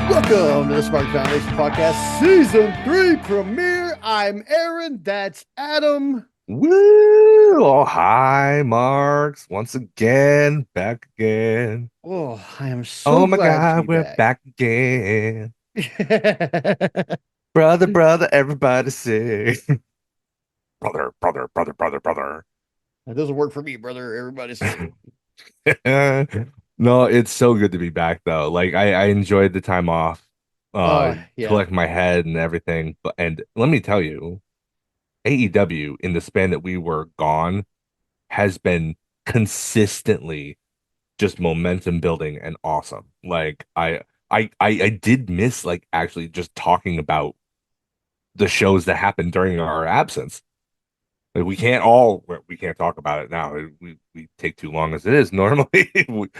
Welcome to the Smark Foundation Podcast, Season 3 premiere. I'm Aaron. That's Adam. Woo! Oh, hi, Marks. Once again, back again. Oh, I am so Oh my glad to be God, we're back. back again. That Brother, brother, everybody say. Brother, brother, brother, brother, brother. doesn't work for me, brother. Everybody say. No, it's so good to be back though. Like I enjoyed the time off, Yeah. collect my head and everything. And let me tell you, AEW in the span that we were gone has been consistently just momentum building and awesome. Like I did miss like actually just talking about the shows that happened during our absence. Like we can't talk about it now. We take too long as it is normally.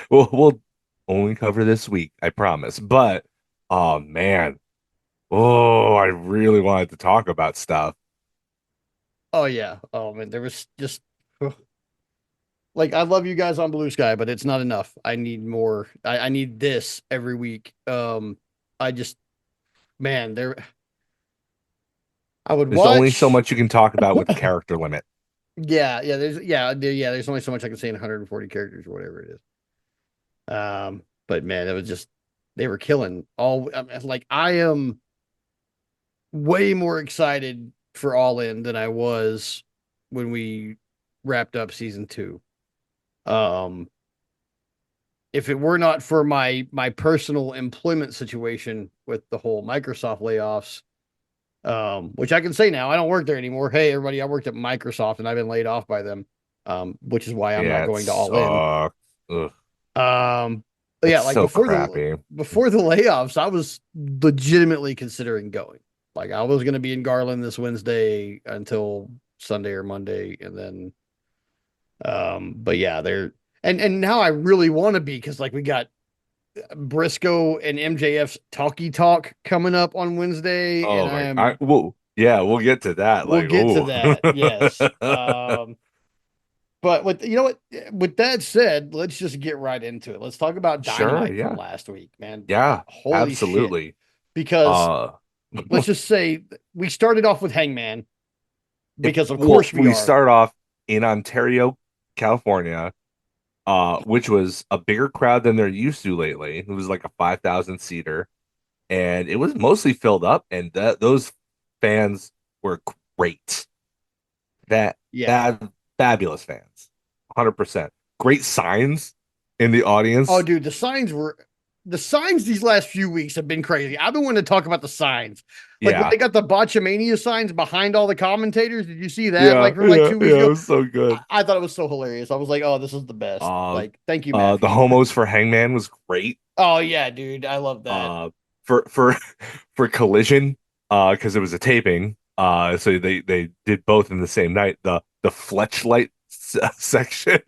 We'll only cover this week, I promise. But oh man, oh I really wanted to talk about stuff. Oh, yeah. Oh, man. There was just like, I love you guys on Blue Sky, but it's not enough. I need more. I need this every week. I just, man, I would There's only so watch. much you can talk about with character limit. There's only so much I can say in 140 characters or whatever it is. But man, it was just they were killing all. Like I am way more excited for All In than I was when we wrapped up season two. Um, if it were not for my personal employment situation with the whole Microsoft layoffs, which I can say now, I don't work there anymore. Hey, everybody, I worked at Microsoft and I've been laid off by them, which is why I'm not Yeah, it going to All In. sucks. Ugh, Um, yeah, it's like so crappy. before the layoffs, I was legitimately considering going. Like I was going to be in Garland this Wednesday until Sunday or Monday, and then, but yeah, and now I really want to be because like we got Briscoe and MJF's talkie talk coming up on Wednesday, and Oh I my, am. yeah, we'll get to that. We'll Like, get to oh, that. Yes. But with you know what, with that said, let's just get right into it. Let's talk about sure, Dynamite from yeah, last week, man. yeah, Holy shit. absolutely. Because Uh, let's just say we started off with Hangman because of well, course we we are. start off in Ontario, California, which was a bigger crowd than they're used to lately. It was like a 5,000 seater, and it was mostly filled up, and those fans were great. That Yeah. that fabulous fans, 100%. Great signs in the Oh, audience. dude, the signs these last few weeks have been crazy. I've been wanting to talk about the signs. Like when Yeah, they got the Botchamania signs behind all the commentators. Did you see that? yeah, Like from like yeah, 2 weeks yeah. It ago? was so good. I thought it was so hilarious. I was like, oh, this is the best. Uh, Like, thank you, Matt, for the doing that. homos for Hangman was great. Oh yeah, dude. I love that. Uh, for for Collision, because it was a taping. So they did both in the same night. The Fletchlight section.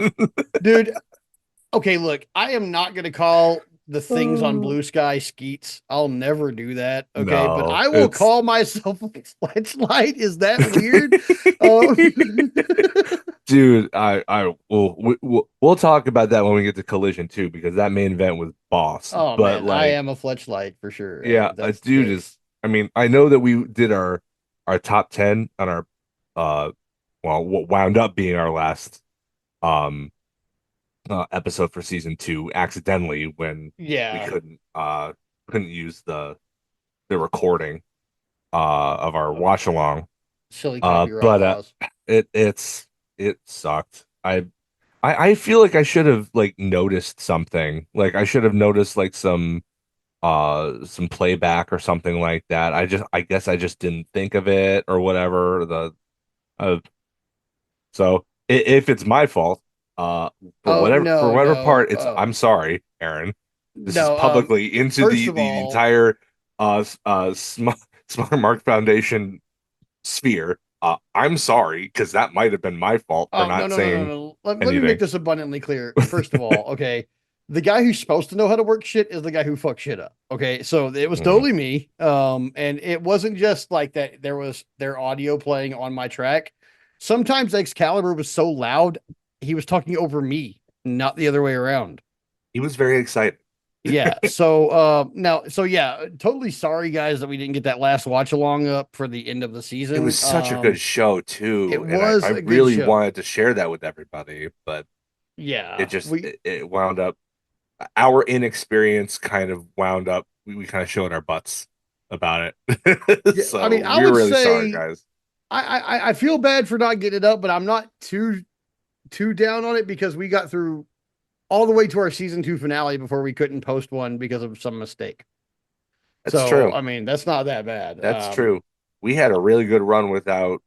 Dude, okay, look, I am not going to call the things on Oh, Blue Sky skeets. I'll never do that. Okay, but no, I will it's call myself a flashlight. Is that weird? Um, dude. We'll talk about that when we get to Collision too, because that main event was boss. oh But man, I like, am a flashlight for sure. yeah, a That's dude is. I mean, I know that we did our top 10 on our uh, well, what wound up being our last um episode for season two accidentally when we yeah, couldn't use the recording of our oh watch man, along. silly copyright But laws. it it sucked. I feel like I should have like noticed something. Like I should have noticed like some playback or something like that. I guess I just didn't think of it or whatever. Uh, so if it's my fault, uh, Oh for no, whatever no, part, it's I'm sorry, Aaron. This is no. publicly into First of the all, entire Smart Mark Foundation sphere. I'm sorry because that might have been my fault for oh no, not no, no, no, saying no. Let me make anything. this abundantly clear. First of all, okay, the guy who's supposed to know how to work shit is the guy who fucks shit up. Okay, so it was Mhm. totally me. And it wasn't just like that. There was their audio playing on my track. Sometimes Excalibur was so loud, he was talking over me, not the other way around. He was very excited. Yeah. So now so yeah, totally sorry guys that we didn't get that last watch along up for the end of the It was season. such a good show It too, and I was a good really show. wanted to share that with everybody, but it Yeah. just We it wound up our inexperience kind of wound up we kind of showed our butts about it. yeah, I So mean I we're would really sorry, say guys. I feel bad for not getting it up, but I'm not too down on it because we got through all the way to our season 2 finale before we couldn't post one because of some mistake. That's So, true. I mean, that's not that bad. That's true. We had a really good run without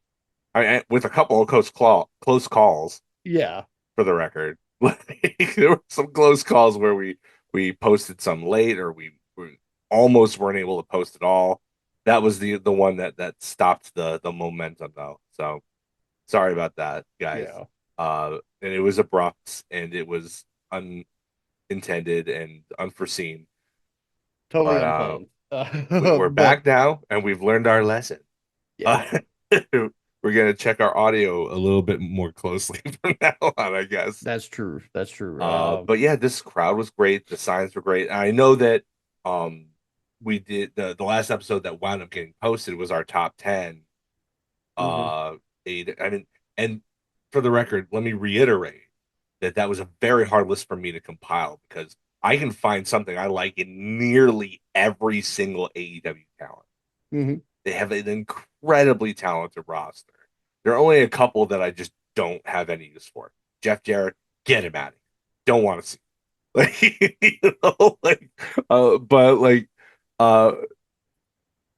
with a couple of close calls Yeah. for the record. Like, there were some close calls where we posted some late or we almost weren't able to post at all. That was the one that stopped the momentum though. So sorry about that, guys. Yeah. And it was abrupt and it was unintended and unforeseen. Totally But unplanned. we're But back now and we've learned our lesson. yeah, Uh, we're gonna check our audio a little bit more closely from now on, I guess. that's true. That's true. But yeah, this crowd was great. The signs were great. And I know that um we did the last episode that wound up getting posted was our top 10 Mhm. uh eight. I mean, and for the record, let me reiterate that that was a very hard list for me to compile because I can find something I like in nearly every single AEW talent. Mhm. They have an incredibly talented roster. There are only a couple that I just don't have any use for. Jeff Jarrett, get him out of here. Don't want to see. Like, like, but like, uh,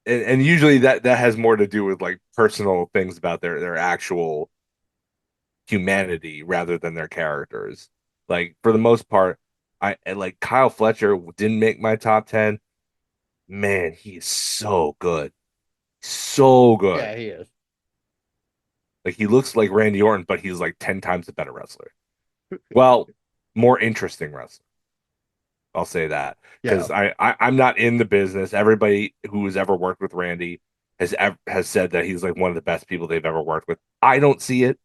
and usually that has more to do with like personal things about their actual humanity rather than their characters. Like for the most part, I like Kyle Fletcher didn't make my top 10. Man, he is so good. So good. Yeah, he is. Like he looks like Randy Orton, but he's like 10 times a better wrestler. Well, more interesting wrestler. I'll say that Yeah. because I'm not in the business. Everybody who has ever worked with Randy has said that he's like one of the best people they've ever worked with. I don't see it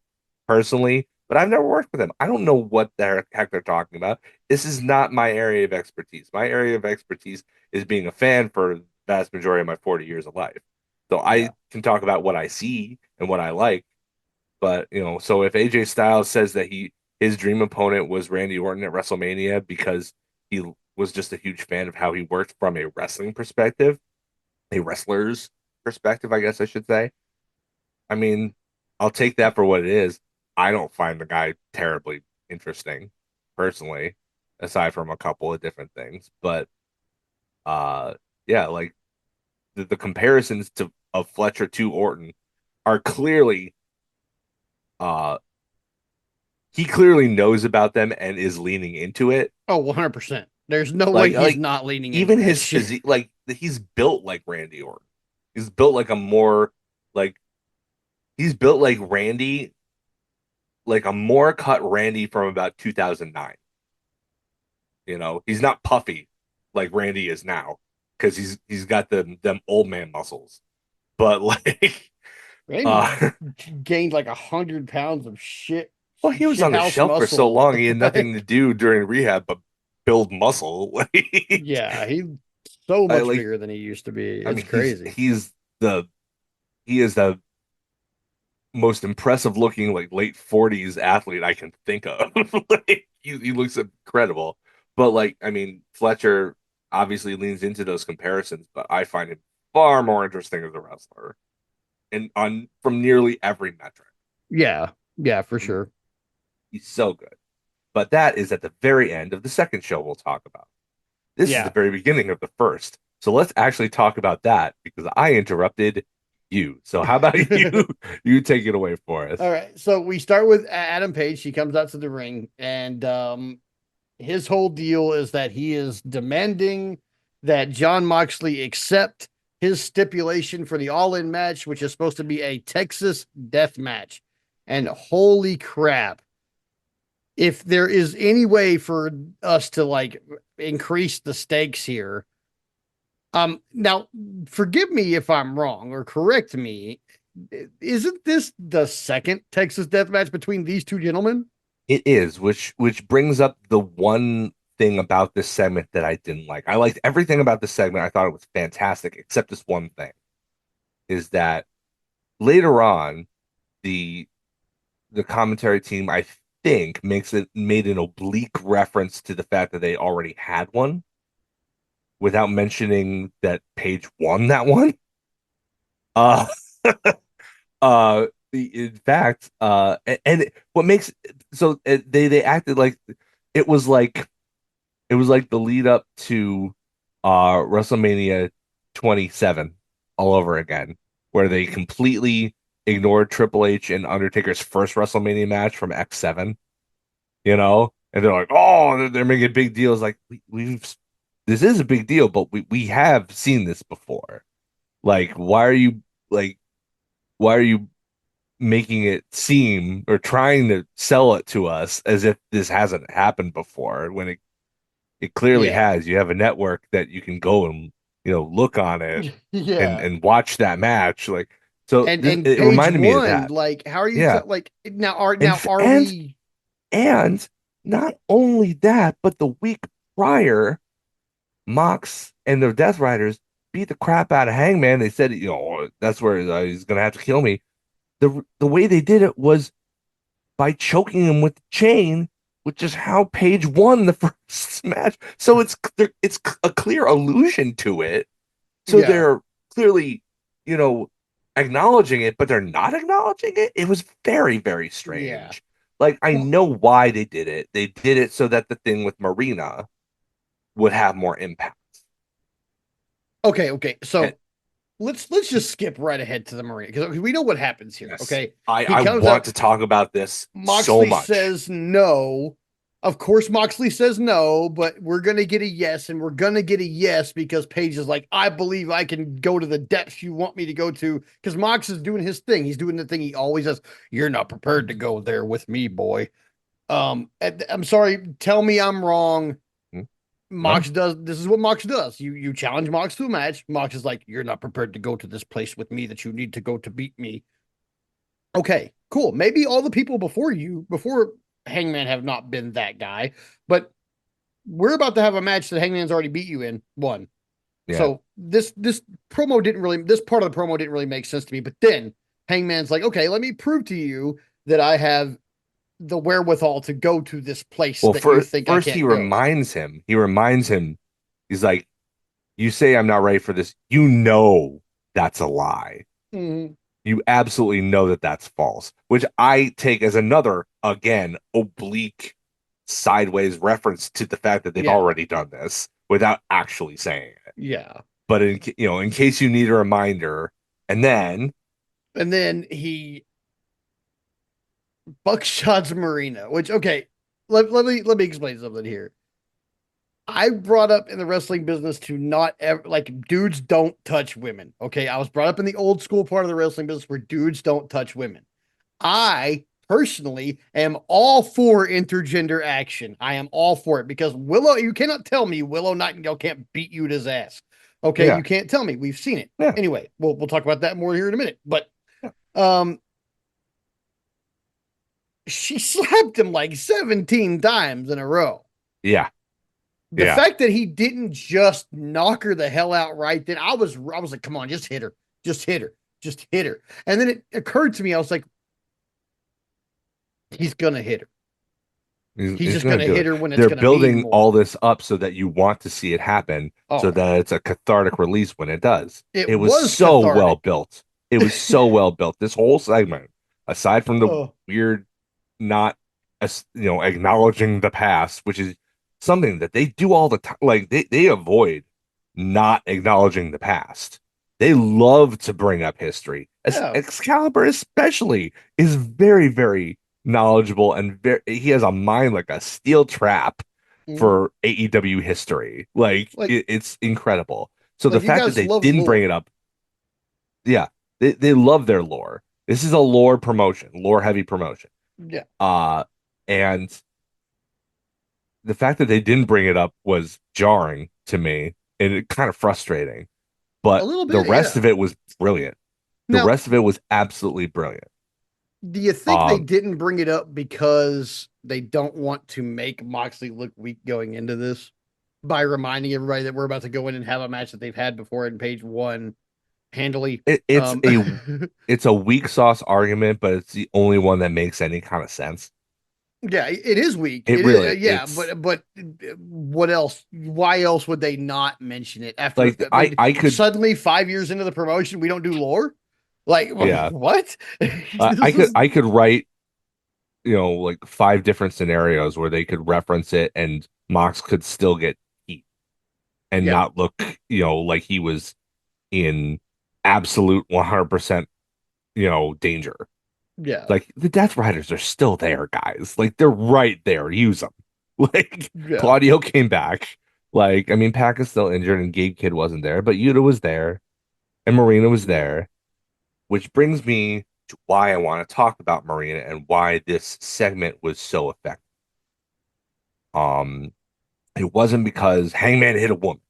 personally, but I've never worked with him. I don't know what the heck they're talking about. This is not my area of expertise. My area of expertise is being a fan for the vast majority of my 40 years of life. So Yeah. I can talk about what I see and what I like. But so if AJ Styles says that his dream opponent was Randy Orton at WrestleMania because he was just a huge fan of how he worked from a wrestling perspective, a wrestler's perspective, I guess I should say. I mean, I'll take that for what it is. I don't find the guy terribly interesting, personally, aside from a couple of different things. But uh yeah, like the comparisons to of Fletcher to Orton are clearly uh he clearly knows about them and is leaning into it. Oh, 100%. There's no way Like he's like not leaning into even that his shit. physique, like he's built like Randy Orton. He's built like a more like he's built like Randy, like a more cut Randy from about 2009. He's not puffy like Randy is now because he's got them old man muscles. But like Randy uh gained like 100 pounds of well, he was shit on the house shelf for so muscle. long he had nothing to Like, do during rehab but build muscle. yeah, he's so much Like bigger than he used to be. I It's mean, crazy. the he is the most impressive looking like late 40s athlete I can think of. Like he looks incredible. But like I mean, Fletcher obviously leans into those comparisons, but I find him far more interesting as a wrestler and on from nearly every metric. Yeah. Yeah, for I mean, sure. he's so good. But that is at the very end of the second show we'll talk about. This is the Yeah. very beginning of the first. So let's actually talk about that because I interrupted you. So how about you you take it away for All us? right. So we start with Adam Page. He comes out to the ring, and his whole deal is that he is demanding that John Moxley accept his stipulation for the All In match, which is supposed to be a Texas death match. And holy crap, if there is any way for us to like increase the stakes here, now forgive me if I'm wrong or correct me. Isn't this the second Texas death match between these two gentlemen? It is, which brings up the one thing about this segment that I didn't like. I liked everything about this segment. I thought it was fantastic, except this one thing is that later on, the the commentary team, I think, makes it made an oblique reference to the fact that they already had one without mentioning that Paige won that one. Uh in fact, and what makes so they acted like it was like it was like the lead up to WrestleMania 27 all over again, where they completely ignored Triple H and Undertaker's first WrestleMania match from X7, and they're like, oh, they're making big deals. Like we've this is a big deal, but we have seen this before. Like, like why are you making it seem or trying to sell it to us as if this hasn't happened before when it clearly Yeah. has. You have a network that you can go and look on it and Yeah. watch that match. Like so, And it page reminded me of one, that. like, how are you Yeah, like now? Are and now are and we? and not only that, but the week prior, Mox and the Death Riders beat the crap out of Hangman. They said, that's where he's gonna have to kill me. The way they did it was by choking him with the chain, which is how Paige won the first match. So it's a clear allusion to it. So Yeah. they're clearly, you know, acknowledging it, but they're not acknowledging it. It was very, very Yeah. strange. Like I Well, know why they did it. They did it so that the thing with Marina would have more impact. okay, okay. And So let's just skip right ahead to the Marine because we know what happens here. yes, Okay, I he I comes want up. to talk about this so Moxley much. says no. Of course, Moxley says no, but we're gonna get a yes, and we're gonna get a yes because Paige is like, I believe I can go to the depths you want me to go to. Because Mox is doing his thing. He's doing the thing he always does. You're not prepared to go there with me, boy. I'm sorry. Tell me I'm wrong. Hmm? No, Mox does this is what Mox does. You challenge Mox to a match. Mox is like, you're not prepared to go to this place with me that you need to go to beat me. Okay, cool. Maybe all the people before you, before Hangman, have not been that guy, but we're about to have a match that Hangman's already beat you in one. yeah. So this promo didn't really this part of the promo didn't really make sense to me. But then Hangman's like, okay, let me prove to you that I have the wherewithal to go to this place Well, that you for think I first can't go. he reminds him, he's like, you say I'm not ready for this. You know that's a lie. Mhm. You absolutely know that that's false, which I take as another, again, oblique sideways reference to the fact that they've Yeah, already done this without actually saying it. yeah. But in case you need a reminder, and then And then he buckshots Marina, which okay, let me explain something here. I brought up in the wrestling business to not ever like dudes don't touch women. Okay. I was brought up in the old school part of the wrestling business where dudes don't touch women. I personally am all for intergender action. I am all for it because Willow, you cannot tell me Willow Nightingale can't beat you to his ass. Okay. yeah, You can't tell me. We've seen it. yeah, Anyway, we'll talk about that more here in a minute. But yeah, um she slapped him like 17 times in a row. yeah, The yeah. fact that he didn't just knock her the hell out right then, I was like, come on, just hit her, just hit her, just hit her. And then it occurred to me, I was like, he's gonna hit her. He's He's just gonna gonna do hit it. her when it's They're gonna mean building more. all this up so that you want to see it happen, so Oh, that it's a cathartic release when it does. it It was was so well cathartic. built. It was so well built. This whole segment, aside from the Oh, weird not acknowledging the past, which is something that they do all the time. Like they avoid not acknowledging the past. They love to bring up history. yeah. Excalibur especially is very, very knowledgeable and he has a mind like a steel trap Mhm. for AEW history. Like Like, it's incredible. So the like you fact that guys they love didn't bring lore. it up, yeah, they love their lore. This is a lore promotion, lore heavy promotion. Yeah, Uh and the fact that they didn't bring it up was jarring to me and it kind of frustrating. a But little the bit. rest Yeah. of it was brilliant. The Now, rest of it was absolutely brilliant. Do you think they Um, didn't bring it up because they don't want to make Moxley look weak going into this by reminding everybody that we're about to go in and have a match that they've had before in page one handily? it, Um, it's a weak sauce argument, but it's the only one that makes any kind of sense. yeah, it is weak. It It is, really, yeah, it's but what else? Why else would they not mention it after? like I could, Suddenly 5 years into the promotion, we don't do lore. Like yeah, what? I This could, is I could write, like five different scenarios where they could reference it and Mox could still get heat and yeah, not look, like he was in absolute 100%, danger. yeah, Like the Death Riders are still there, guys. Like they're right there. Use them. Like yeah, Claudio came back. Like, I mean, Pac is still injured and Gabe Kidd wasn't there, but Yuta was there and Marina was there, which brings me to why I want to talk about Marina and why this segment was so effective. Um, it wasn't because Hangman hit a woman.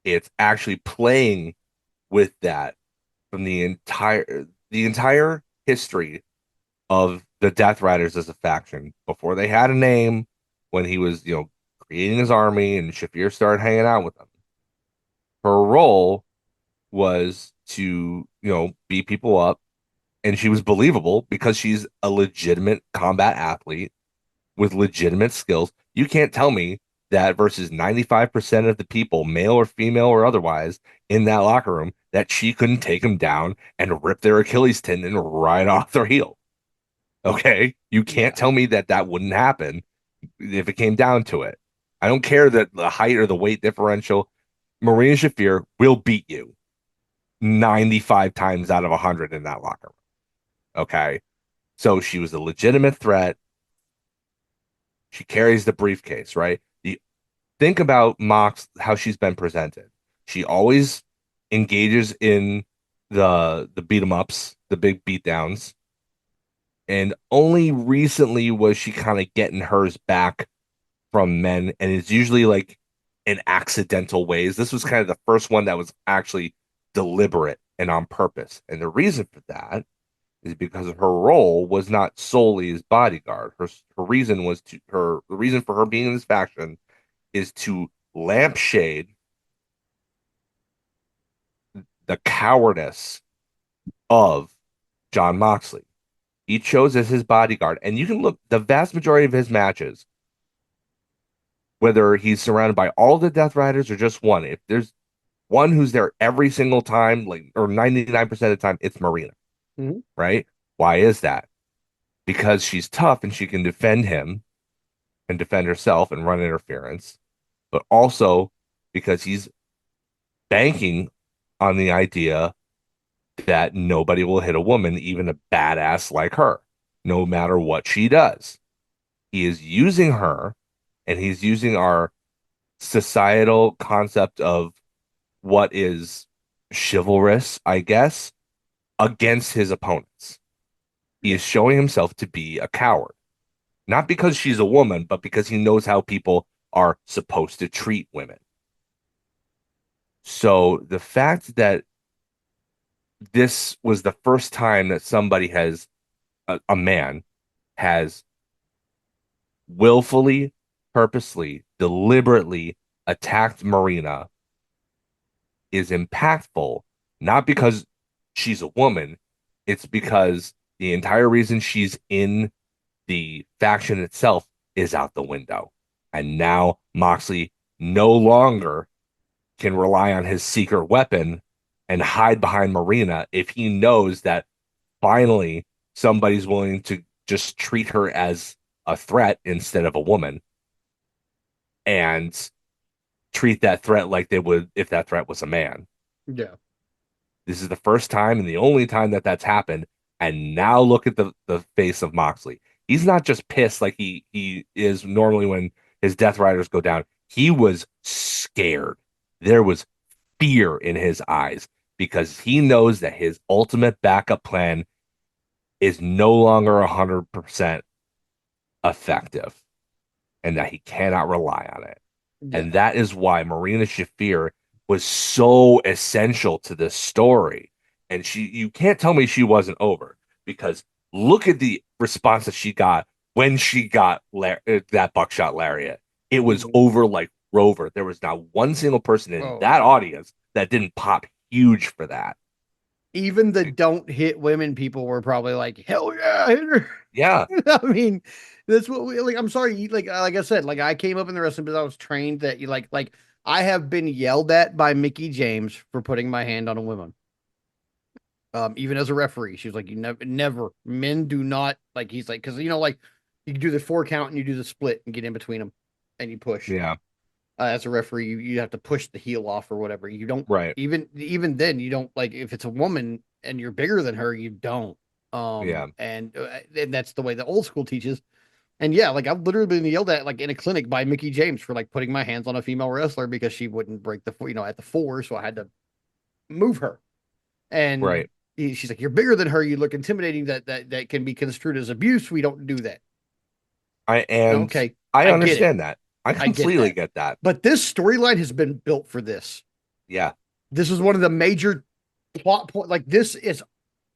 It's actually playing with that from the entire history of the Death Riders as a faction before they had a name, when he was, creating his army and Shafir started hanging out with them. Her role was to, beat people up, and she was believable because she's a legitimate combat athlete with legitimate skills. You can't tell me that versus 95% of the people, male or female or otherwise, in that locker room, that she couldn't take them down and rip their Achilles tendon right off their heel. Okay. You can't yeah, tell me that that wouldn't happen if it came down to it. I don't care that the height or the weight differential. Marina Shafir will beat you 95 times out of 100 in that locker room. Okay. So she was a legitimate threat. She carries the briefcase, right? Think about Mox, how she's been presented. She always engages in the beat 'em ups, the big beat downs, and only recently was she kind of getting hers back from men, and it's usually like in accidental ways. This was kind of the first one that was actually deliberate and on purpose. And the reason for that is because her role was not solely as bodyguard. Her reason was to her the reason for her being in this faction is to lampshade the cowardice of John Moxley. He chose as his bodyguard, and you can look the vast majority of his matches, whether he's surrounded by all the Death Riders or just one. If there's one who's there every single time, like or 99% of the time, it's Marina, mhm, right? Why is that? Because she's tough and she can defend him and defend herself and run interference, but also because he's banking on the idea that nobody will hit a woman, even a badass like her, no matter what she does. He is using her, and he's using our societal concept of what is chivalrous, I guess, against his opponents. He yeah, is showing himself to be a coward, not because she's a woman, but because he knows how people are supposed to treat women. So the fact that this was the first time that somebody has, a man, has willfully, purposely, deliberately attacked Marina is impactful, not because she's a woman, it's because the entire reason she's in the faction itself is out the window. And now Moxley no longer can rely on his secret weapon and hide behind Marina if he knows that finally somebody's willing to just treat her as a threat instead of a woman and treat that threat like they would if that threat was a man. yeah, This is the first time and the only time that that's happened. And now look at the face of Moxley. He's not just pissed like he is normally when his Death Riders go down. He was scared. There was fear in his eyes because he knows that his ultimate backup plan is no longer 100% effective and that he cannot rely on it. yeah, And that is why Marina Shafir was so essential to this story. And you can't tell me she wasn't over because Look at the response that she got when she got that buckshot lariat. It was Mhm. over like Rover. There was not one single person in Oh, that audience that didn't pop huge for that. even the don't hit women people were probably like, hell yeah, hit her. Yeah. I mean, that's what we like. I'm sorry, like I said, like I came up in the wrestling because I was trained that you like I have been yelled at by Mickey James for putting my hand on a woman. Even as a referee, she was like, "You never, men do not like." He's like, because like you can do the 4 count and you do the split and get in between them, and you push. Yeah. As a referee, you have to push the heel off or whatever. You don't Right. even then you don't like if it's a woman and you're bigger than her, you don't. Yeah. And that's the way the old school teaches. And yeah, like I've literally been yelled at like in a clinic by Mickey James for like putting my hands on a female wrestler because she wouldn't break the at the 4, so I had to move her. And Right. she's like, "You're bigger than her. You look intimidating. That can be construed as abuse. We don't do that." I and Okay, I I get it. understand that. I I get completely that. get that. But this storyline has been built for this. Yeah. This is one of the major plot point. Like this is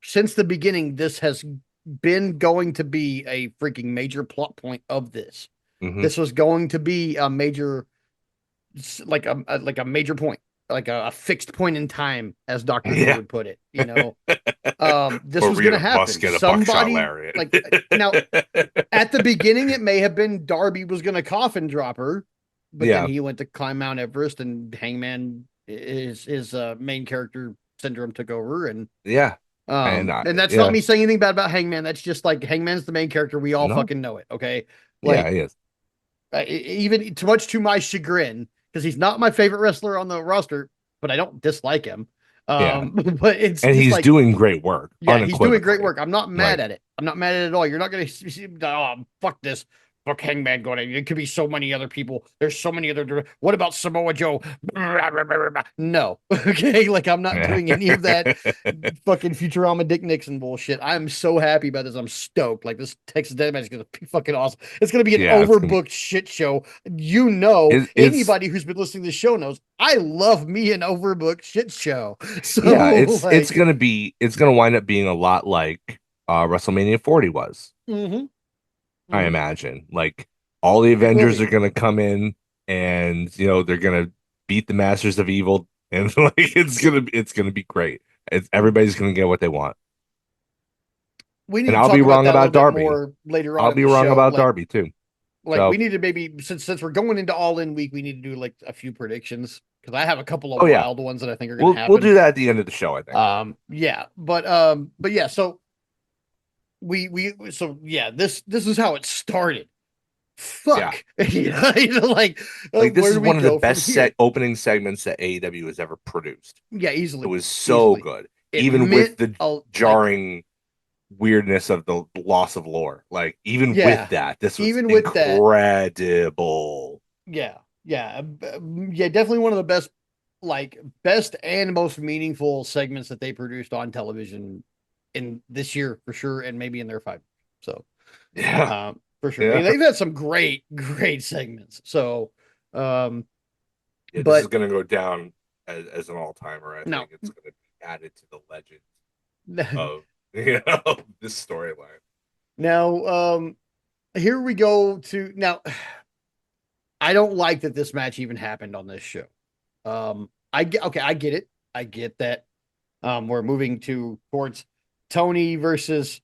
since the beginning. This has been going to be a freaking major plot point of this. Hmm. This was going to be a major, like a major point, like a fixed point in time, as Doctor Who Yeah. would put it. This Or was going to Rita must happen. get a buckshot Somebody lariat. like now at the beginning, it may have been Darby was going to coffin drop her, but then Yeah. he went to climb Mount Everest, and Hangman, his main character syndrome took over, and Yeah. and that's not Yeah. me saying anything bad about Hangman. That's just like Hangman's the main character. We all No. fucking know it. Okay, Yeah, like he is. even too much to my chagrin because he's not my favorite wrestler on the roster, but I don't dislike him. Yeah. But it's And just he's like doing great work, yeah, he's doing great unequivocally. work. I'm not mad Like, at it. I'm not mad at it at all. You're not going to, fuck this. Fuck Hangman going in. It could be so many other people. There's so many other. What about Samoa Joe? No. Okay. Like, I'm not yeah. doing any of that fucking Futurama Dick Nixon bullshit. I'm so happy about this. I'm stoked. Like, this Texas Deathmatch is going to be fucking awesome. It's going to be an Yeah, it's gonna overbooked shit show. it's Anybody who's been listening to the show knows I love me an overbooked shit show. yeah, So, it's like, gonna be it's gonna wind up being a lot like WrestleMania 40 was, mm-hmm. I Mm-hmm. imagine. Like all the It will Avengers be. are gonna come in and they're gonna beat the Masters of Evil and like it's gonna be great. Everybody's gonna get what they want. We And need to I'll be talk about wrong that a little about bit Darby. more later on I'll in be the wrong show. about Darby too. Like we So, need to maybe since we're going into all in week, we need to do like a few predictions because I have a couple of oh yeah, wild ones that I think are going to we'll happen. do that at the end of the show, I think. Yeah, but yeah, so so yeah, this is how it started. Yeah. Fuck, like Like this where is do we one of the go from best set here? opening segments that AEW has ever produced. Yeah, It easily, was so easily. good, It even with meant the like jarring weirdness of the loss of lore. Like even with yeah, that, this was even with that. incredible. Yeah, yeah, yeah. Definitely one of the best and most meaningful segments that they produced on television in this year for sure, and maybe in their 5 years. So, Yeah, for sure, yeah, and they've had some great segments. So, um, yeah. This is but gonna go down as an all timer. I now, think it's gonna be added to the legend of this storyline. now, here we go to now. I don't like that this match even happened on this show. I get okay, I get it. I get that. We're moving towards Tony versus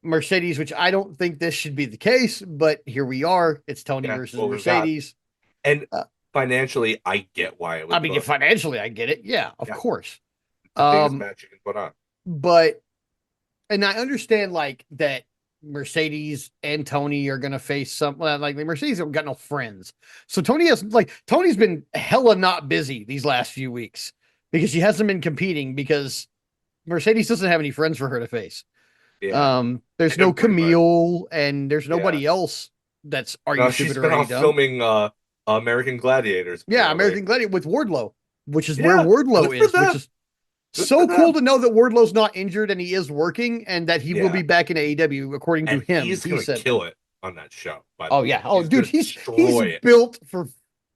Mercedes, which I don't think this should be the case, but here we are. It's Tony Yeah, versus well, we've got Mercedes. and Uh, financially, I get why it I was mean, booked. financially, I get it. Yeah, of Yeah, course. it's the biggest Um, match you can put on. but and I understand like that Mercedes and Tony are gonna face some like Mercedes have got no friends. So Tony's been hella not busy these last few weeks because she hasn't been competing because Mercedes doesn't have any friends for her to face. Yeah, There's no pretty much. Camille and there's Yeah. nobody else that's Are You No, Stupid she's or been Are You off Dumb? filming American Gladiators, Yeah, apparently. American Gladiator with Wardlow, which is where Yeah, Wardlow good for is, which them. is Good for so cool them. to know that Wardlow's not injured and he is working and that he will Yeah. be back in AEW according to And him. he's He gonna said that. kill it on that show, by the Oh way. yeah. Oh He's dude, gonna he's destroy it. built for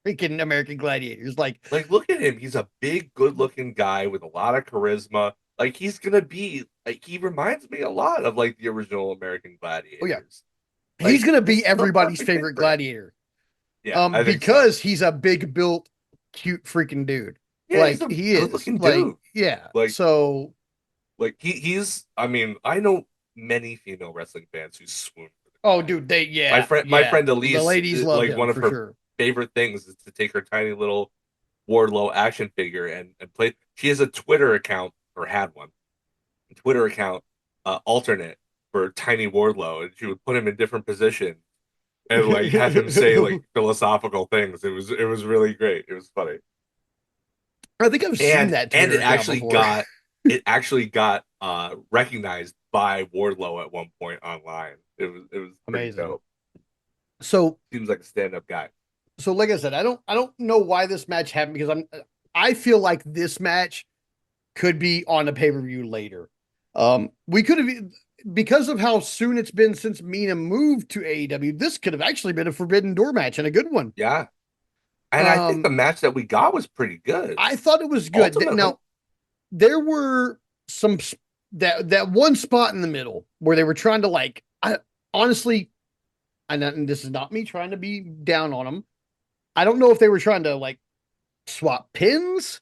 freaking American Gladiators. Like, look at him. He's a big, good-looking guy with a lot of charisma. Like, he's gonna be like he reminds me a lot of like the original American Oh yeah, Gladiators. he's Like gonna this be is the everybody's perfect fit favorite for him. gladiator. Yeah, I think so. Because he's a big built, cute freaking dude. Yeah, he's Like a he good is. looking Like, dude. yeah. Like So, he's I mean, I know many female wrestling fans who swoon for the oh, guy. dude, they, My yeah, friend my yeah. friend The Elise, ladies love like him one of for her sure. favorite things is to take her tiny little Wardlow action figure and play. She has a Twitter account or had one Twitter account alternate for Tiny Wardlow, and she would put him in different positions and like have him say like philosophical things. It was really great. It was funny, I think I've seen that and Twitter account before. it actually got recognized by Wardlow at one point online. It was pretty Amazing. dope. So, Seems like a stand up guy. like I said, I don't know why this match happened because I feel like this match could be on a pay per view later. We could have because of how soon it's been since Mina moved to AEW. This could have actually been a Forbidden Door match and a good one. Yeah, and I think the Um, match that we got was pretty good. I thought it was good. Ultimately, Now there were some that one spot in the middle where they were trying to like. I honestly, and this is not me trying to be down on them. I don't know if they were trying to like swap pins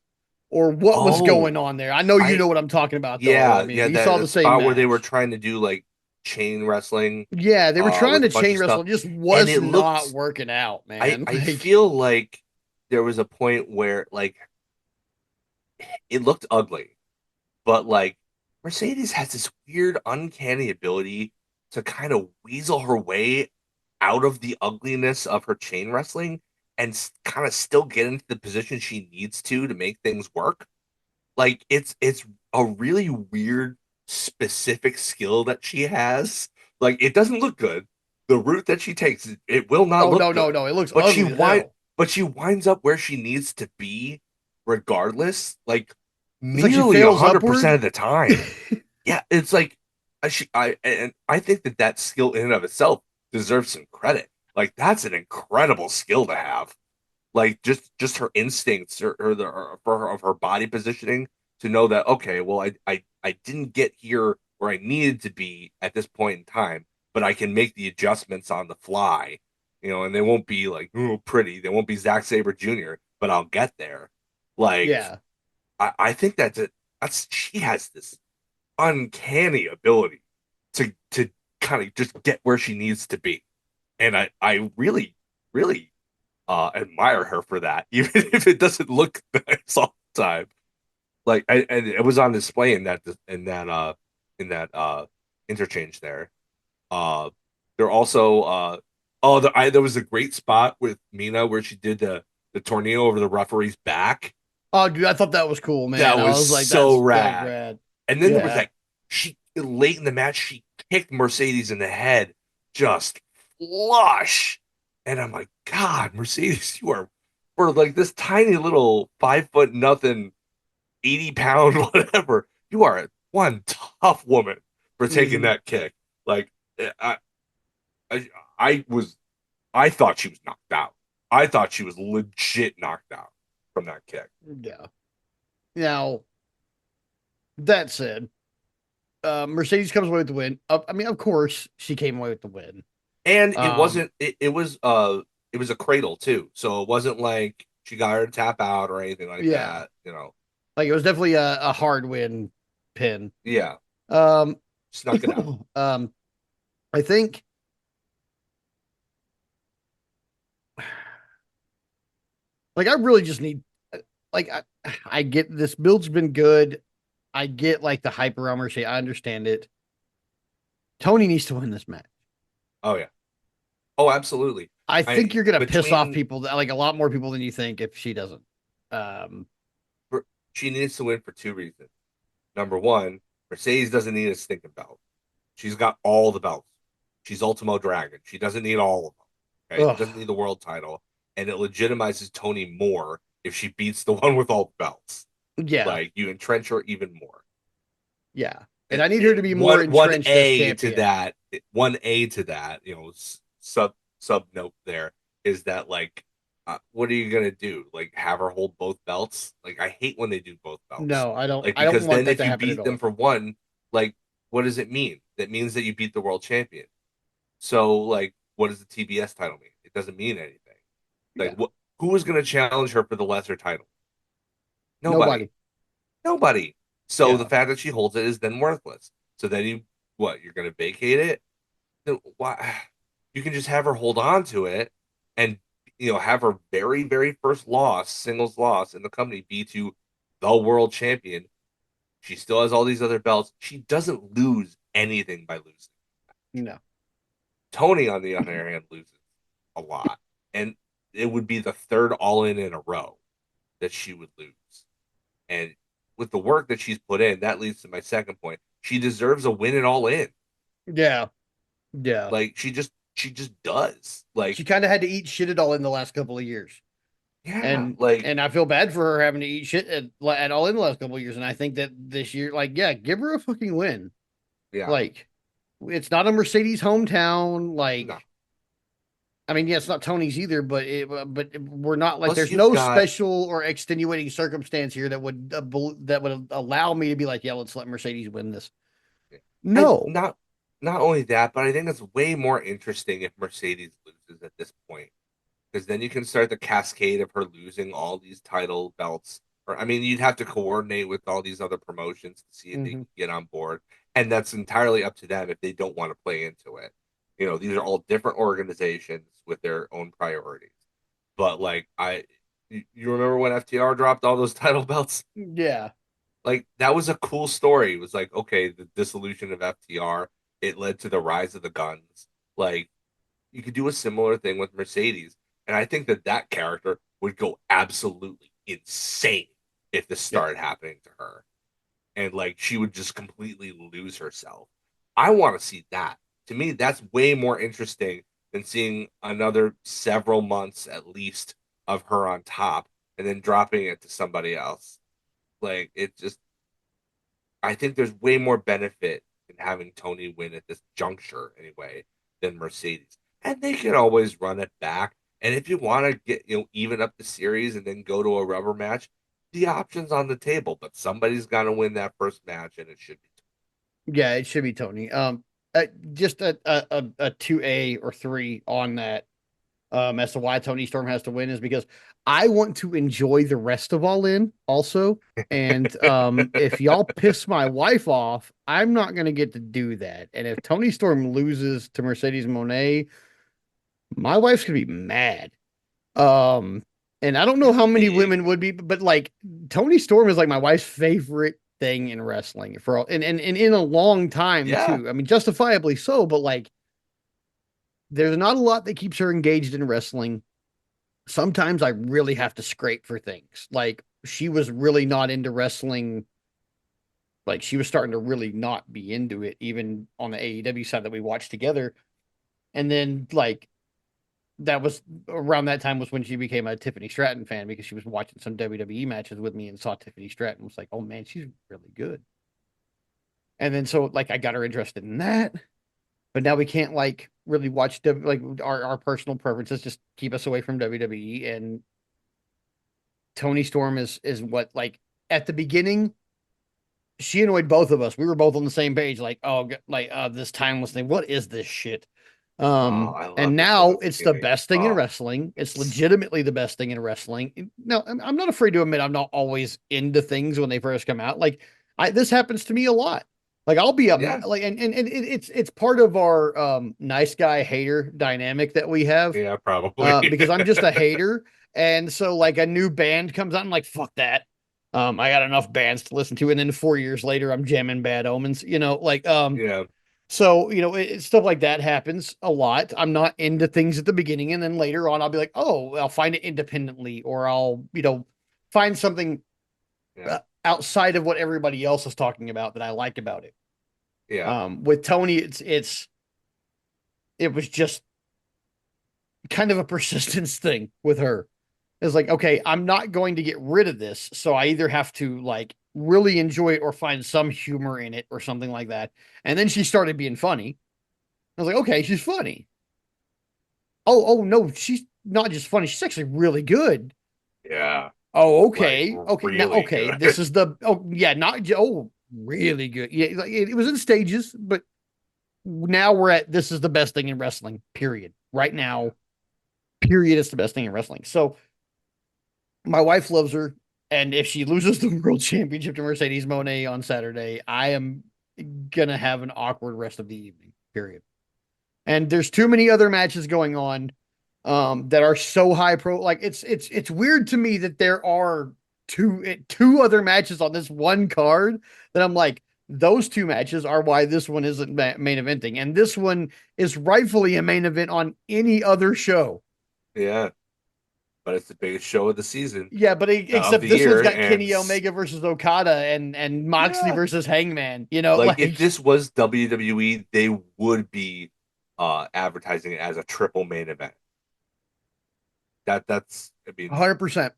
or what was oh, going on there. I know you I know what I'm talking about though. I yeah, mean, yeah, we that, saw the that same spot where they were match. trying to do like chain wrestling Yeah, they were trying with to a bunch chain of wrestle. stuff, It just and was it not looked. working out, I man. I Like, feel like there was a point where like it looked ugly, but like Mercedes has this weird, uncanny ability to kind of weasel her way out of the ugliness of her chain wrestling and kind of still get into the position she needs to make things work. Like it's a really weird specific skill that she has. Like it doesn't look good. The route that she takes, it will not oh look no, no, good. no, it looks But she ugly as wind hell. but she winds up where she needs to be regardless, like It's like she nearly fails 100% upward. of the time. Yeah, it's like I think that that skill in and of itself deserves some credit. Like that's an incredible skill to have, like just her instincts for her of her body positioning to know that okay, well I didn't get here where I needed to be at this point in time, but I can make the adjustments on the fly, and they won't be like pretty, they won't be Zack Sabre Jr., but I'll get there. Like Yeah, I think that's she has this uncanny ability to kind of just get where she needs to be, and I really admire her for that, even if it doesn't look nice all the time. Like, and it was on display in that interchange there. Uh, there also there was a great spot with Mina where she did the tornado over the referee's back. oh dude, I thought that was cool, man. That I was was like, so that's rad. rad. And then there was Yeah, like she late in the match she kicked Mercedes in the head just flush. And I'm like, God, Mercedes, you are for like this tiny little 5 foot nothing, 80 pound, whatever. You are one tough woman for taking hmm that kick. Like I, I, I was, I thought she was knocked out. I thought she was legit knocked out from that kick. yeah. Now that said, Mercedes comes away with the win. I mean, of course, she came away with the win. And it Um, wasn't. It was a cradle too, so it wasn't like she got her to tap out or anything like yeah, that. like it was definitely a hard win pin. Yeah, Um, snuck it out. um, I think like I really just need like I get this build's been good. I get like the hype around Mercedes. I understand it. Tony needs to win this match. Oh yeah. Oh, absolutely. I think I you're gonna piss off between people that like a lot more people than you think if she doesn't. Um, she needs to win for two reasons. Number one, Mercedes doesn't need a stinking belt. She's got all the belts. She's Ultimo Dragon. She doesn't need all of them. Okay, she ugh, doesn't need the world title, and it legitimizes Tony more if she beats the one with all the belts. yeah, Like you entrench her even more. yeah, and And I need her to be more one entrenched as A to champion. that, one A to that, sub note there is that like, what are you gonna do? Like have her hold both belts? Like I hate when they do both belts. No, I don't. Like I don't because want then that if to you happen at beat them all. for one, Like, what does it mean? That means that you beat the world champion. So, like, what does the TBS title mean? It doesn't mean anything. Like, Yeah. what? Who is going to challenge her for the lesser title? Nobody. Nobody. Nobody. So the Yeah. fact that she holds it is then worthless. So then you what? You're going to vacate it? Then why? You can just have her hold on to it, and have her very very first loss, singles loss in the company be to the world champion. She still has all these other belts. She doesn't lose anything by losing. No. Tony, on the other hand, loses a lot, and it would be the third All in a row that she would lose. And with the work that she's put in, that leads to my second point. She deserves a win it All In. Yeah. Yeah. Like she just does. She Like kind of had to eat shit it all in the last couple of years. yeah, And like and I feel bad for her having to eat shit at all in the last couple of years. And I think that this year, like, yeah, give her a fucking win. yeah, Like, it's not a Mercedes hometown. Like, no. I mean, yeah, it's not Tony's either, but we're not like Plus there's you've no got special or extenuating circumstance here that would allow me to be like, yeah, let's let Mercedes win this. and No, not only that, but I think it's way more interesting if Mercedes loses at this point. Because then you can start the cascade of her losing all these title belts. Or I mean, you'd have to coordinate with all these other promotions to see if they hmm can get on board, and that's entirely up to them if they don't want to play into it. These are all different organizations with their own priorities. But like you remember when FTR dropped all those title belts? yeah, Like that was a cool story. It was like, okay, the dissolution of FTR, it led to the rise of the Guns. Like you could do a similar thing with Mercedes. And I think that that character would go absolutely insane if this yeah, started happening to her. And like she would just completely lose herself. I want to see that. To me, that's way more interesting than seeing another several months at least of her on top and then dropping it to somebody else. Like it just I think there's way more benefit in having Tony win at this juncture anyway than Mercedes. And they can always run it back. And if you want to get, even up the series and then go to a rubber match, the option's on the table, but somebody's got to win that first match and it should be. yeah. It should be Tony. Just a 2A or 3 on that. As to why Tony Storm has to win is because I want to enjoy the rest of All In also. And if y'all piss my wife off, I'm not going to get to do that. And if Tony Storm loses to Mercedes Monet, my wife's going to be mad. Um, and I don't know how many Hey, women would be, but like Tony Storm is like my wife's favorite thing in wrestling for all, and in a long time yeah, too. I mean, justifiably so, but like there's not a lot that keeps her engaged in wrestling. Sometimes I really have to scrape for things. Like she was really not into wrestling. Like she was starting to really not be into it, even on the AEW side that we watched together. And then like that was around that time was when she became a Tiffany Stratton fan because she was watching some WWE matches with me and saw Tiffany Stratton was like, oh man, she's really good. And then so like I got her interested in that, but now we can't like really watch like our personal preferences just keep us away from WWE. And Tony Storm is what like at the beginning she annoyed both of us. We were both on the same page, like, oh, like this timeless thing. What is this shit? oh, I And loved it from now the it's the beginning. best thing in Oh, wrestling. It's legitimately the best thing in wrestling. No, I'm not afraid to admit I'm not always into things when they first come out. Like, this happens to me a lot. Like, I'll be a yeah, like, and it's part of our nice guy hater dynamic that we have. yeah, probably. Because I'm just a hater, and so like a new band comes out, I'm like, fuck that. I got enough bands to listen to, and then 4 years later, I'm jamming Bad Omens. Like Yeah, so stuff like that happens a lot. I'm not into things at the beginning, and then later on, I'll be like, oh, I'll find it independently, or I'll find something yeah, outside of what everybody else is talking about that I like about it. yeah, With Tony, it was just kind of a persistence thing with her. It's like, okay, I'm not going to get rid of this. So I either have to like really enjoy it or find some humor in it or something like that. And then she started being funny. I was like, okay, she's funny. Oh no, she's not just funny. She's actually really good. yeah. Oh, Like okay. Okay. Now, really okay. good. This is the, oh, yeah, not, oh, really good. Yeah, like it was in stages, but now we're at this is the best thing in wrestling. Period. Right Yeah. now, period is the best thing in wrestling. So my wife loves her, and if she loses the world championship to Mercedes Monet on Saturday, I am gonna have an awkward rest of the evening. Period. And there's too many other matches going on that are so high pro. Like it's weird to me that there are two other matches on this one card that I'm like those two matches are why this one isn't main eventing, and this one is rightfully a main event on any other show. Yeah, but it's the biggest show of the season, Yeah, but of except the this one's year, got and Kenny Omega versus Okada and Moxley yeah, versus Hangman. You know, like if like this was WWE, they would be advertising it as a triple main event. That's I mean, 100%,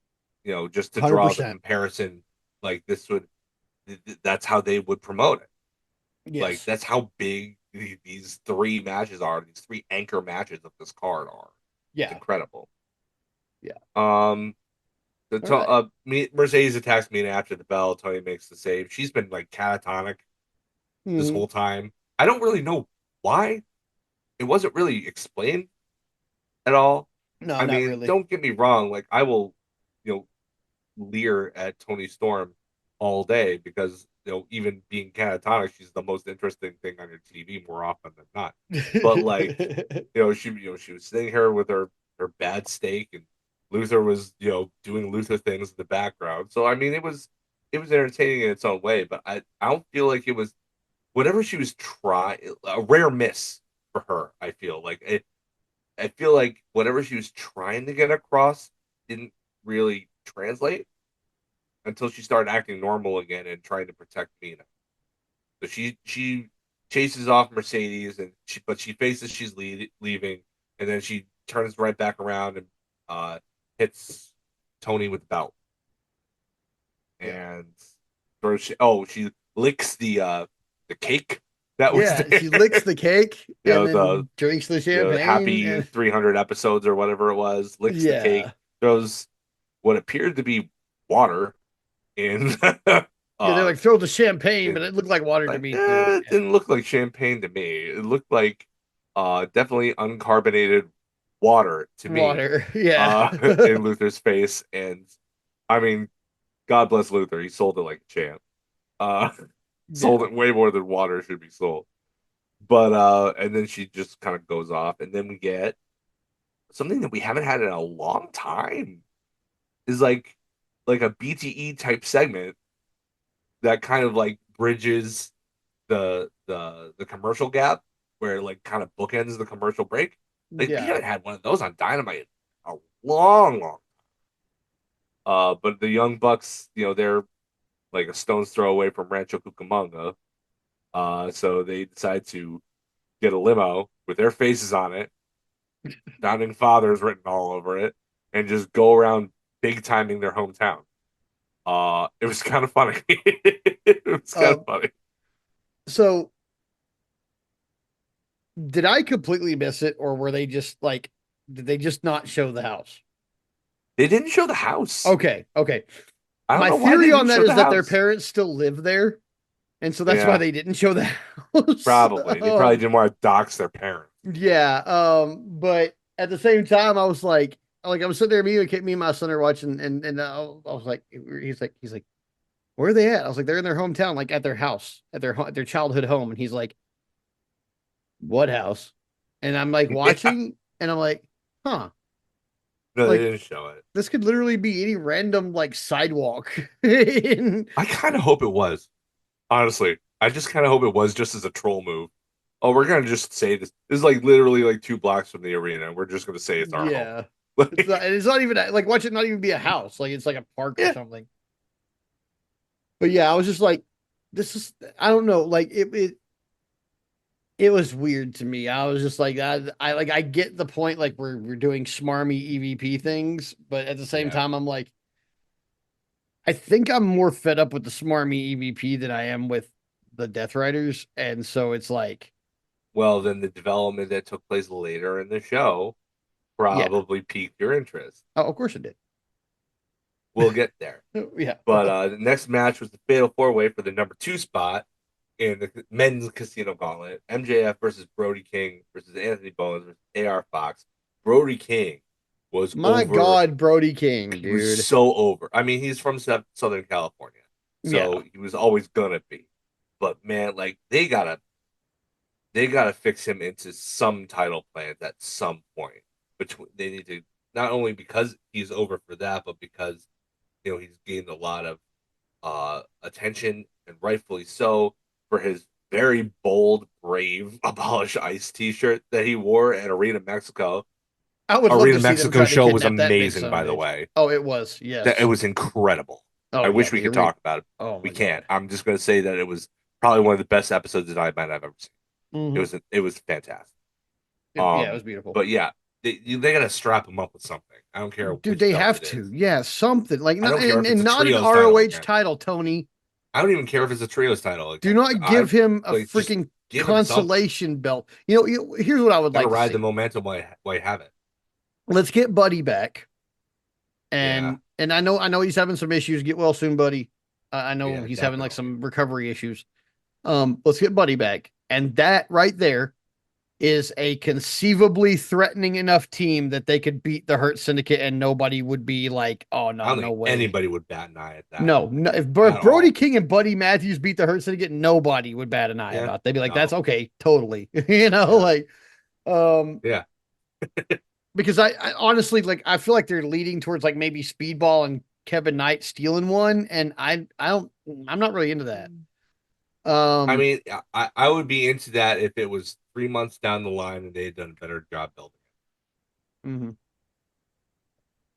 just to draw the 100%. comparison, like this would that's how they would promote it. Like Yes. that's how big these three matches are. These three anchor matches of this card are. It's Yeah. incredible. Yeah. Um, All right. Mercedes attacks me after the bell. Tony makes the save. She's been like catatonic this Hmm. whole time. I don't really know why. It wasn't really explained at all. No, I not mean, really. don't get me wrong. Like I will, you know, leer at Tony Storm all day because even being catatonic, she's the most interesting thing on your TV more often than not. But like, she was sitting here with her bad steak, and Luther was doing Luther things in the background. So I mean, it was entertaining in its own way, but I don't feel like it was whatever she was trying a rare miss for her. I feel like I feel like whatever she was trying to get across didn't really translate until she started acting normal again and trying to protect Mina. So she chases off Mercedes, but she faces she's leaving, and then she turns right back around and uh, hits Tony with the belt Yeah. and she licks the cake that was Yeah. there. She licks the cake and The then drinks the the champagne. happy And 300 episodes or whatever it was, licks the cake, yeah. throws what appeared to be water in Yeah. They're uh like, throw the champagne, but in it looked like water to like me, too. it didn't look like champagne to me. It looked like definitely uncarbonated water to Yeah. me Water. Yeah. in Luther's face. And I mean, God bless Luther. He sold it like a champ. Uh sold Yeah. it way more than water should be sold. But and then she just kind of goes off, and then we get something that we haven't had in a long time is like a BTE type segment that kind of like bridges the commercial gap where it like kind of bookends the commercial break. Like we Yeah. haven't had one of those on Dynamite in a long. But the Young Bucks, they're like a stone's throw away from Rancho Cucamonga. So they decide to get a limo with their faces on it, founding fathers written all over it, and just go around big timing their hometown. It was kind of funny. It was kind of Um, funny. so did I completely miss it, or were they just like, did they just not show the house? They didn't show the house. Okay. Okay. I don't My know why they theory on didn't that show the is that their house. parents still live there. And so that's why Yeah, they didn't show the house. probably. They probably didn't want to dox their parents. Yeah. But at the same time, I was like I was sitting there, me and my son are watching, and I was like, he's like, where are they at? I was like, they're in their hometown, like at their house, at their childhood home, and he's like, what house? And I'm like Yeah, watching, and I'm like, huh, no, they like didn't show it. this could literally be any random like sidewalk. in, I kind of hope it was. Honestly, I just kind of hope it was just as a troll move. Oh, we're gonna just say this. This is like literally like 2 blocks from the arena. We're just gonna say it's our home. yeah, Like, it's not even like watch it not even be a house, like it's like a park or yeah. something. But yeah, I was just like, this is I don't know, like it was weird to me. I was just like, I like I get the point, like we're doing smarmy EVP things, but at the same Yeah. time, I'm like, I think I'm more fed up with the smarmy EVP than I am with the Death Riders, and so it's like, Well, then the development that took place later in the show yeah, probably piqued your interest. oh, of course it did. We'll get there. Yeah. But the next match was the Fatal Four Way for the number 2 spot in the men's casino gauntlet. MJF versus Brody King versus Anthony Bowens versus AR Fox. Brody King was My over. God, Brody King, He was dude. so over. I mean, he's from Southern California, Yeah. so he was always gonna be. But man, like they gotta fix him into some title plans at some point. Between they need to, not only because he's over for that, but because he's gained a lot of attention, and rightfully so, for his very bold, brave Abolish ICE t-shirt that he wore at Arena Mexico. I would love Arena to see them Mexico try to show was kidnap that big amazing, son of a by the bitch. way. Oh, it was. That it Yes. was incredible. Oh I yeah, wish we the could arena. talk about it. Oh We my can't. God. I'm just gonna say that it was probably one of the best episodes of Dynamite I've ever seen. Hmm. It was fantastic. Yeah, it was beautiful. But yeah, they gotta strap him up with something. I don't care Dude, which they belt have it to. is. Yeah, something like I not don't care if it's and a not an trios title ROH again. title, Tony. I don't even care if it's a trios title Do again. not I give him a like just freaking give him something. consolation belt. Here's what I would Gotta like to ride the see. momentum while you have it. Let's get Buddy back. Yeah, And I know he's having some issues. Get well soon, buddy. I know yeah, he's having like definitely. some recovery issues. Let's get Buddy back. And that right there is a conceivably threatening enough team that they could beat the Hurt Syndicate and nobody would be like, oh I no, don't no think way. anybody would bat an eye at that No, no. If at Brody all. King and Buddy Matthews beat the Hurt Syndicate, nobody would bat an eye Yeah, about. They'd be like, "That's no, okay, totally." You know, yeah, like, um, yeah. because I honestly like I feel like they're leading towards like maybe Speedball and Kevin Knight stealing one, and I don't I'm not really into that. I Um, mean, I would be into that if it was 3 months down the line and they had done a better job building mhm.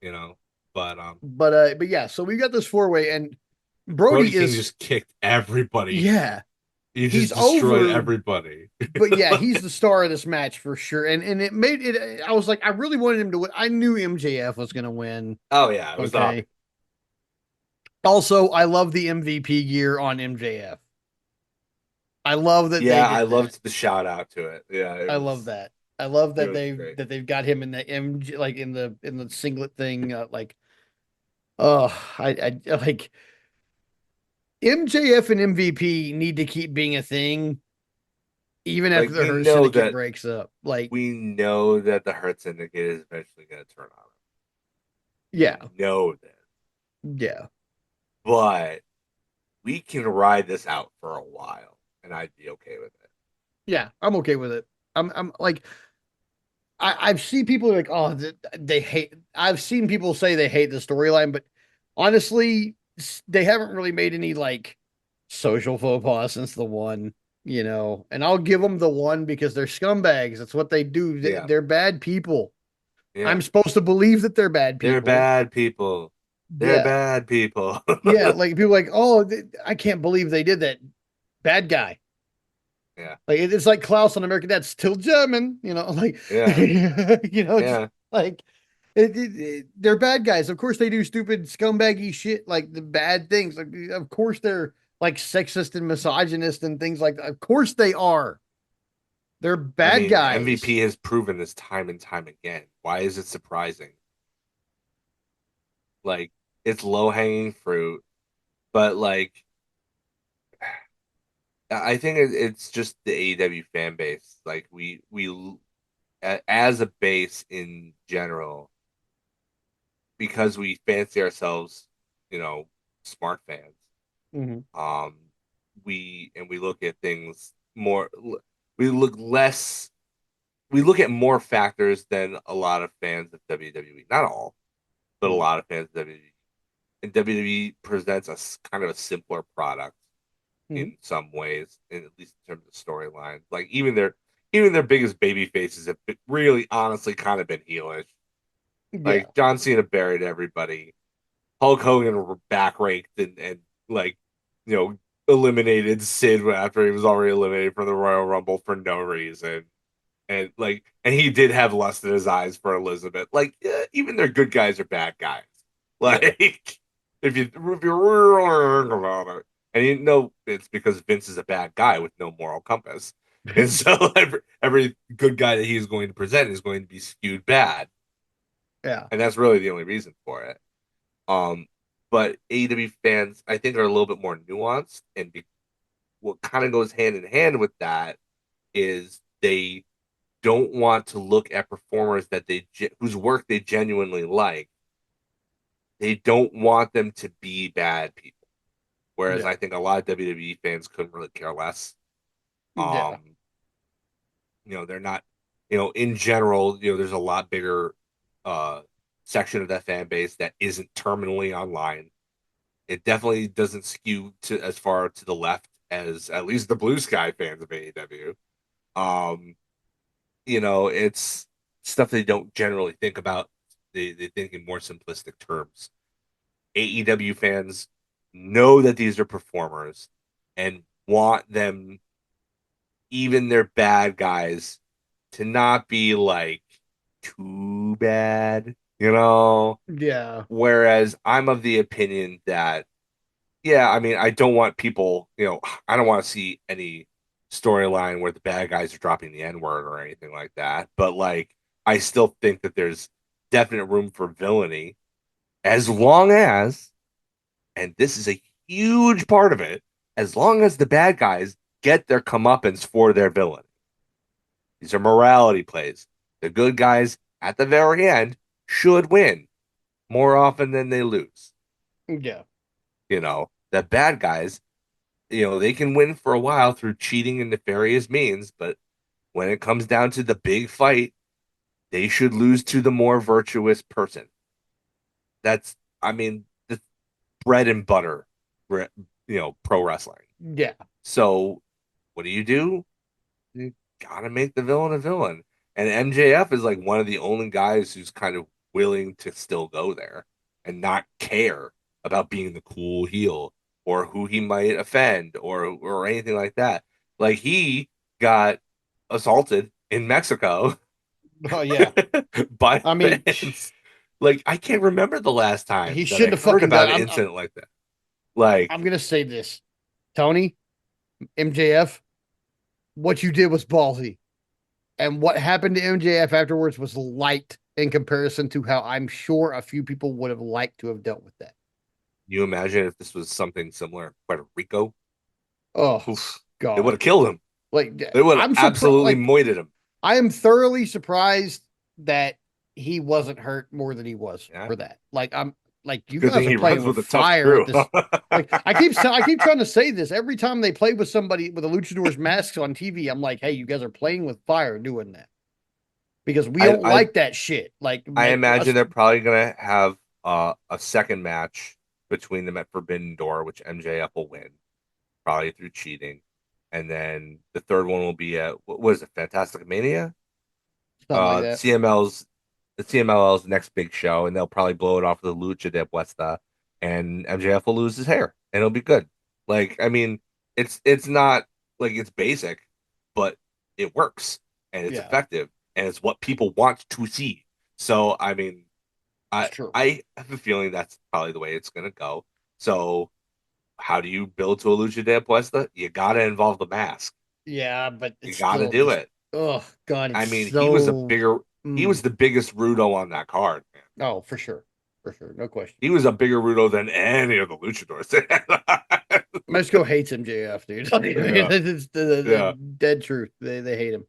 it, But But yeah, so we got this four way, and Brody Brody King is just kicked everybody. yeah, He he's just destroyed over, everybody. but yeah, he's the star of this match for sure. And it made it. I was like, I really wanted him to win. I knew MJF was gonna win. Oh yeah, it was obvious. Okay. Also, I love the MVP gear on MJF. I love that they Yeah, I did that. loved the shout out to it. Yeah, I love that. I love it that was great. they've got him in the MJ like in the singlet thing. Like, oh, I like MJF and MVP need to keep being a thing even after Like the Hurt Syndicate breaks up. Like, we know that the Hurt Syndicate is eventually going to turn on him. yeah, We know this, yeah, but we can ride this out for a while, and I'd be okay with it. yeah. I'm okay with it. I'm like I've seen people like, oh, they hate. I've seen people say they hate the storyline, but honestly, they haven't really made any like social faux pas since the one, And I'll give them the one because they're scumbags. That's what they do. Yeah, They're bad people. yeah. I'm supposed to believe that they're bad They're people. bad people. They're Yeah, bad people. yeah. Like people like, oh, I can't believe they did that. Bad guy. Yeah, Like it's like Klaus on American Dad, still German, like yeah, just yeah. like they're bad guys. Of course they do stupid scumbaggy shit, like the bad things. Like of course they're like sexist and misogynist and things like that. Of course they are. They're I bad mean, guys. MVP has proven this time and time again. Why is it surprising? Like, it's low hanging fruit, but like, I think it's just the AEW fan base. Like, as a base in general, because we fancy ourselves, you know, smart fans. Mhm. Um, we look at things more. We look less. We look at more factors than a lot of fans of WWE. Not all, but a Mhm. lot of fans of WWE. And WWE presents us kind of a simpler product Mhm. in some ways, in at least in terms of storylines. Like even their biggest baby faces have really honestly kind of been heelish. Yeah. Like John Cena buried everybody. Hulk Hogan back raked and like you know eliminated Sid after he was already eliminated from the Royal Rumble for no reason. And he did have lust in his eyes for Elizabeth. Like even their good guys are bad guys. Yeah. Like if you're really think about it, and you know it's because Vince is a bad guy with no moral compass, and so every good guy that he is going to present is going to be skewed bad, Yeah. and that's really the only reason for it. Um, but AEW fans, I think, are a little bit more nuanced, and what kind of goes hand in hand with that is they don't want to look at performers that whose work they genuinely like. They don't want them to be bad people. Whereas Yeah. I think a lot of WWE fans couldn't really care less. Yeah. Um, they're not, in general, there's a lot bigger uh section of that fan base that isn't terminally online. It definitely doesn't skew to as far to the left as at least the Blue Sky fans of AEW. Um, it's stuff they don't generally think about. They think in more simplistic terms. AEW fans know that these are performers and want them, even their bad guys, to not be like too bad, you know? Yeah. Whereas I'm of the opinion that, yeah, I mean, I don't want people, I don't want to see any storyline where the bad guys are dropping the N-word or anything like that. But like, I still think that there's definite room for villainy as long as, and this is a huge part of it, as long as the bad guys get their comeuppance for their villain. These are morality plays. The good guys at the very end should win more often than they lose. Yeah. The bad guys, they can win for a while through cheating and nefarious means, but when it comes down to the big fight, they should lose to the more virtuous person. That's, I mean, the bread and butter, pro wrestling. Yeah. So, what do? You gotta make the villain a villain. And MJF is like one of the only guys who's kind of willing to still go there and not care about being the cool heel or who he might offend or anything like that. Like he got assaulted in Mexico Oh yeah. by I mean, fans. Like I can't remember the last he time that shouldn't I have heard fucking about done. an incident like that. Like, I'm gonna say this, Tony, MJF. What you did was ballsy, and what happened to MJF afterwards was light in comparison to how I'm sure a few people would have liked to have dealt with that. you imagine if this was something similar in Puerto Rico? Oh Oof, they would God. have killed him. Like They would have I'm surprised. absolutely Like moited him. I am thoroughly surprised that he wasn't hurt more than he was Yeah. for that. Like I'm like you Good guys thing are he runs playing with with a tough fire at crew. this. Like I keep trying to say this every time they play with somebody with a luchador's masks on TV. I'm like, hey, you guys are playing with fire doing that because we I, don't I like that shit. I Like imagine us, they're probably gonna have a second match between them at Forbidden Door, which MJF will win, probably through cheating. And then the third one will be at what was it, Fantastic Mania? something like that. CML's the CMLL's next big show, and they'll probably blow it off with the Lucha de Puesta, and MJF will lose his hair, and it'll be good. Like, I mean, it's not like it's basic, but it works and it's Yeah, effective, and it's what people want to see. So, I mean, it's I true. I have a feeling that's probably the way it's gonna go. So, how do you build to a Lucha de Puesta? You gotta involve the mask. Yeah, but You it's gotta still do just it. oh God, it's I mean, so. he was Mm, the biggest Rudo on that card, man. oh, for sure, no question. He was a bigger Rudo than any of the luchadors. Mexico hates MJF, dude. I mean, Yeah, it's the yeah. dead truth. They hate him.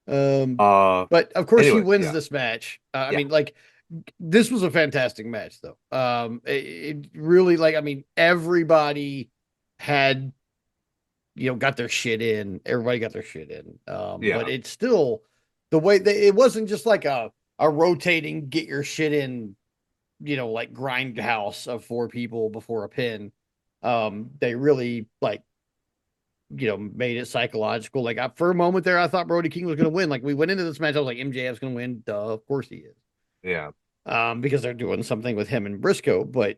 Um, Uh, but of course he anyway, wins yeah, this match. I yeah, mean, like this was a fantastic match, though. It really like I mean everybody had got their shit in. Everybody got their shit in. But yeah, it's still the way it wasn't just like a rotating get your shit in. Like grindhouse of four people before a pin. They really like made it psychological. Like for a moment there, I thought Brody King was going to win. Like we went into this match, I was like, MJF's going to win. Duh, of course he is. yeah. Because they're doing something with him and Briscoe. But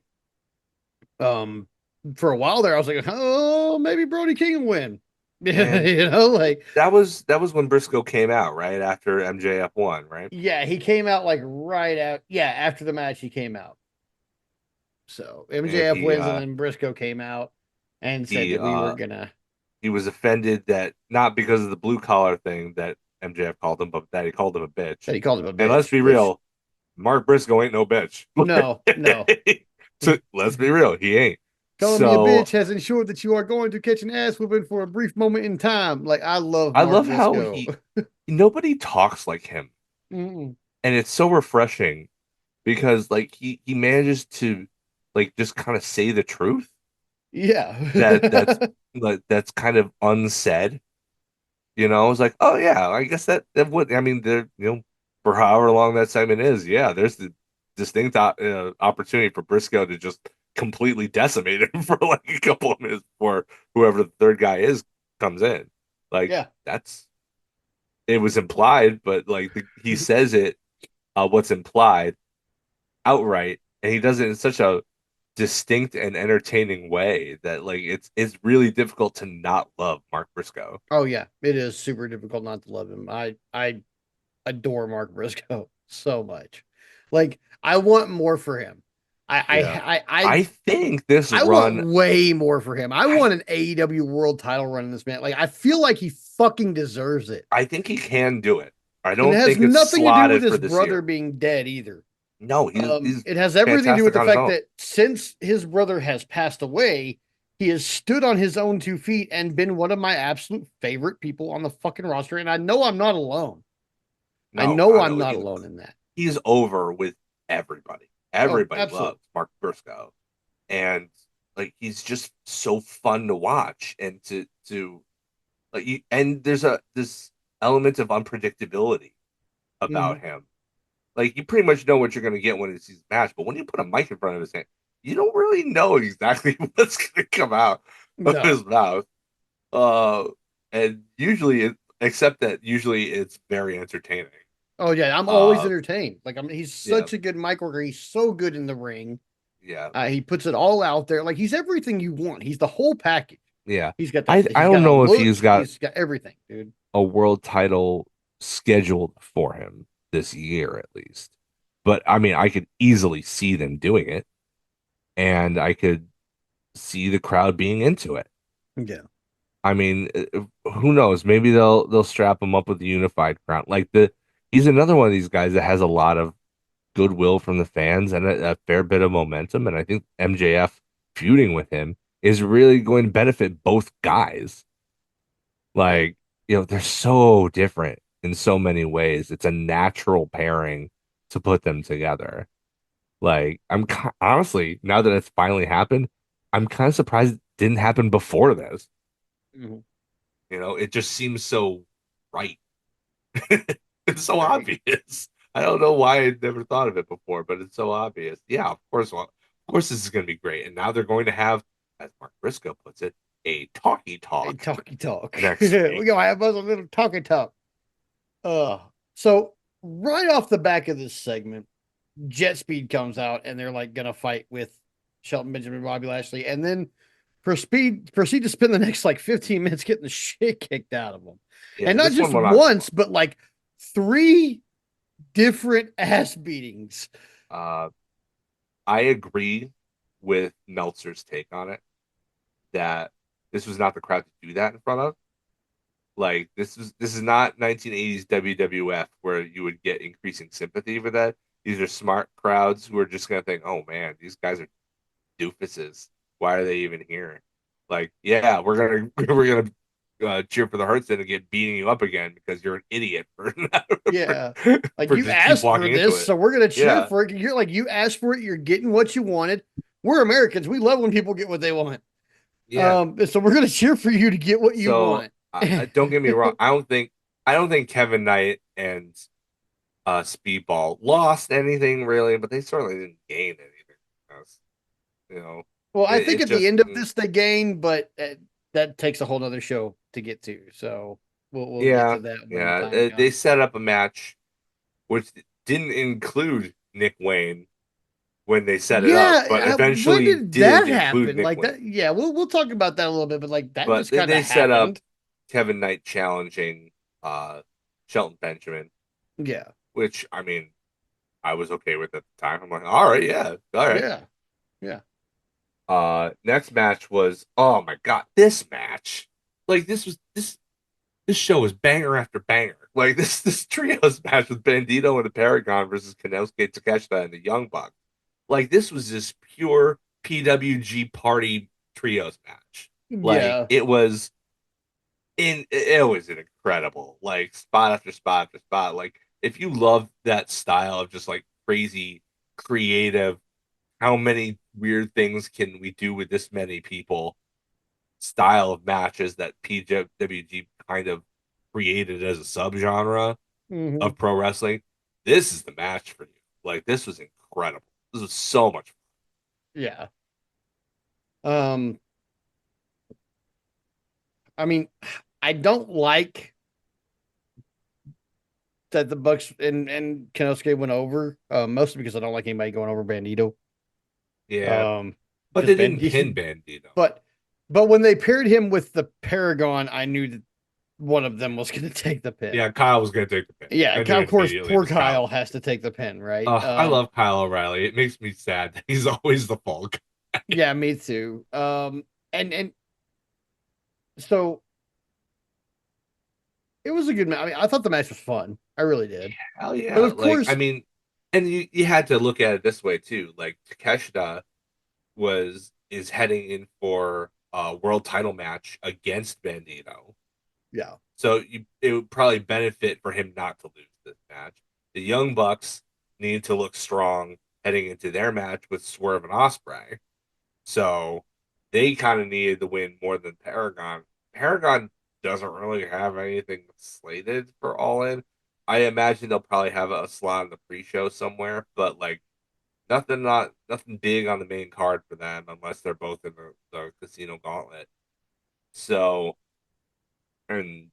um, for a while there, I was like, oh, maybe Brody King will win. And Like that was when Briscoe came out right after MJF won, right? yeah, he came out like right out. Yeah, after the match, he came out. So And MJF wins, and then Briscoe came out and said he that we were uh gonna he was offended that not because of the blue collar thing that MJF called him, but that he called him a bitch. that he called him a And let's bitch, be which real, Mark Briscoe ain't no bitch. no, no. So let's be real, he ain't. Calling me a So bitch has ensured that you are going to catch an ass whooping for a brief moment in time. Like I love I Mark love how Briscoe. he nobody talks like him, Mm, and it's so refreshing because like he manages to like just kind of say the truth yeah. that's like that's kind of unsaid. You know, it's like, oh yeah, I guess that would. I mean, there, for however long that segment is, yeah, there's the distinct opportunity for Briscoe to just completely decimate him for like a couple of minutes before whoever the third guy is comes in. Like Yeah. that's it was implied, but like he says it, what's implied outright, and he does it in such a distinct and entertaining way that like it's really difficult to not love Mark Briscoe. Oh yeah. It is super difficult not to love him. I adore Mark Briscoe so much. Like I want more for him. I Yeah. I I I I think this I want run, way more for him. I I want an AEW world title run in this man. Like I feel like he fucking deserves it. I think he can do it. I And it don't has think it's nothing to do with slotted his for this brother year. being dead either. No, he's It has everything to do with fantastic the on his fact own. that since his brother has passed away, he has stood on his own 2 feet and been one of my absolute favorite people on the fucking roster. And I know I'm not alone. I No, know I I'm know not alone in that. he's over with everybody. Oh, Everybody absolutely. loves Mark Briscoe, and like he's just so fun to watch and to like. And there's a this element of unpredictability about Mhm. him. Like you pretty much know what you're going to get when he sees the match, but when you put a mic in front of his hand, you don't really know exactly what's going to come out of No. his mouth. Uh, and except that usually it's very entertaining. Oh yeah, I'm always Uh, entertained. Like he's yeah, such a good mic worker. He's so good in the ring. yeah, He puts it all out there. Like he's everything you want. He's the whole package. yeah. He's got the I he's don't got a know if look. he's got He's got everything, dude. a world title scheduled for him this year at least, but I mean, I could easily see them doing it, and I could see the crowd being into it. Yeah. I mean, who knows? Maybe they'll strap him up with the unified crown. Like he's another one of these guys that has a lot of goodwill from the fans and a fair bit of momentum. And I think MJF feuding with him is really going to benefit both guys. Right. Like, they're so different in so many ways. It's a natural pairing to put them together. Like, honestly, now that it's finally happened, I'm kind of surprised it didn't happen before this. Mhm. It just seems so right. It's so Right. obvious. I don't know why I'd never thought of it before, but it's so obvious. Yeah, of course. Well, of course, this is going to be great. And now they're going to have, as Mark Briscoe puts it, a talkie A talk talky talk. next We week. gonna have us a little talky talk. So right off the back of this segment, Jet Speed comes out and they're like gonna fight with Shelton Benjamin, Bobby Lashley, and then proceed to spend the next like 15 minutes getting the shit kicked out of them. And Yeah, not this one just went on too once, but like three different ass beatings. long. I agree with Meltzer's take on it that this was not the crowd to do that in front of. Like this is not 1980s WWF where you would get increasing sympathy for that. These are smart crowds who are just gonna think, "Oh man, these guys are doofuses. Why are they even here?" Like, yeah, we're gonna cheer for the Hurts and get beating you up again because you're an idiot for Yeah. Like for you just keep asked for walking into this, it. so we're gonna cheer Yeah, for it. You're like you asked for it, you're getting what you wanted. We're Americans. We love when people get what they want. yeah. So we're gonna cheer for you to get what you So want. don't get me wrong. I don't think Kevin Knight and Speedball lost anything really, but they certainly didn't gain anything. That's, you know, Well, I think it at the just end of this they gain, but that takes a whole other show to get to. So we'll get yeah, to that when the yeah. time They comes. set up a match which didn't include Nick Wayne when they set it up, but Yeah, when eventually did that did include happen? Nick Like Wayne. that? Yeah, we'll talk about that a little bit, but like that But just then kind of they set up happened. Kevin Knight challenging Shelton Benjamin, Yeah, which I mean I was okay with at the time. I'm like, all right, yeah, all right. yeah, yeah. Next match was, oh my God, this match. Like this show was banger after banger. Like this trios match with Bandito and the Paragon versus Kenosuke Takeshita and the Young Bucks. Like this was just pure PWG party trios match. Like Yeah. it was an incredible like spot after spot after spot. Like if you love that style of just like crazy creative, how many weird things can we do with this many people style of matches that PWG kind of created as a subgenre Hmm. of pro wrestling. This is the match for you. Like this was incredible. This was so much Yeah. Um, I mean, I don't like that the Bucks and Kenosuke went over, mostly because I don't like anybody going over Bandito. yeah, Um, but because they didn't pin Bandito, Bandito. but but when they paired him with the Paragon, I knew that one of them was going to take the pin. Yeah, Kyle was gonna take the pin. Yeah, I knew of course, immediately it poor was Kyle. Kyle has to take the pin, right? I love Kyle O'Reilly. It makes me sad that he's always the fall guy. Yeah, me too. And so it was a good match. I mean, I thought the match was fun. I really did. Hell But yeah! of Like I course, mean, and you had to look at it this way too. Like Takeshita is heading in for a world title match against Bandito. yeah, So it would probably benefit for him not to lose this match. The Young Bucks need to look strong heading into their match with Swerve and Osprey. So they kind of needed the win more than Paragon. Paragon doesn't really have anything slated for All In. I imagine they'll probably have a slot in the pre-show somewhere, but like nothing big on the main card for them unless they're both in the Casino Gauntlet. So and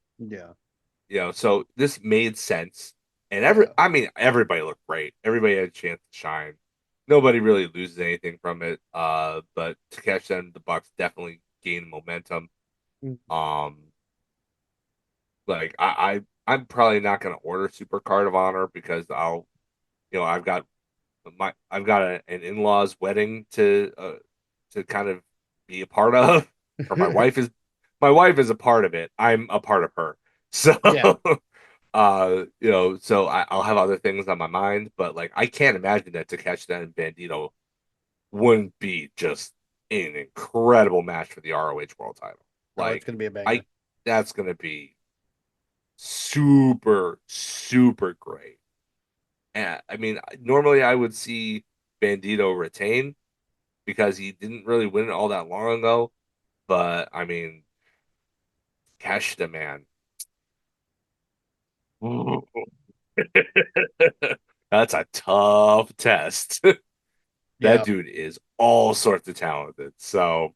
yeah, so this made sense. And yeah. I mean, everybody looked great. Everybody had a chance to shine. Nobody really loses anything from it. But Takeshi and the Bucks definitely gained momentum. Mm. Um, like I'm probably not gonna order Super Card of Honor because I've got an in-laws wedding to kind of be a part of, or my wife is a part of it. I'm a part of her. So Yeah, so I'll have other things on my mind, but like I can't imagine that Takeshita and Bandito wouldn't be just an incredible match for the ROH World Title. oh, it's Like gonna be a banger. I, that's gonna be super super great. And I mean, normally I would see Bandito retain because he didn't really win it all that long ago. But I mean, Takeshita, man, that's a tough test. That Yeah, dude is all sorts of talented. So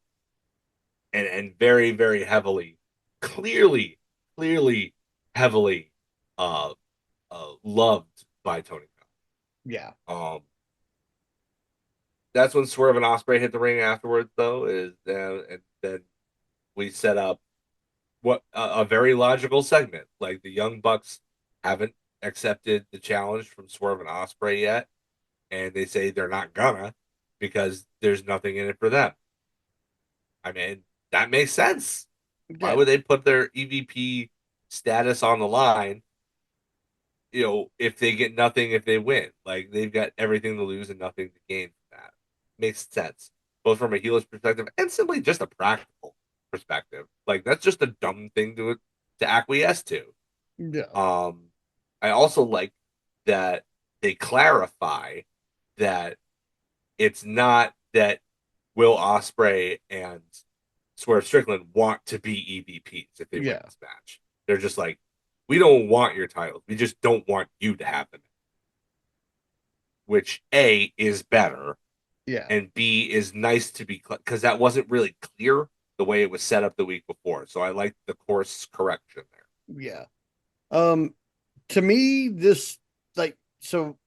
and very very heavily, clearly clearly heavily uh loved by Tony yeah, Khan. That's when Swerve and Osprey hit the ring afterwards, though. And then we set up what a very logical segment. Like the Young Bucks haven't accepted the challenge from Swerve and Osprey yet, and they say they're not gonna because there's nothing in it for them. I mean, that makes sense. Why yeah, would they put their EVP status on the line, if they get nothing if they win? Like they've got everything to lose and nothing to gain from that. Makes sense, both from a healer's perspective and simply just a practical perspective. Like that's just a dumb thing to acquiesce to. yeah, Um, I also like that they clarify that it's not that Will Osprey and Swerve Strickland want to be EVPs if they win yeah, this match. They're just like, we don't want your titles. We just don't want you to have them. Which A is better yeah, and B is nice to be because that wasn't really clear the way it was set up the week before. So I like the course correction there. yeah. Um, to me, this like so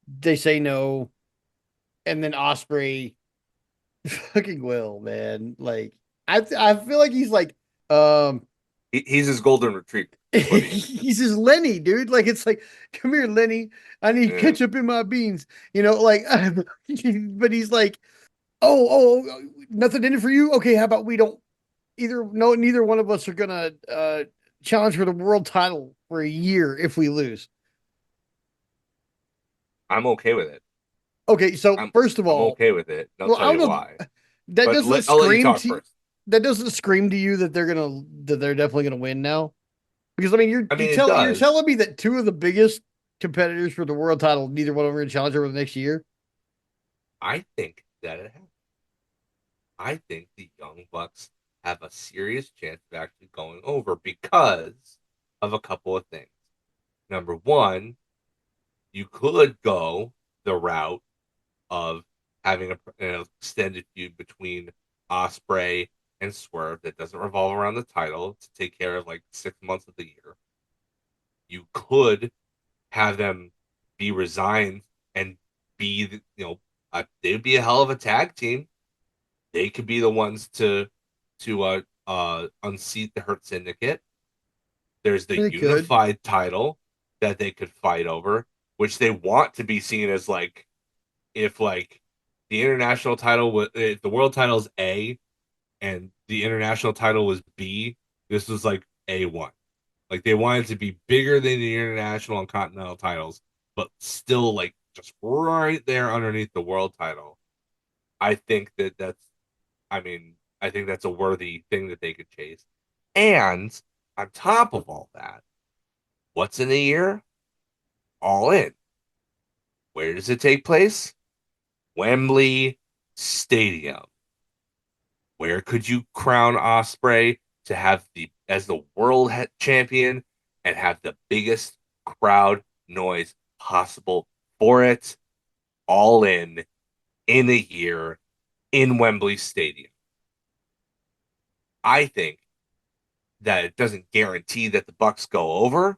they say no, and then Osprey fucking will, man. Like I feel like he's like um He's his golden retriever, is what he is. he's his Lenny, dude. Like it's like, come here, Lenny. I need Yeah. ketchup in my beans. Like but he's like, oh, nothing in it for you. Okay, how about we don't either no neither one of us are gonna challenge for the world title for a year if we lose. I'm okay with it. Okay, so first of I'm all, okay with it, and I'll well, tell I you don't know. why. That But doesn't I'll let you scream talk to first. that doesn't scream to you that they're definitely gonna win now. Because I mean, I mean, it you're does. telling me that two of the biggest competitors for the world title, neither one of them are gonna challenge over the next year. I think that it happens. I think the Young Bucks have a serious chance of actually going over because of a couple of things. Number one, you could go the route of having an extended feud between Osprey and Swerve that doesn't revolve around the title to take care of like 6 months of the year. You could have them be resigned and be, they'd be a hell of a tag team. They could be the ones to unseat the Hurt Syndicate. There's the They could. unified title that they could fight over, which they want to be seen as like if like the international title was if the world title is A and the international title was B, this was like A1. Like they wanted to be bigger than the international and continental titles, but still like just right there underneath the world title. I think I mean, I think that's a worthy thing that they could chase. And on top of all that, what's in a year? All in. Where does it take place? Wembley Stadium. Where could you crown Osprey to have the as the world champion and have the biggest crowd noise possible for it? All in a year in Wembley Stadium. I think that it doesn't guarantee that the Bucks go over,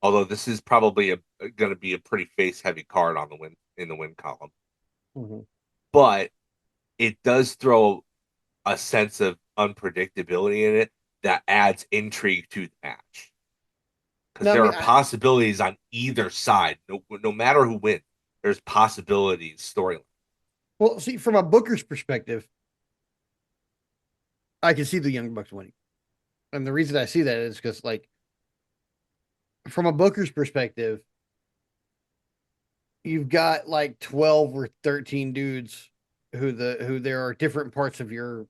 although this is probably going to be a pretty face heavy card on the win in the win column. Mhm. But it does throw a sense of unpredictability in it that adds intrigue to the match because Now, I there mean, are possibilities on either side. No matter who wins, there's possibilities storyline. well, see, from a Booker's perspective, I can see the Young Bucks winning, and the reason I see that is because, like, from a Booker's perspective, you've got like 12 or 13 dudes who there are different parts of your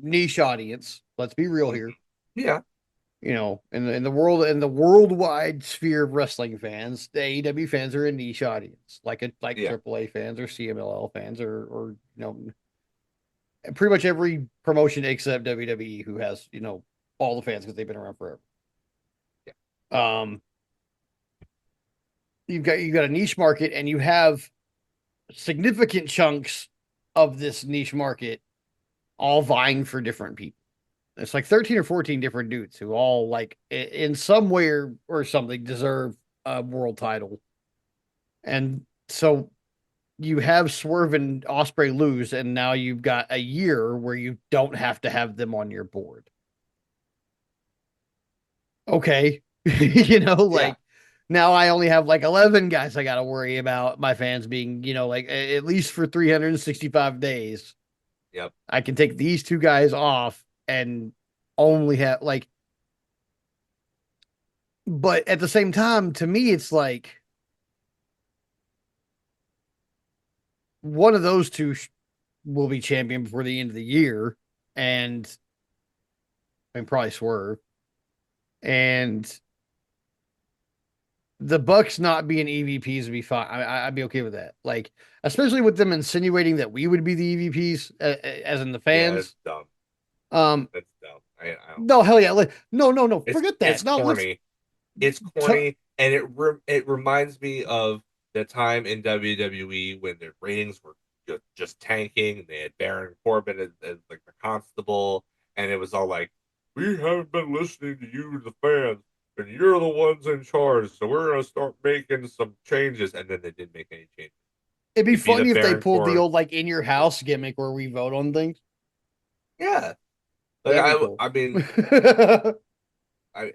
niche audience. Let's be real Mm-hmm. here. Yeah, In the world in the worldwide sphere of wrestling fans, the AEW fans are a niche audience, like yeah, AAA fans or CMLL fans or pretty much every promotion except WWE who has all the fans because they've been around forever. yeah, Um, you've got a niche market and you have significant chunks of this niche market all vying for different people. It's like 13 or 14 different dudes who all like in some way or something deserve a world title. And so you have Swerve and Osprey lose, and now you've got a year where you don't have to have them on your board. Okay. yeah, Like now I only have like 11 guys I got to worry about my fans being, like at least for 365 days. yep, I can take these two guys off and only have like, but at the same time, to me, it's like one of those two will be champion before the end of the year, and I mean probably Swerve, and the Bucks not being EVPs would be fine. I'd be okay with that. Like, especially with them insinuating that we would be the EVPs, as in the yeah. It's fans. dumb. Um, That's dumb. I don't no, like hell it. yeah, like, no, no, no, It's forget it's that. No, let's. corny. It's T- corny, and it reminds me of the time in WWE when their ratings were just tanking. They had Baron Corbin as like the constable, and it was all like, "We haven't been listening to you, the fans, and you're the ones in charge. So we're gonna start making some changes." And then they didn't make any changes. It'd be They beat funny up if they Baron pulled the Corbin. old like in your house gimmick where we vote on things. Yeah, like That'd be cool. I mean,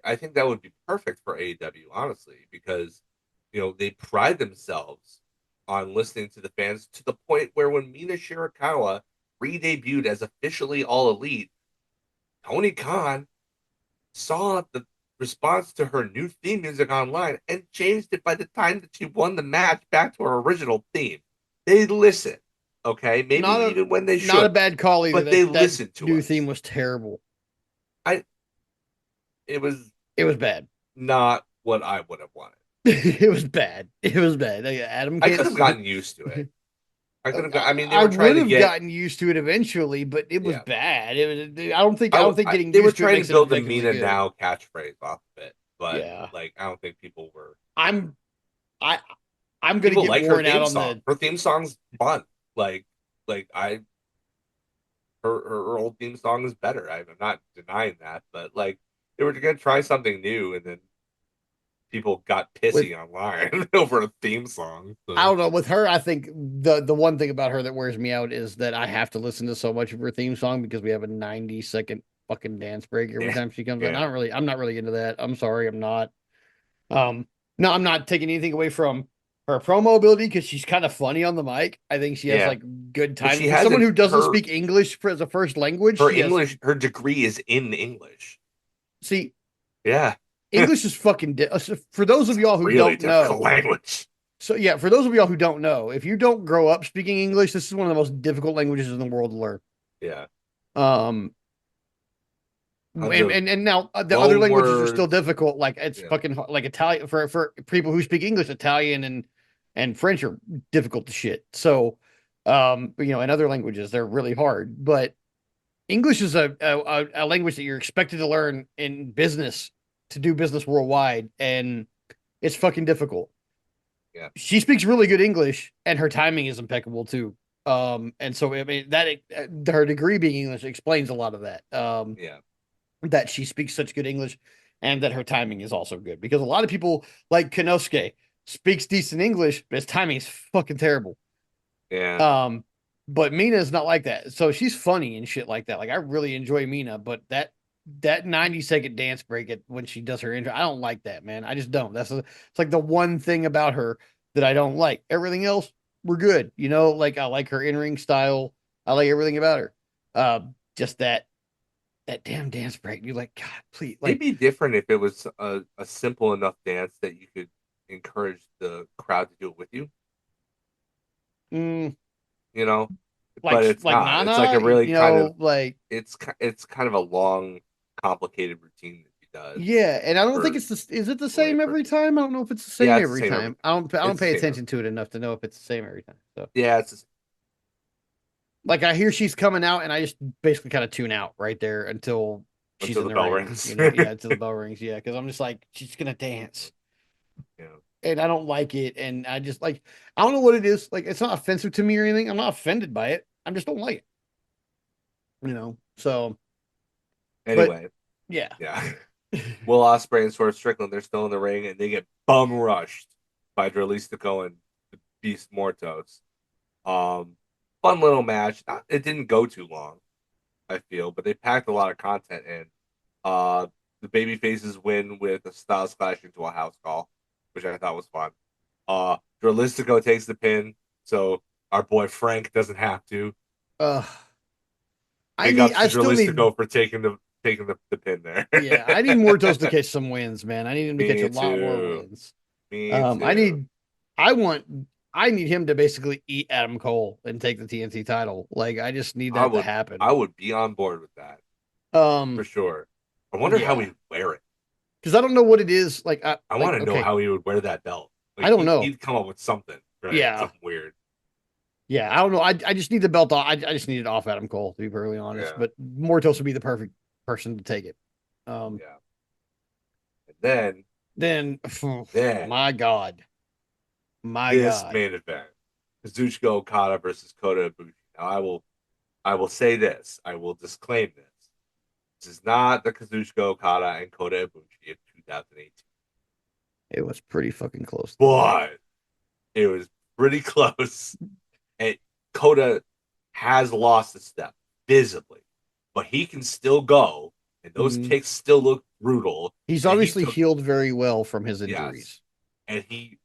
I think that would be perfect for AEW, honestly, because they pride themselves on listening to the fans to the point where when Mina Shirakawa re-debuted as officially All Elite, Tony Khan saw the response to her new theme music online and changed it by the time that she won the match back to her original theme. They listen, okay? Maybe Not a even when they not a shouldn't, bad call either. but they That listen to new theme us. was terrible. I It was It was bad. not what I would have wanted. It was bad. It was bad. Like, Adam I can't. could have gotten used to it. I could have got. I mean, they I were trying would to have get. gotten used to it eventually, but it was Yeah, bad. It was. I don't think getting they were used to it trying to makes it build the objectively Mina good. now catchphrase off of it, but Yeah, like I don't think people were. I'm. I I'm gonna People get like her worn out theme on song. the. Her theme song's fun. Like I her old theme song is better. I'm not denying that, but like they were gonna try something new, and then people got With pissy online over a theme song. I So don't know, with her, I think the one thing about her that wears me out is that I have to listen to so much of her theme song because we have a 90-second fucking dance break every yeah, time she comes in. yeah, I'm not really into that. I'm sorry, I'm not. Um, no, I'm not taking anything away from her promo ability because she's kind of funny on the mic. I think she has yeah. like good But timing she for someone hasn't who doesn't speak English as a first language. her She has English, her degree is in English. see Yeah, English is fucking for those of y'all who really don't difficult know. language. So yeah, for those of y'all who don't know, if you don't grow up speaking English, this is one of the most difficult languages in the world to learn. Yeah, Um, tons of and now the other loan languages are still words. difficult. Like it's Yeah, fucking like Italian for people who speak English. Italian and French are difficult to shit. So, in other languages they're really hard. But English is a language that you're expected to learn in business to do business worldwide, and it's fucking difficult. yeah, She speaks really good English, and her timing is impeccable too. And so I mean that her degree being English explains a lot of that. yeah, That she speaks such good English and that her timing is also good because a lot of people like Kanosuke speaks decent English, but his timing is fucking terrible. yeah. Um, but Mina is not like that. So she's funny and shit like that. Like I really enjoy Mina, but that 90-second dance break when she does her intro, I don't like that, man. I just don't. It's like the one thing about her that I don't like. Everything else, we're good. Like I like her in-ring style. I like everything about her. Just that damn dance break. You're like, God, please, It'd like, be different if it was a simple enough dance that you could encourage the crowd to do it with you. mm, You know, like but it's like not. It's like Nana, a really kind of like it's kind of a long, complicated routine that she does yeah. And I don't think for it's the. Is it the a same every layperson. time? I don't know if it's the Yeah, same it's the every same every time. I time. don't. I don't It's the pay same every attention to it enough to know if it's the same every time. So, Yeah, it's like, I hear she's coming out, and I just basically kind of tune out right there until she's until in the the bell ring. rings. Yeah, until the bell rings. Yeah, because I'm just like, she's gonna dance, Yeah. and I don't like it, and I just like, I don't know what it is. Like, it's not offensive to me or anything. I'm not offended by it. I just don't like it. So, but Anyway, yeah. yeah. Will Ospreay and Swerve Strickland, they're still in the ring and they get bum rushed by Dralistico and the Beast Mortos. Um, Fun little match. It didn't go too long, I feel, but they packed a lot of content in. Uh, the baby faces win with a Styles Clash into a house call, which I thought was fun. Dralistico takes the pin, so our boy Frank doesn't have to. uh Big ups I to still need Dralistico for taking the pin there. yeah, I need Mortos to catch some wins, man. I need him to catch a Me lot more too. wins. Me Um, I too. need, I want, I need him to basically eat Adam Cole and take the TNT title. Like, I just need I that to would I happen. would be on board with that for Um, sure. I wonder how yeah, he'd wear it. because I don't know what it is. Like, I want like, to know okay, how he would wear that belt. I Like don't know. he'd come up with something, right? Yeah, Something weird. yeah, I don't know. I just need the belt off. I just need it off Adam Cole to be perfectly honest. Yeah, But Mortos would be the perfect person to take it. Um, yeah. And then then, then my God, my this God. main event, Kazuchika Okada versus Kota Ibushi. Now I will say this. I will disclaim this. This is not the Kazuchika Okada and Kota Ibushi of 2018, It was pretty fucking close though. but it was pretty close. And Kota has lost a step visibly, but he can still go, and those Mhm. kicks still look brutal. He's And he obviously took healed very well from his yes, injuries. and he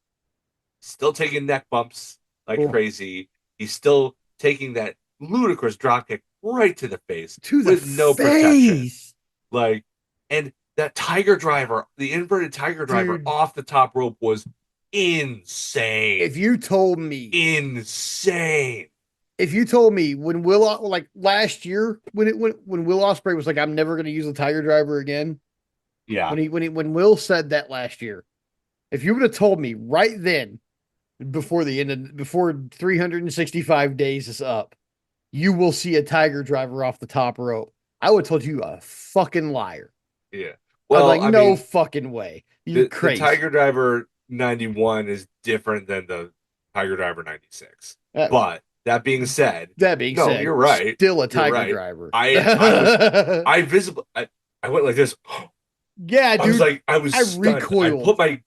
still taking neck bumps like Oh, crazy. He's still taking that ludicrous drop kick right to the face to the with no protection. face, Like, and that tiger driver, the inverted tiger driver dude. off the top rope was insane. If you told me, Insane. if you told me when like last year when Will Ospreay was like, I'm never going to use the Tiger Driver again. Yeah. When Will said that last year, if you would have told me right then before the end of before 365 days is up, you will see a Tiger Driver off the top rope. I would have told you a fucking liar. Yeah. I was Well, like, I no mean, fucking way. You're the crazy. Tiger Driver 91 is different than the Tiger Driver 96. Uh, But that being said, that being no, said, you're right. still a You're Tiger right. Driver. I was I visible I went like this. Yeah, I was dude. like, I was I stunned. I put recoiled.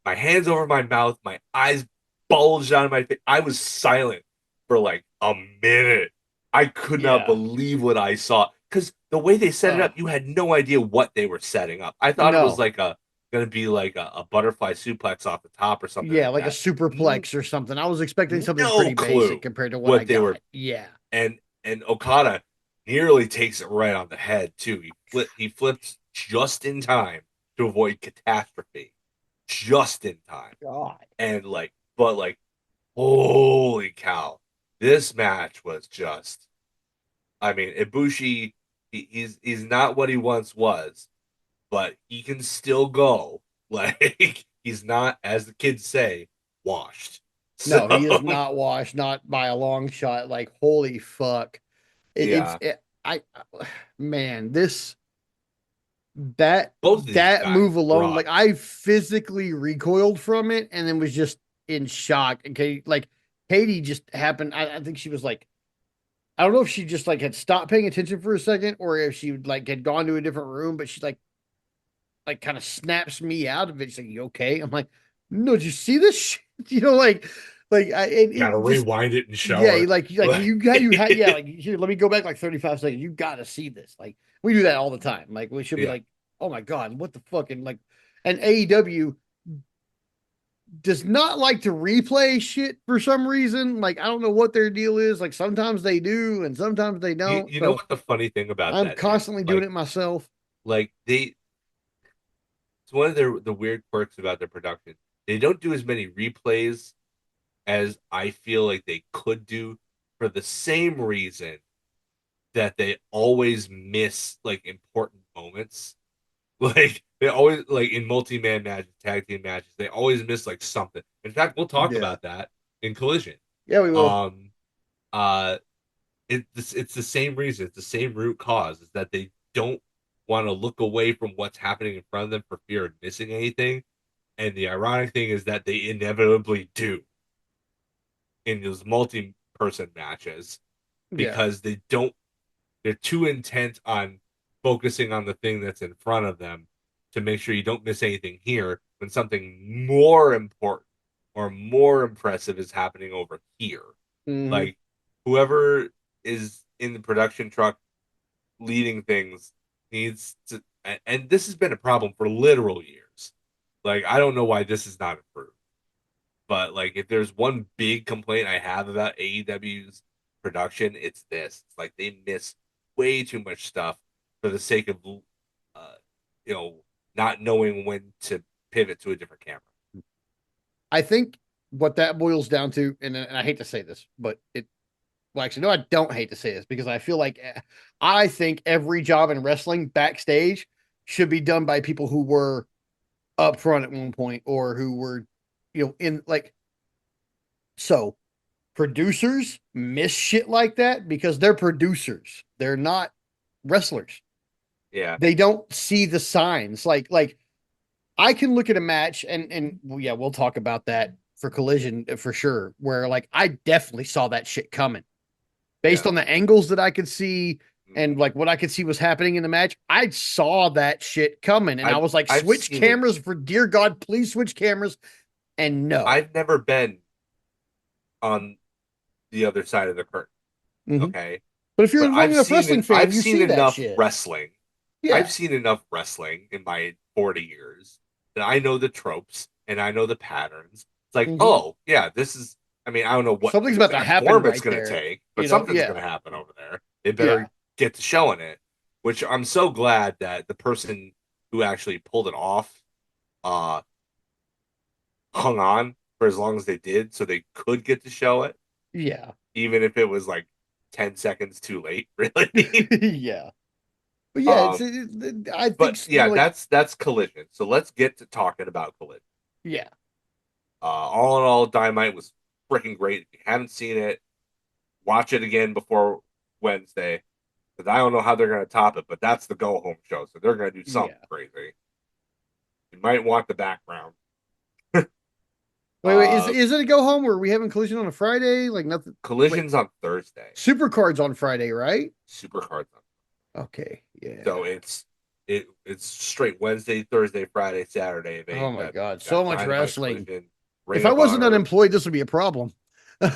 my hands over my mouth, my eyes bulged out of my face. I was silent for like a minute. I could not Yeah. believe what I saw because the way they set it Oh, up, you had no idea what they were setting up. I thought it was no. like a gonna be like a butterfly suplex off the top or something Yeah, like like a that. N- superplex or something. I was expecting something no pretty basic clue compared to what I what they got. were, Yeah. and Okada nearly takes it right on the head too. He flips just in time to avoid catastrophe, just in time. God. And like, but like, holy cow, this match was just. I mean, Ibushi, he's not what he once was, but he can still go. Like he's not, as the kids say, washed. So No, he is not washed, not by a long shot. Like, holy fuck. yeah, I, man, this, that, both of these that guys move alone, like, rock. I physically recoiled from it and then was just in shock. Okay. Like, Katie just happened. I think she was like, I don't know if she just like had stopped paying attention for a second or if she like had gone to a different room, but she like kind of snaps me out of it. She's like, "You okay?" I'm like, "No, did you see this shit?" Like Gotta it just rewind it and yeah, shower. like you had yeah, like here, let me go back like 35 seconds. You got to see this. Like we do that all the time. Like we should be Yeah, like, "Oh my god, what the fucking like," and AEW does not like to replay shit for some reason. Like I don't know what their deal is. Like sometimes they do and sometimes they don't. you know So what the funny thing about I'm that is? constantly doing it myself. Like they, it's one of the weird quirks about their production. They don't do as many replays as I feel like they could do for the same reason that they always miss like important moments. Like they always like in multi-man matches, tag team matches, they always miss like something. In fact, we'll talk Yeah. about that in Collision. Yeah, we will. Um uh it's the same reason, it's the same root cause is that they don't want to look away from what's happening in front of them for fear of missing anything. And the ironic thing is that they inevitably do in those multi-person matches Yeah. because they're too intent on focusing on the thing that's in front of them to make sure you don't miss anything here when something more important or more impressive is happening over here. Mm-hmm. Like whoever is in the production truck leading things needs to, and this has been a problem for literal years. Like I don't know why this is not improved. But like, if there's one big complaint I have about AEW's production, it's this. It's like they miss way too much stuff for the sake of, uh, you know, not knowing when to pivot to a different camera. I think what that boils down to, and I hate to say this, but well, actually, no, I don't hate to say this because I feel like I think every job in wrestling backstage should be done by people who were up front at one point or who were, in like, so producers miss shit like that because they're producers. They're not wrestlers. Yeah, They don't see the signs. Like I can look at a match and well, yeah, we'll talk about that for Collision for sure. Where like I definitely saw that shit coming based yeah. on the angles that I could see and Mhm. like what I could see was happening in the match. I saw that shit coming and I I've was like, I've switch seen it. cameras for dear God, please switch cameras. And no. I've never been on the other side of the curtain. Mm-hmm. Okay, But if you're but long enough wrestling fan, I've you seen see that enough shit. wrestling. I've Yeah. seen enough wrestling in my 40 years that I know the tropes and I know the patterns. It's like, Mm-hmm. oh yeah, this is. I mean, I don't know what Something's about to exact happen form it's right going to there. take, but something's going Yeah. to happen over there. They Yeah. better get to showing it. Which I'm so glad that the person who actually pulled it off, uh, hung on for as long as they did so they could get to show it, Yeah. even if it was like 10 seconds too late, really. Yeah. But yeah, um, I think but yeah, like that's Collision. So let's get to talking about Collision. yeah. All in all, Dynamite was freaking great. If you haven't seen it, watch it again before Wednesday. Because I don't know how they're going to top it, but that's the go home show. So they're going to do something Yeah. crazy. You might want the background. Wait, Uh, is it a go home or are we having collision on a Friday? Like nothing. Wait, Collision's on Thursday. Supercards on Friday, right? Supercards on. Okay. Yeah. So it's straight Wednesday, Thursday, Friday, Saturday of Oh my AEW. God. You got So much Dynamite, wrestling. Collision, If Ring I of wasn't Honor. unemployed, this would be a problem.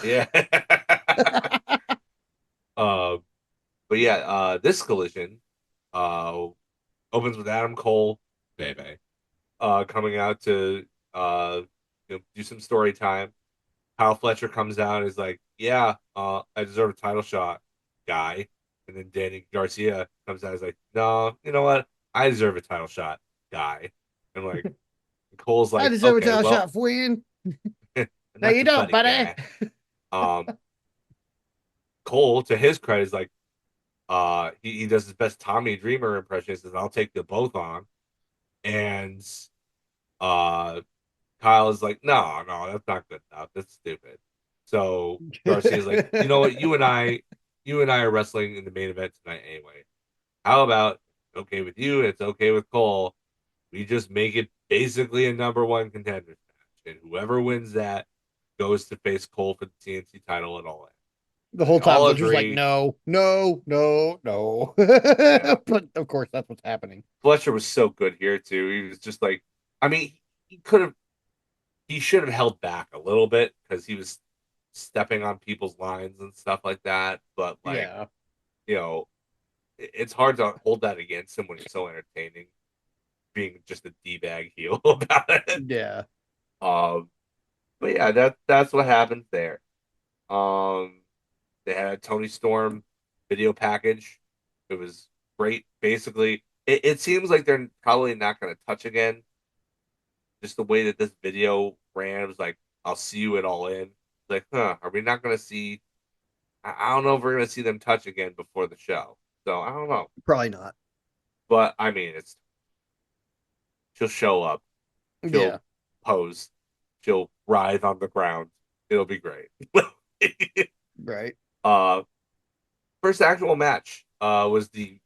Yeah. uh, but yeah, this Collision uh opens with Adam Cole, baby, coming out to do some story time. Kyle Fletcher comes out and is like, "Yeah, I deserve a title shot, guy." And then Danny Garcia comes out and is like, "No, you know what? I deserve a title shot, guy." And like Cole's I like, deserve a "Okay, title well, shot for win. I'm No, not you your don't, buddy, buddy. guy." Um, Cole, to his credit, is like, he does his best Tommy Dreamer impression. He says, "I'll take the both on," and uh Kyle is like, no, no, that's not good enough. That's stupid. So Garcia's like, you know what? You and I are wrestling in the main event tonight anyway. How about okay with you? It's okay with Cole. We just make it basically a number one contenders match, and whoever wins that goes to face Cole for the TNT title and all that. The They whole time, all Fletcher's like, agree. no, no, no, no. Yeah, But of course, that's what's happening. Fletcher was so good here too. He was just like, I mean, he could have, he should have held back a little bit because he was stepping on people's lines and stuff like that. But like, Yeah. you know, it's hard to hold that against him when he's so entertaining, being just a d bag heel about it. Yeah. Um, but yeah, that's what happens there. Um, they had a Tony Storm video package. It was great. Basically, it seems like they're probably not going to touch again. Just the way that this video ran, it was like, "I'll see you at All In." Like, huh? Are we not going to see? I don't know if we're going to see them touch again before the show. So I don't know. Probably not. But I mean, it's she'll show up, she'll Yeah. pose, she'll writhe on the ground. It'll be great. Right. uh, first actual match was the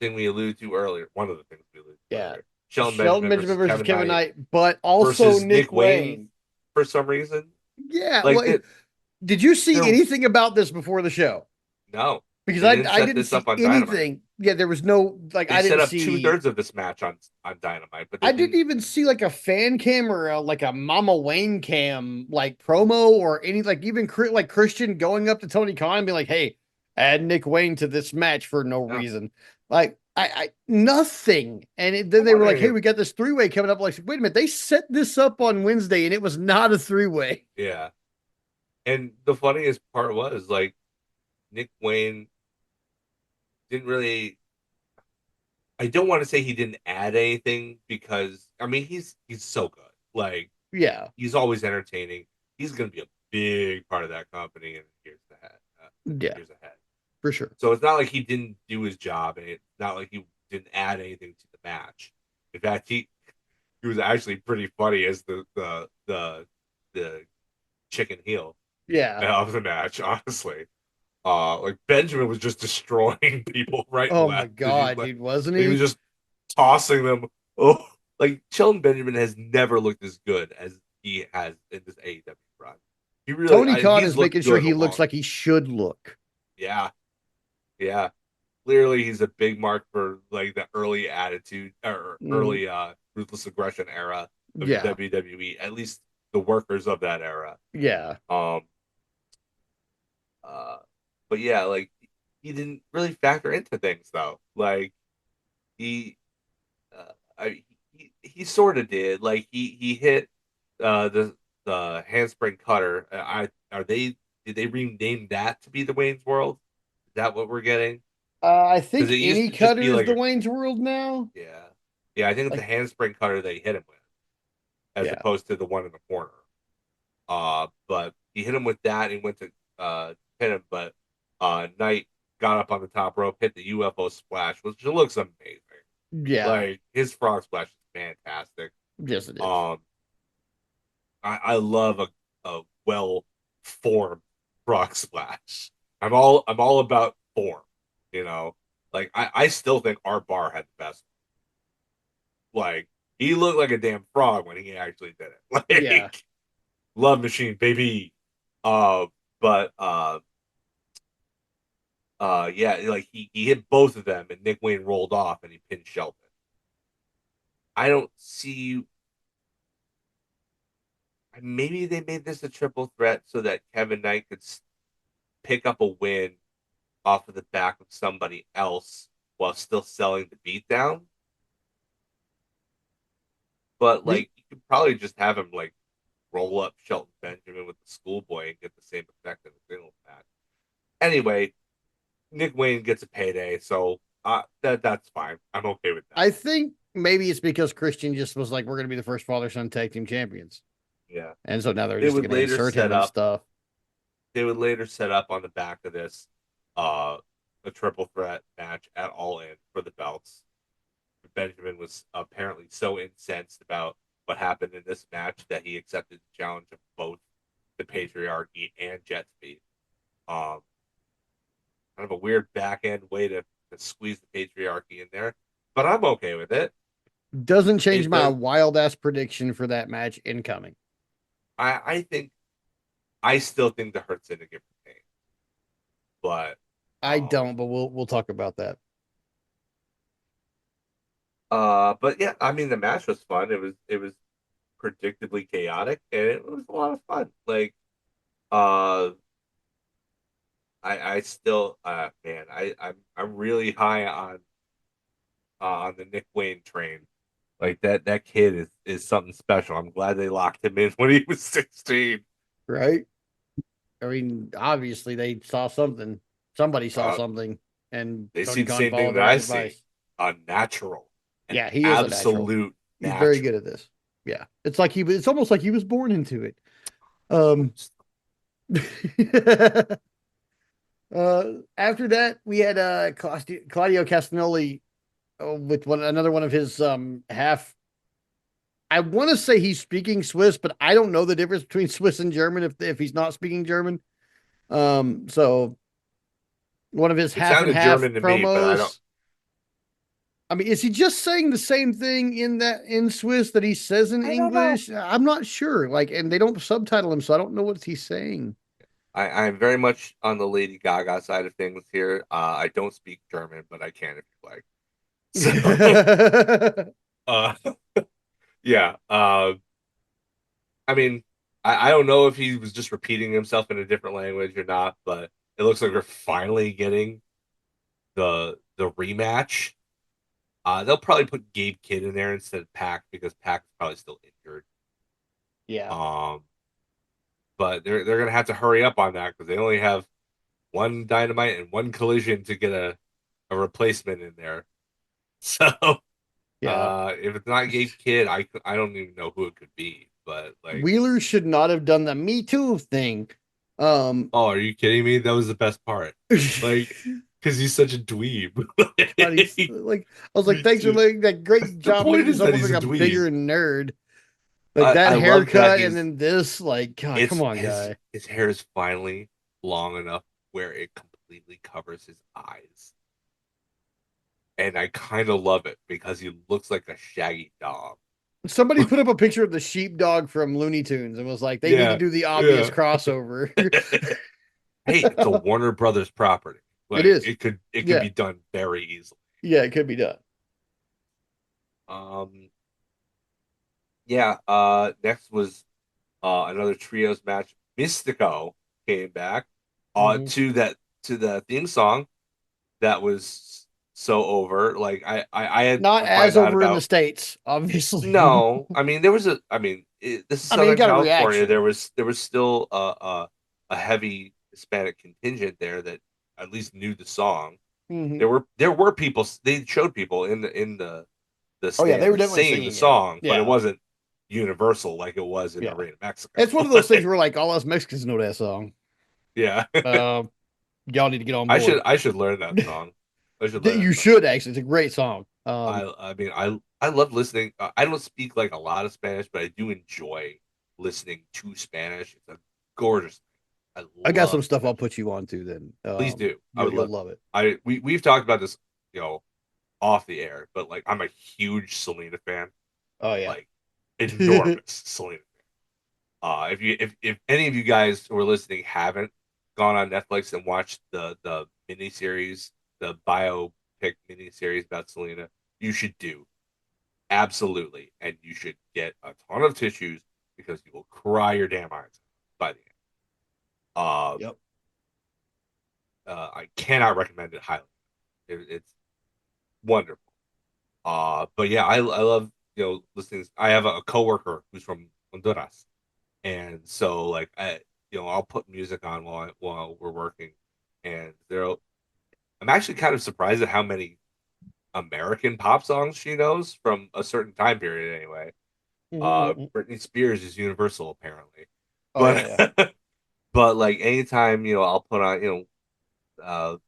thing we alluded to earlier. One of the things we alluded to Yeah. earlier. Shelton Shelton Benjamin Benjamin versus versus Kevin Kevin Knight Knight, but also versus Nick Nick Wayne Wayne. for some reason. Yeah. Like Well, did you see they're anything about this before the show? no, Because they didn't I set didn't this up see on Dynamite. anything. Yeah, there was no like They I set didn't up two see thirds of this match on Dynamite, but they I didn't didn't. even see like a fan cam or like a Mama Wayne cam like promo or any like even like Christian going up to Tony Khan and being like, "Hey, add Nick Wayne to this match for no No, reason." Like I nothing. And then I'm they were like, wondering "Hey, if we got this three way coming up." Like, wait a minute, they set this up on Wednesday and it was not a three way. yeah. And the funniest part was like Nick Wayne didn't really. I don't want to say he didn't add anything because I mean he's so good. Like Yeah, he's always entertaining. He's going to be a big part of that company in yeah, years ahead. for sure. So it's not like he didn't do his job, and it's not like he didn't add anything to the match. In fact, he was actually pretty funny as the chicken heel Yeah. of the match. Honestly, like Benjamin was just destroying people right and Oh my left. And god, dude, wasn't he was he? just tossing them. Oh, like Shelton Benjamin has never looked as good as he has in this AEW run. Tony Khan He's is looked making sure good he looks along. like he should look. Yeah, yeah. Clearly, he's a big mark for like the early attitude or Mhm. early ruthless aggression era of the Yeah, WWE. At least the workers of that era. yeah. Um. Uh. But yeah, like he didn't really factor into things though. Like he he sort of did. Like he hit the handspring cutter. Are they did they rename that to be the Wayne's World? Is that what we're getting? I Because think it used any to just cutter be is like the a Wayne's World now. yeah, yeah. I think it's a Like, handspring cutter they hit him with. as Yeah. opposed to the one in the corner. But he hit him with that. And he went to pin him, but Knight got up on the top rope, hit the UFO splash, which looks amazing. Yeah. Like his frog splash is fantastic. Yes, it is. Um, I love a well formed frog splash. I'm all about form, you know. Like I still think our bar had the best. Like he looked like a damn frog when he actually did it. Yeah. Like love machine, baby. Uh, but yeah, like he hit both of them and Nick Wayne rolled off and he pinned Shelton. I don't see maybe they made this a triple threat so that Kevin Knight could pick up a win off of the back of somebody else while still selling the beatdown. But The like you could probably just have him like roll up Shelton Benjamin with the schoolboy and get the same effect in a singles match. Anyway, Nick Wayne gets a payday, so that's fine. I'm okay with that. I think maybe it's because Christian just was like, we're going to be the first father son tag team champions. Yeah. And so now they're They just would going to later insert him set and up stuff. they would later set up on the back of this uh a triple threat match at All In for the belts. Benjamin was apparently so incensed about what happened in this match that he accepted the challenge of both the patriarchy and Jet Speed. Um, kind of a weird back end way to squeeze the patriarchy in there, but I'm okay with it. Doesn't change It my does. wild ass prediction for that match incoming. I think I still think the Hurt's in a given pain, but I um, don't, but we'll talk about that. but yeah, I mean the match was fun. It was predictably chaotic and it was a lot of fun. Like uh I still man, I'm really high on the Nick Wayne train. Like that kid is something special. I'm glad they locked him in when he was 16. Right? I mean, obviously they saw something. Somebody saw Uh something, and they see Tony the Khan same thing followed the that right I see. advice. A natural. An Yeah, he is a natural. absolute He's very good natural. at this. Yeah, it's like it's almost like he was born into it. Um, after that, we had Claudio Castagnoli with another one of his half. I want to say he's speaking Swiss, but I don't know the difference between Swiss and German if he's not speaking German. So one of his It half and sounded half German to me, but I don't promos. I mean, is he just saying the same thing in Swiss that he says in I don't know. English? I'm not sure. Like, and they don't subtitle him, so I don't know what he's saying. I'm very much on the Lady Gaga side of things here. I don't speak German, but I can if you like. So, uh, yeah. I mean, I don't know if he was just repeating himself in a different language or not, but it looks like we're finally getting the rematch. They'll probably put Gabe Kidd in there instead of Pac because Pac's probably still injured. Yeah. Um, but they're gonna have to hurry up on that because they only have one Dynamite and one Collision to get a replacement in there. So Yeah. if it's not Gabe Kidd, I don't even know who it could be. But like, Wheeler should not have done the Me Too thing. Um, oh, are you kidding me? That was the best part. Like, because he's such a dweeb. God, he's like, I was like, thanks for like that great The job point making is that someone he's like a a dweeb. bigger nerd. Like that I love that haircut and he's then this, like, God, come it's on, his guy. his hair is finally long enough where it completely covers his eyes. And I kind of love it because he looks like a shaggy dog. Somebody put up a picture of the sheepdog from Looney Tunes and was like, they need to Yeah, do the obvious yeah. crossover. Hey, it's a Warner Brothers property. It Like is. it could Yeah. be done very easily. Yeah, it could be done. Um yeah, next was another trios match. Mystico came back Mhm. to the theme song that was so over. Like I had Not to find as out over in the about. States, obviously. No, I mean there was a. I mean this is I mean, it Southern got a California. reaction. There was still a heavy Hispanic contingent there that at least knew the song. Hmm. There were people. They showed people in the Oh, yeah, they stands were definitely singing the singing it. song, but it Yeah. wasn't. universal like it was in Yeah. Arena, Mexico. It's one of those things where like all us Mexicans know that song. Yeah. Uh, y'all need to get on board. I should learn that song. I should learn that You song. should actually. It's a great song. I mean I love listening. I don't speak like a lot of Spanish, but I do enjoy listening to Spanish. It's a gorgeous thing. I I got some love stuff I'll Spanish. put you on to then. Please do. I would You'll love. love it. We've talked about this, you know, off the air, but like I'm a huge Selena fan, Oh yeah. like enormous Selena. If any of you guys who are listening haven't gone on Netflix and watched the miniseries, the biopic miniseries about Selena, you should do absolutely, and you should get a ton of tissues because you will cry your damn eyes out by the end. Uh, Yep. I cannot recommend it highly. It's wonderful. But yeah, I love listening. I have a coworker who's from Honduras, and so like I'll put music on while we're working, and there I'm actually kind of surprised at how many American pop songs she knows from a certain time period anyway. Mhm. Britney Spears is universal apparently, Oh yeah, but yeah. but like anytime I'll put on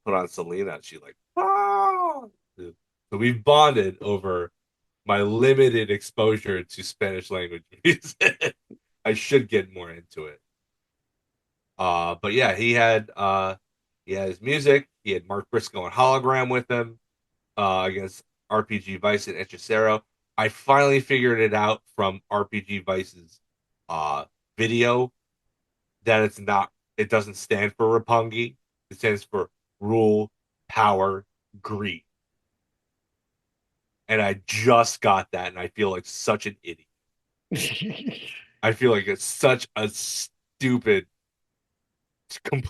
put on Selena, she like ah! So we've bonded over my limited exposure to Spanish language music. I should get more into it. But yeah, he had his music. He had Mark Briscoe and Hologram with him against RPG Vice and Hechicero. I finally figured it out from RPG Vice's uh video that it doesn't stand for Rapungi. It stands for rule, power, greed. And I just got that, and I feel like such an idiot. I feel like it's such a stupid,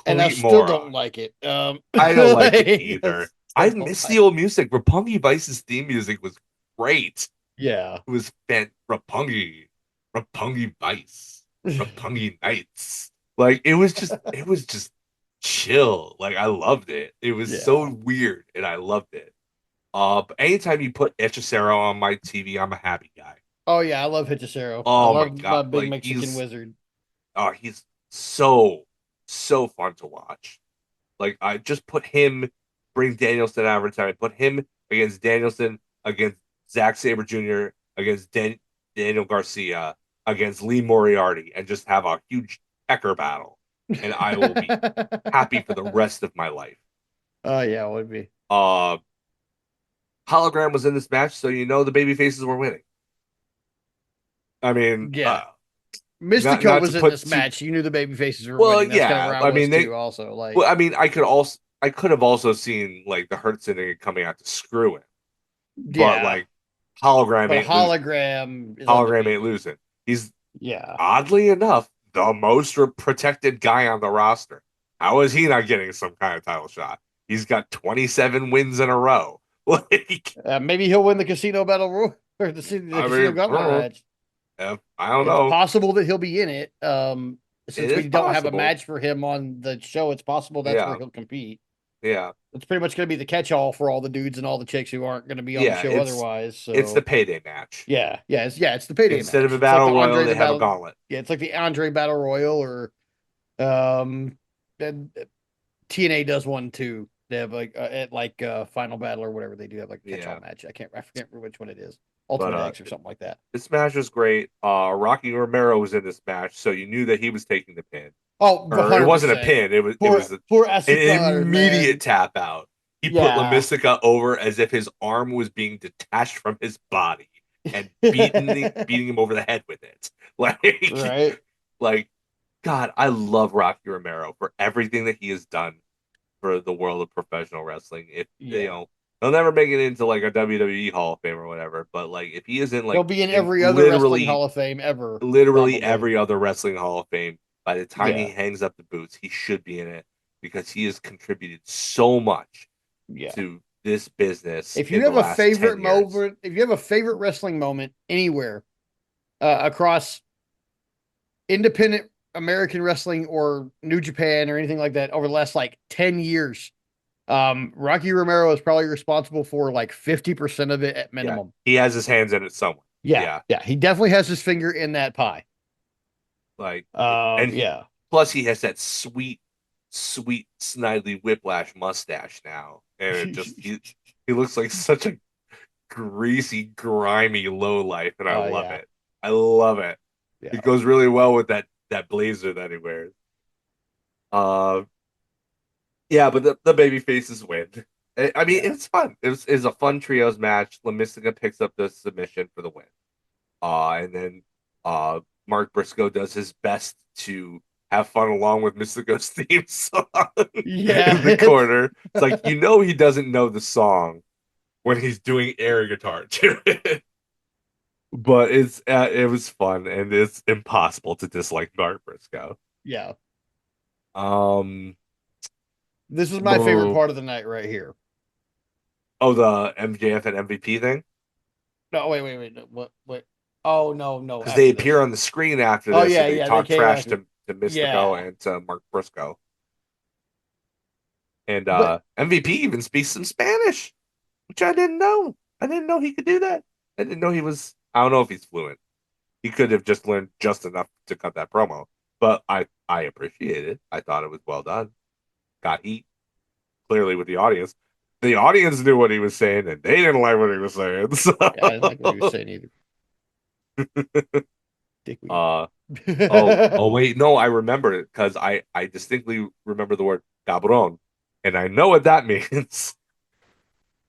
And I complete still don't moron. like it. I don't like it I either. still I don't miss the like. old music. Rapungi Vice's theme music was great. Yeah. It was Rapungi, Rapungi Vice, Rapungi Nights. Like it was just chill. Like I loved it. It was so Yeah. weird, and I loved it. But anytime you put Hechicero on my TV, I'm a happy guy. Oh yeah, I love Hechicero. I Oh my love God. my big Mexican wizard. He's so so fun to watch. Like I just put him, bring Danielson out every time. I put him against Danielson, against Zack Sabre Jr., against Daniel Garcia, against Lee Moriarty, and just have a huge pecker battle, and I will be happy for the rest of my life. Oh yeah, it would be. Uh, Hologram was in this match, so you know the baby faces were winning. I mean, Yeah. not Mystico not to was in put this too match. You knew the baby faces were well, winning. That's kind of yeah. where I I was mean they too, also. well, Like, I mean, I could have also seen like the Hurt Syndicate coming out to screw him, but yeah. like hologram But ain't losing. hologram is Hologram ain't undefeated. losing. He's Yeah. oddly enough the most protected guy on the roster. How is he not getting some kind of title shot? He's got 27 wins in a row. Like, Maybe he'll win the casino battle or the I casino mean, gauntlet match. I don't It's know. possible that he'll be in it. It Since is we don't have a possible. match for him on the show, it's possible that's where Yeah, he'll compete. yeah, It's pretty much going to be the catch-all for all the dudes and all the chicks who aren't going to be on the yeah. show otherwise. It's the So payday match. it's the payday Instead of match. a It's like battle the royal, Andre they the have a Battle. gauntlet. Yeah, it's like the Andre Battle Royal or um, and TNA does one too. They have like at like Final Battle or whatever they do have like a catch-all Yeah, match. I forget which one it is. but Ultimate X or something like that. this match was great. Rocky Romero was in this match, so you knew that he was taking the pin. Oh, Or it wasn't a 100%. pin. It was Poor an Esicon, immediate man. tap out. He put Yeah. Lamistica over as if his arm was being detached from his body and beating him over the head with it. Like Right? like God, I love Rocky Romero for everything that he has done for the world of professional wrestling. If Yeah. he'll never make it into like a WWE Hall of Fame or whatever, but like if he isn't He'll like be in in every other wrestling Hall of Fame ever, literally probably. every other wrestling Hall of Fame. By the time he Yeah. hangs up the boots, he should be in it because he has contributed so much Yeah. to this business If you in the have a last favorite 10 years. moment, if you have a favorite wrestling moment anywhere across independent American wrestling or New Japan or anything like that over the last like 10 years, Rocky Romero is probably responsible for like 50% of it at Yeah, minimum. he has his hands in it somewhere. Yeah, Yeah, yeah, he definitely has his finger in that pie. like, and he Yeah. plus he has that sweet Snidely Whiplash mustache now, and it just he looks like such a greasy, grimy low life, and I Oh love yeah, it. I love it. yeah, It goes really well with that blazer that he wears. Uh, yeah, but the baby faces win. I mean, yeah, it's fun. It was a fun trios match. La Mystico picks up the submission for the win. And then uh Mark Briscoe does his best to have fun along with Mystico's theme song yeah. in the corner. It's like he doesn't know the song when he's doing air guitar to it. But it was fun and it's impossible to dislike Mark Briscoe. Yeah. Um, This is my favorite the part of the night right here. the MJF and MVP thing No, wait. No, what? Wait. Oh no, no. because they After appear this. on the screen after Oh this yeah, and they yeah. They talk came trash after. to Mystico Yeah, and to Mark Briscoe. And but MVP even speaks some Spanish, which I didn't know. I didn't know he could do that. I didn't know he was. I don't know if he's fluent. He could have just learned just enough to cut that promo. But I appreciate it. I thought it was well done. Got heat clearly with the audience. The audience knew what he was saying, and they didn't like what he was saying. So, yeah, I didn't like what he was saying either. Dickweed. uh, oh wait, no, I remember it because I distinctly remember the word cabron, and I know what that means.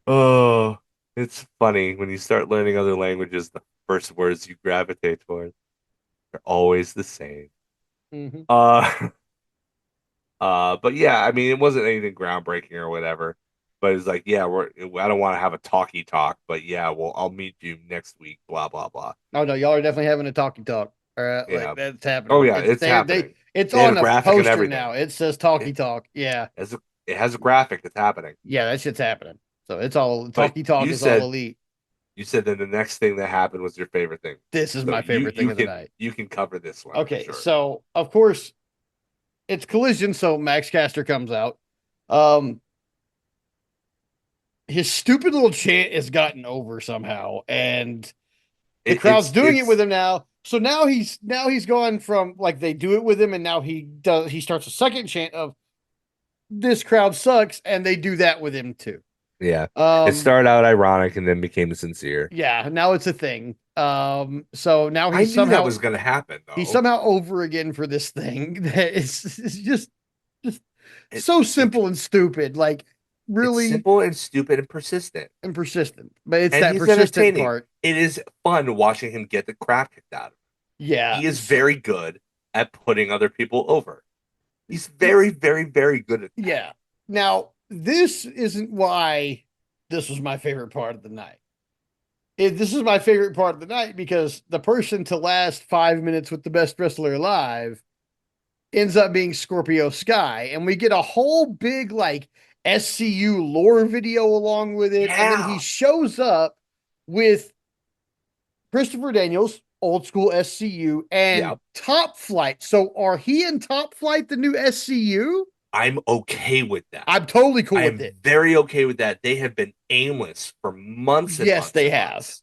Oh, it's funny when you start learning other languages, the first words you gravitate towards are always the same. Hmm. Uh, but yeah, I mean, it wasn't anything groundbreaking or whatever. But it's like, yeah, I don't want to have a talky talk, but yeah, well, I'll meet you next week, blah blah blah. Oh no, y'all are definitely having a talkie talk. All right, like Yeah. that's Oh happening. yeah, It's it's they they happening. it's They had a on a graphic and poster everything. now. It says talkie It talk. Yeah, has a graphic that's happening. yeah, that shit's happening. So it's all But talkie talk is all elite. you said that the next thing that happened was your favorite thing. This is So my favorite thing of the night. you can cover this one for Okay, sure. so of course it's collision. So Max Caster comes out. Um, his stupid little chant has gotten over somehow, and the crowd's doing it with It's him now. So now he's gone from like they do it with him, and now he starts a second chant of this crowd sucks, and they do that with him too. yeah. It Um, started out ironic and then became sincere. yeah, now it's a thing. So now I he's knew that somehow was going to happen he's though. somehow over again for this thing that it's just It so it simple and stupid, like it's really simple and stupid and persistent. and persistent. But it's And that he's persistent entertaining. part. It is fun watching him get the crap kicked out of him. Yeah. He is So very good at putting other people over. He's very, very, very good at that. yeah. Now this isn't why this was my favorite part of the night. This is my favorite part of the night because the person to last 5 minutes with the best wrestler alive ends up being Scorpio Sky, and we get a whole big like SCU lore video along with it, and then he Yeah. shows up with Christopher Daniels, old school SCU, Yeah. and Top Flight. So are he and Top Flight the new SCU? I'm okay with that. I'm totally cool I with am it. very okay with that. They have been aimless for months and Yes, months they and have. months.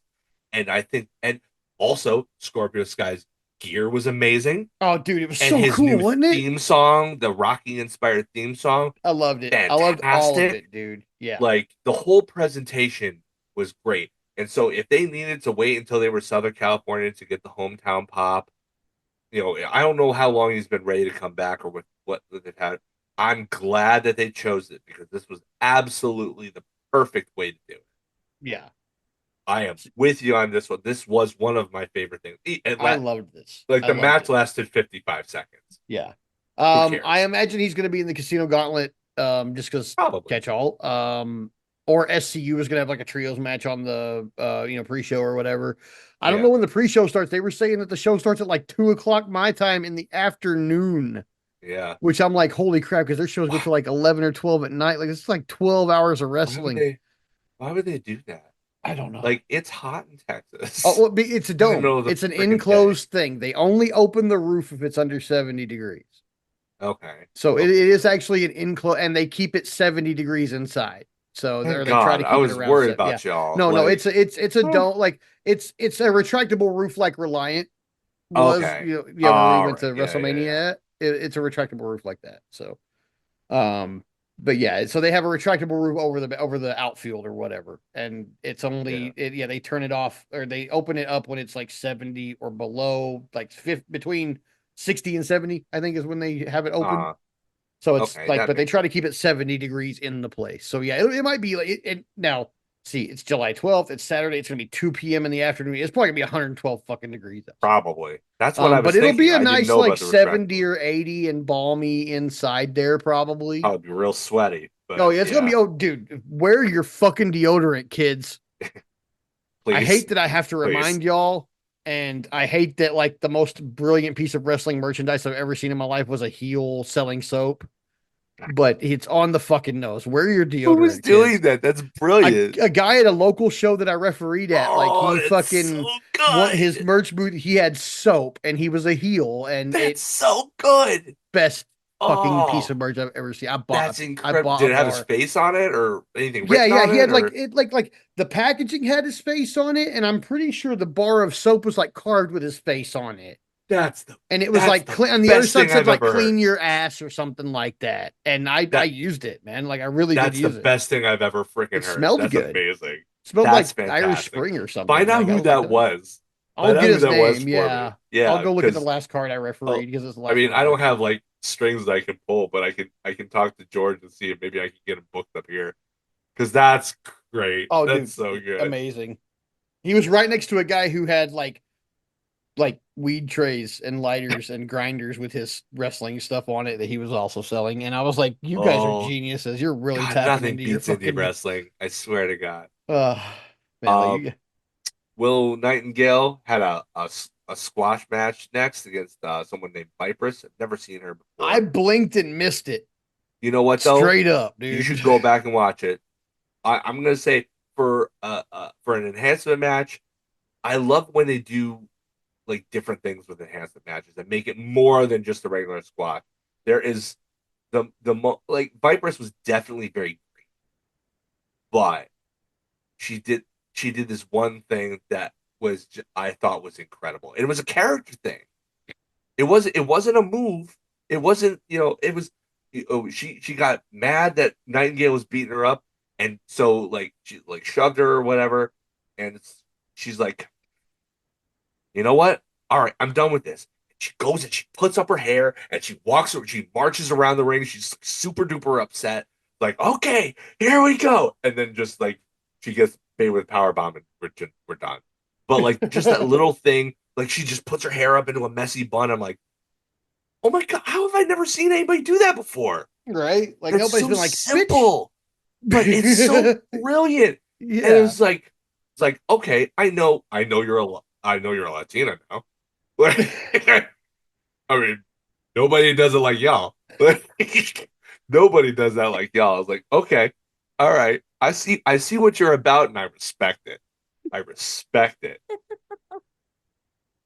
And I think, and also Scorpio Sky's gear was amazing. Oh, dude, it was And so his cool, new wasn't it? theme song, the Rocky inspired theme song, I loved it. I loved all of fantastic. it, dude. Yeah. Like the whole presentation was great. And so if they needed to wait until they were Southern California to get the hometown pop, I don't know how long he's been ready to come back or with what they've had. I'm glad that they chose it because this was absolutely the perfect way to do it. Yeah. I am with you on this one. This was one of my favorite things. I loved this. Like I the loved match it. lasted 55 seconds. Yeah. Who I cares? imagine he's going to be in the Casino Gauntlet, just because Probably. catch all. Or SCU is going to have like a trios match on the pre-show or whatever. I don't know Yeah. when the pre-show starts. They were saying that the show starts at like 2 o'clock my time in the afternoon, Yeah. which I'm like, holy crap, because their shows go Why, to like 11 or 12 at night. Like it's like 12 hours of why would wrestling. they do that? I don't know. Like it's hot in Oh, Texas well, it's a in the dome. middle of the It's an freaking day. enclosed thing. They only open the roof if it's under 70 degrees. Okay. So it Okie is doke. actually an enclosed, and they keep it 70 degrees inside. So Thank they try God. to I keep it was around worried seven. Yeah. about y'all. No, no, Like, it's a oh, don't like it's a retractable roof like Reliant was. okay. Where we All went to right. Yeah, yeah, yeah. WrestleMania. It's a retractable roof like that. So but yeah, so they have a retractable roof over the outfield or whatever, and it's Yeah. only yeah they turn it off or they open it up when it's like 70 or below, like between 60 and 70, I think is when they have it open. Uh, So it's okay, like, that but they makes try to sense. keep it 70 degrees in the place. So yeah, it might be like now. See, it's July 12th. It's Saturday. It's gonna be 2 p.m. in the afternoon. It's probably gonna be 112 fucking degrees outside. Probably. That's what I But was it'll be thinking. a I didn't nice know like about the retractable 70 roof. or 80 and balmy inside there, probably. Probably be real sweaty, Oh but yeah, it's gonna yeah, be. Oh, dude, wear your fucking deodorant, kids. I please, hate that I have to please. remind y'all, and I hate that like the most brilliant piece of wrestling merchandise I've ever seen in my life was a heel selling soap. But it's on the fucking nose. Wear your Who was deodorant, doing kids. that? That's brilliant. A guy at a local show that I refereed at, like Oh, he that's so fucking his good. merch booth. He had soap, and he was a heel, and That's it so good. best fucking piece Oh, of merch I've ever seen. that's I incredible. bought a Did it have his bar. face on it or anything Yeah, written yeah, on he it had like or it like the packaging had his face on it, and I'm pretty sure the bar of soap was like carved with his face on it. that's the And it was that's like the on the other best side thing said I've like ever heard. clean your ass or something like that. And I That used it, man. Like I really did that's the use it. best thing I've ever freaking It heard. smelled That's good. It amazing. smelled That's like Irish fantastic. Spring or something. Find out Like I who was like, that was. I'll Find get out who his that was name. for me. Yeah. I'll Yeah, go look at the because last card I refereed because it's the I last mean, one I I don't have refereed. like strings that I can pull, but I can talk to George and see if maybe I can get him booked up here because that's great. Oh, That's dude, so good. amazing. He was right next to a guy who had like weed trays and lighters and grinders with his wrestling stuff on it that he was also selling. And I was like, you guys are Oh geniuses. You're really God, tapping nothing into your beats indie fucking wrestling. I swear to God. uh man, like Um, you Will Nightingale had a squash match next against someone named Vipress. I've never seen her I before. blinked and missed it. You know what though? Straight up, You dude. should go back and watch it. I'm gonna say for an enhancement match, I love when they do like different things with enhancement matches and make it more than just a regular squat. There is like Viper's was definitely very great, but she did she did this one thing that I thought was incredible. It was a character thing. It wasn't a move. It wasn't it was she got mad that Nightingale was beating her up, and so like she like shoved her or whatever, and she's like, you know what? All right, I'm done with this. She goes and she puts up her hair and she marches around the ring. She's super duper upset. Like, okay, here we go. And then just like she gets made with a power bomb and we're done. But like just that little thing, like she just puts her hair up into a messy bun. I'm like, oh my God, how have I never seen anybody do that before? Right? Like That's nobody's so been like, bitch. simple, but it's so brilliant. And Yeah. it's like, okay, I know you're a Latina now. I mean, nobody does it like y'all. Nobody does that like y'all. I was like, okay, all right. I see what you're about and I respect it. I respect it.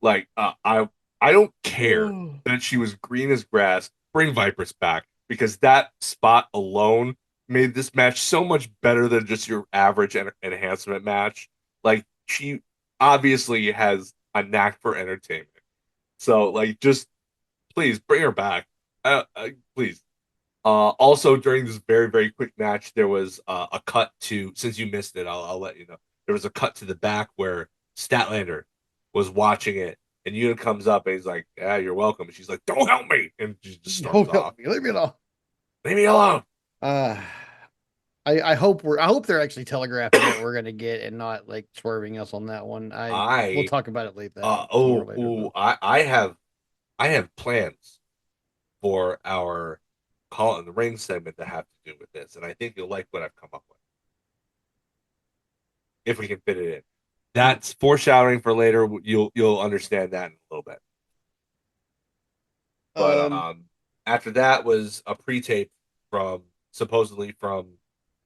Like, I don't care Oh. that she was green as grass. Bring Vipers back because that spot alone made this match so much better than just your average enhancement match. Like, she obviously has a knack for entertainment. So, like, just please bring her back. Please. Also, during this very, very quick match, there was a cut to, since you missed it, I'll let you know. There was a cut to the back where Statlander was watching it, and Una comes up and he's like, yeah, you're welcome. And she's like, don't help me. And she just storms Don't off. help me. Leave me alone. Leave me alone. Uh I hope they're actually telegraphing what we're gonna get and not like swerving us on that one. We'll I, talk about it more later though. I have plans for our Call it in the Ring segment that have to do with this. And I think you'll like what I've come up with if we can fit it in. That's foreshadowing for later. You'll understand that in a little bit. But Um after that was a pre-tape from supposedly from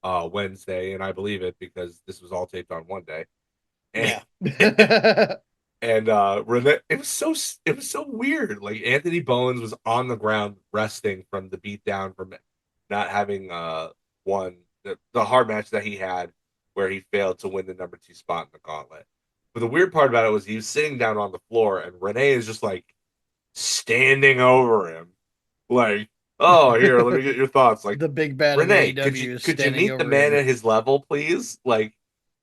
Wednesday, and I believe it because this was all taped on one day. And yeah. and Renee, it was so weird. Like Anthony Bowens was on the ground resting from the beatdown from not having won the hard match that he had where he failed to win the number 2 spot in the gauntlet. But the weird part about it was he was sitting down on the floor and Renee is just like standing over him, like, oh, here, let me get your thoughts. Like, The big bad of Renee, AEW is could you standing meet the over man him. at his level, please? Like,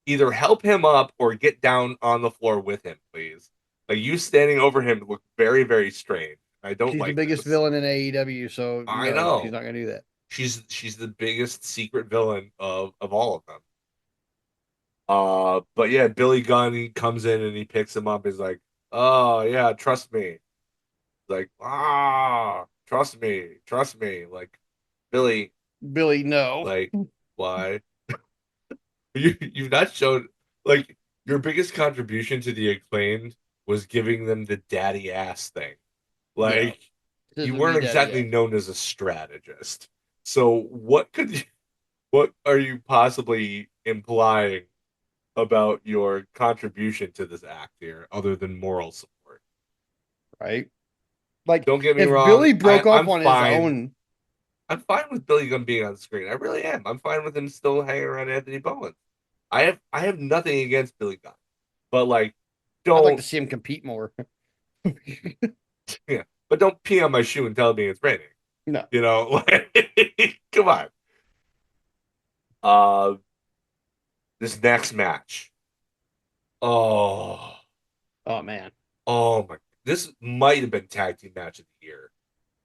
either help him up or get down on the floor with him, please. Like, you standing over him look very, very strange. I don't She's the like biggest this. villain in AEW, so I no, she's know. not gonna do that. She's the biggest secret villain of all of them. But yeah, Billy Gunn, he comes in and he picks him up. He's like, "Oh yeah, trust me." Like, trust me, trust me. Like, Billy, Billy, no. like, why? You've not shown like your biggest contribution to the acclaimed was giving them the daddy ass thing. Yeah, Like, this you would be weren't daddy exactly ass. known as a strategist. So what are you possibly implying about your contribution to this act here, other than moral support? Right? Like Don't get me if wrong. Billy broke off I'm on his fine. own, I'm fine with Billy Gunn being on the screen. I really am. I'm fine with him still hanging around Anthony Bowen. I have nothing against Billy Gunn, but like, I'd like to don't see him compete more. yeah, but don't pee on my shoe and tell me it's raining. No. You know, like, come on. Uh, this next match. Oh, Oh man. oh my! This might have been tag team match of the year.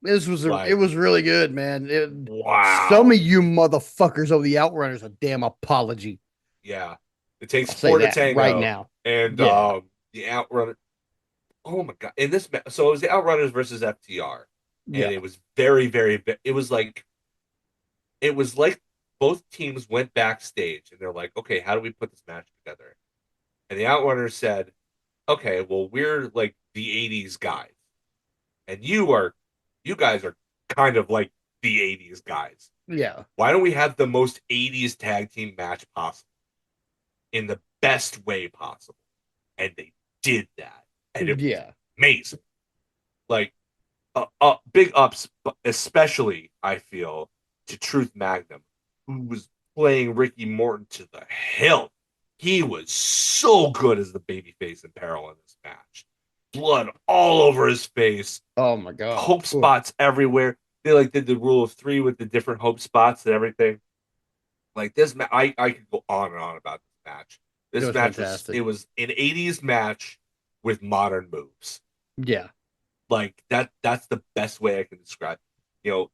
It Like, was really good, man. Some of wow. you motherfuckers over the Outrunners a damn apology. Yeah, it takes I'll say four to that right tango, now. and Yeah. the Outrunner. Oh my god! In this, so it was the Outrunners versus FTR, and Yeah. it was very, very. It was like both teams went backstage, and they're like, "Okay, how do we put this match together?" And the Outrunners said, "Okay, well, we're like the '80s guys, and you guys are kind of like the '80s guys. Yeah. Why don't we have the most '80s tag team match possible in the best way possible?" And they did that, and it was Yeah. amazing. Like, big ups, especially I feel to Truth Magnum, who was playing Ricky Morton to the hilt. He was so good as the babyface in peril in this match. Blood all over his face, Oh my god. hope spots everywhere. They like did the rule of 3 with the different hope spots and everything. Like this, I could go on and on about this match. It This was match was fantastic. it was an '80s match with modern moves. Yeah. Like that's the best way I can describe. You know,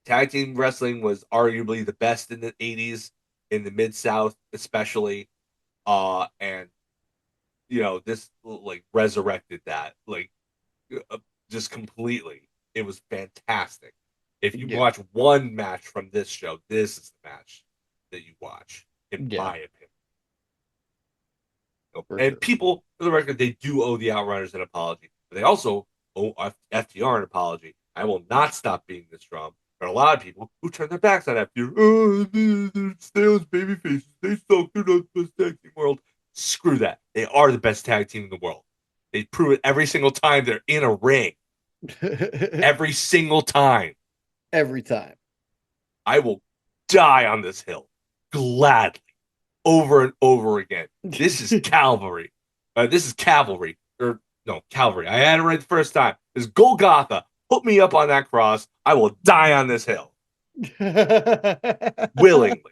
tag team wrestling was arguably the best in the '80s in the Mid South, especially. And this like resurrected that uh, just completely. It was fantastic. If you Yeah. watch one match from this show, this is the match that you watch, in Yeah. my opinion. For And sure. people, for the record, they do owe the Outrunners an apology, but they also owe FTR an apology. I will not stop beating this drum. There are a lot of people who turn their backs on FTR. Oh, they're stale as baby faces. They suck. They're not the best tag team in the world. Screw that. They are the best tag team in the world. They prove it every single time they're in a ring. Every single time. Every time. I will die on this hill gladly over and over again. This is cavalry. This is cavalry. Or no, cavalry. I had it right the first time. This is Golgotha. Put me up on that cross. I will die on this hill willingly.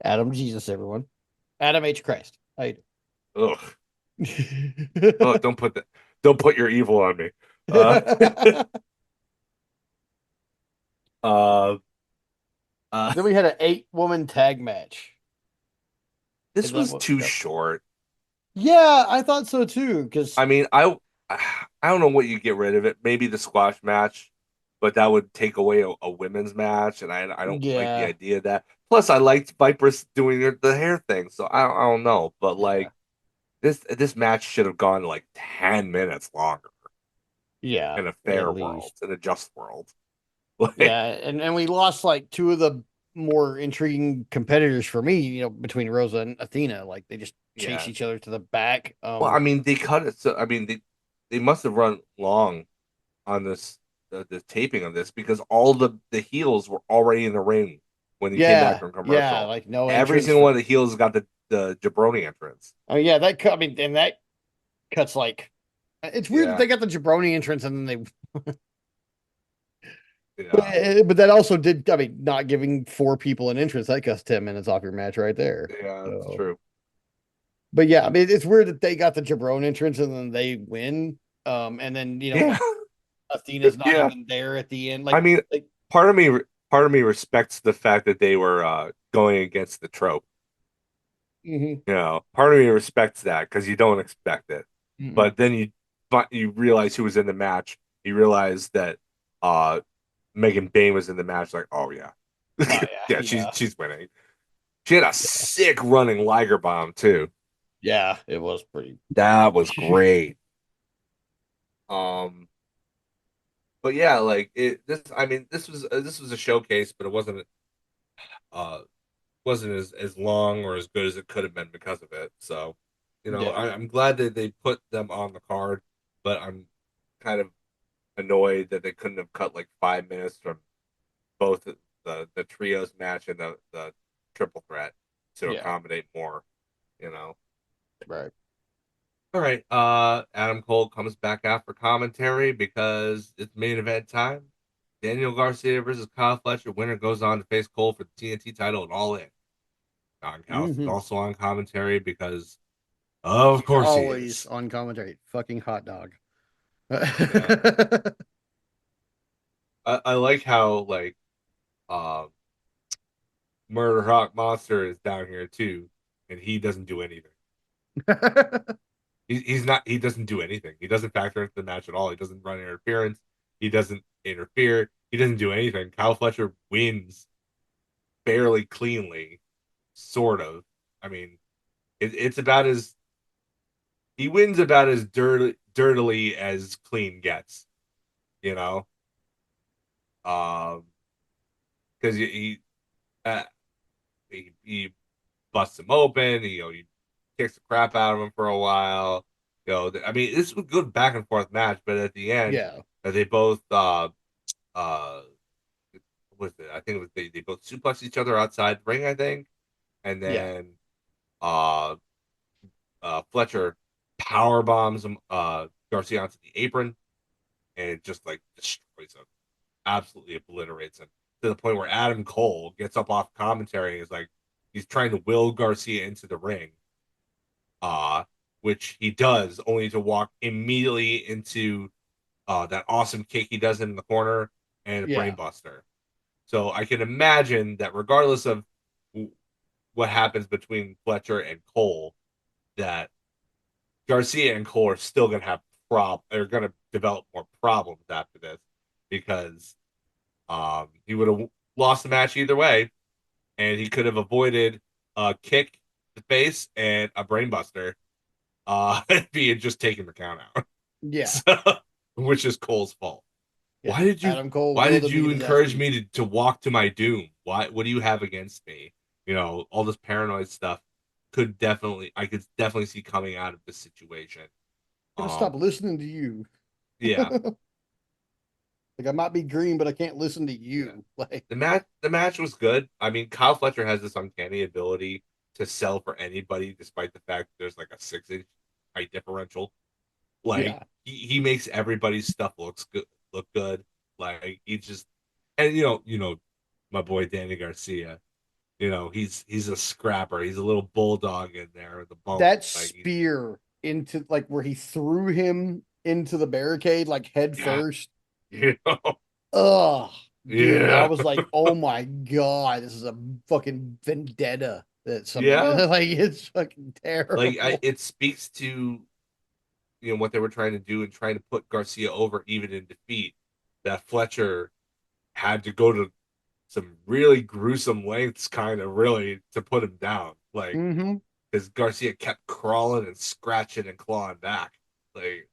Adam Jesus, everyone. Adam H. Christ. How you Ugh. Oh, doing? don't put that. Don't put your evil on me. Uh, uh, Then we had an 8-woman tag match. Is this that was what? too No. short. Yeah, I thought so too. Because I mean, I don't know what you get rid of it. Maybe the squash match, but that would take away a women's match, and I don't like the yeah, idea of that. Plus, I liked Viper's doing the hair thing, so I don't know. But yeah, like this match should have gone like 10 minutes longer yeah, in a at fair world, least. in a just world. Yeah, Like, and we lost like two of the more intriguing competitors for me. Between Rosa and Athena, like they just chase yeah. each other to the back. Well, I mean, they cut it. So I mean, they must have run long on this the taping of this because all the heels were already in the ring. when he came back Yeah, from yeah, commercial. like no Every entrance single for. one of the heels got the jabroni entrance. Oh yeah, I mean, and that cuts like. It's weird that Yeah, they got the jabroni entrance and then yeah, but that also did. I mean, not giving four people an entrance that cuts 10 minutes off your match right there. yeah. That's So, true. but yeah, I mean, it's weird that they got the jabroni entrance and then they win. And then Yeah, Athena's not yeah. even there at the end. I mean, Like part of me, part of me respects the fact that they were going against the trope. mhm, Part of me respects that because you don't expect it, mhm. but then you realize who was in the match. You realize that uh Megan Bain was in the match. Like, oh yeah, Oh yeah, yeah, yeah, she's winning. She had a sick running Liger bomb too. yeah. It was pretty. That was great. Um, but yeah, like it. This, I mean, this was a showcase, but it uh wasn't as long or as good as it could have been because of it. So, Yeah, I'm glad that they put them on the card, but I'm kind of annoyed that they couldn't have cut like 5 minutes from both the trios match and the triple threat to yeah, accommodate more. You know. right. All right. Adam Cole comes back after commentary because it's main event time. Daniel Garcia versus Kyle Fletcher. Winner goes on to face Cole for the TNT title and All In. Don Callis is Hmm. also on commentary because, of He's course, he always is. on commentary. Fucking hot dog. Yeah. I like how um Murder Hawk Monster is down here too, and he doesn't do anything. He's not. He doesn't do anything. He doesn't factor into the match at all. He doesn't run interference. He doesn't interfere. He doesn't do anything. Kyle Fletcher wins fairly cleanly, sort of. I mean, it's about as he wins about as dirtily as clean gets. You know, um, because uh, he busts him open. He kicks the crap out of him for a while. I mean, this was a good back and forth match, but at the end, Yeah, they both uh what was it? I think it was they both suplexed each other outside the ring, I think, and yeah, then uh Fletcher power bombs him Garcia onto the apron, and it just like destroys him, absolutely obliterates him to the point where Adam Cole gets up off commentary and is like he's trying to will Garcia into the ring, uh, which he does, only to walk immediately into that awesome kick he does in the corner and a yeah, brainbuster. So I can imagine that regardless of what happens between Fletcher and Cole, that Garcia and Cole are still going to have are going to develop more problems after this because he would have lost the match either way, and he could have avoided a kick to the face and a brainbuster if he had just taken the count out. yeah, So, which is Cole's fault. yeah. Adam Cole Why willed did him to you get his ass encourage beat. me to walk to my doom? What do you have against me? All this paranoid stuff I could definitely see coming out of this situation. Gotta stop Um, listening to you. yeah, Like I might be green, but I can't listen to yeah. you. Like, The match was good. I mean, Kyle Fletcher has this uncanny ability to sell for anybody, despite the fact that there's like a 6 inch height differential. Like yeah, he makes everybody's stuff look good. Like he just and my boy Danny Garcia. He's a scrapper. He's a little bulldog in there with the bone. that spear into like where he threw him into the barricade like head Yeah, first. you know, Ugh, dude, I yeah, was like, oh my god, this is a fucking vendetta that somebody yeah. like it's fucking terrible. It speaks to what they were trying to do and trying to put Garcia over even in defeat. That Fletcher had to go to some really gruesome lengths, kind of really, to put him down. Like, Hmm. because Garcia kept crawling and scratching and clawing back. Like,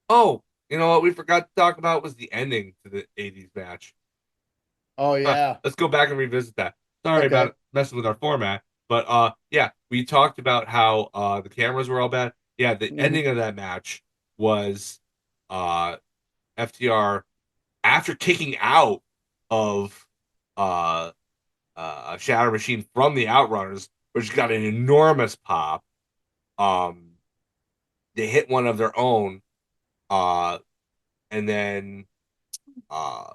oh, you know what we forgot to talk about was the ending to the '80s match. Oh Huh, yeah. let's go back and revisit that. Sorry Okay. about messing with our format, but yeah, we talked about how the cameras were all bad. Yeah, the Hmm. ending of that match was uh FTR after kicking out of uh a Shatter Machine from the Outrunners, which got an enormous pop. Um, they hit one of their own, uh, and then uh,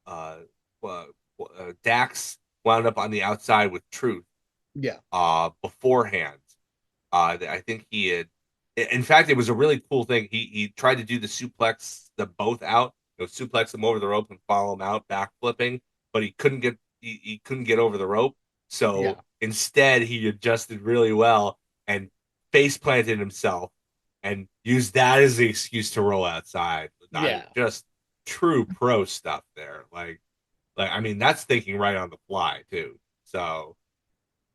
uh, uh, Dax wound up on the outside with Truth Yeah. beforehand. I think he had. In fact, it was a really cool thing. He tried to do the suplex the both out, suplex them over the rope and follow them out, back flipping, but he couldn't get over the rope. So Yeah. instead, he adjusted really well and face planted himself and used that as the excuse to roll outside. Yeah. Just true pro stuff there. I mean, that's thinking right on the fly too. So,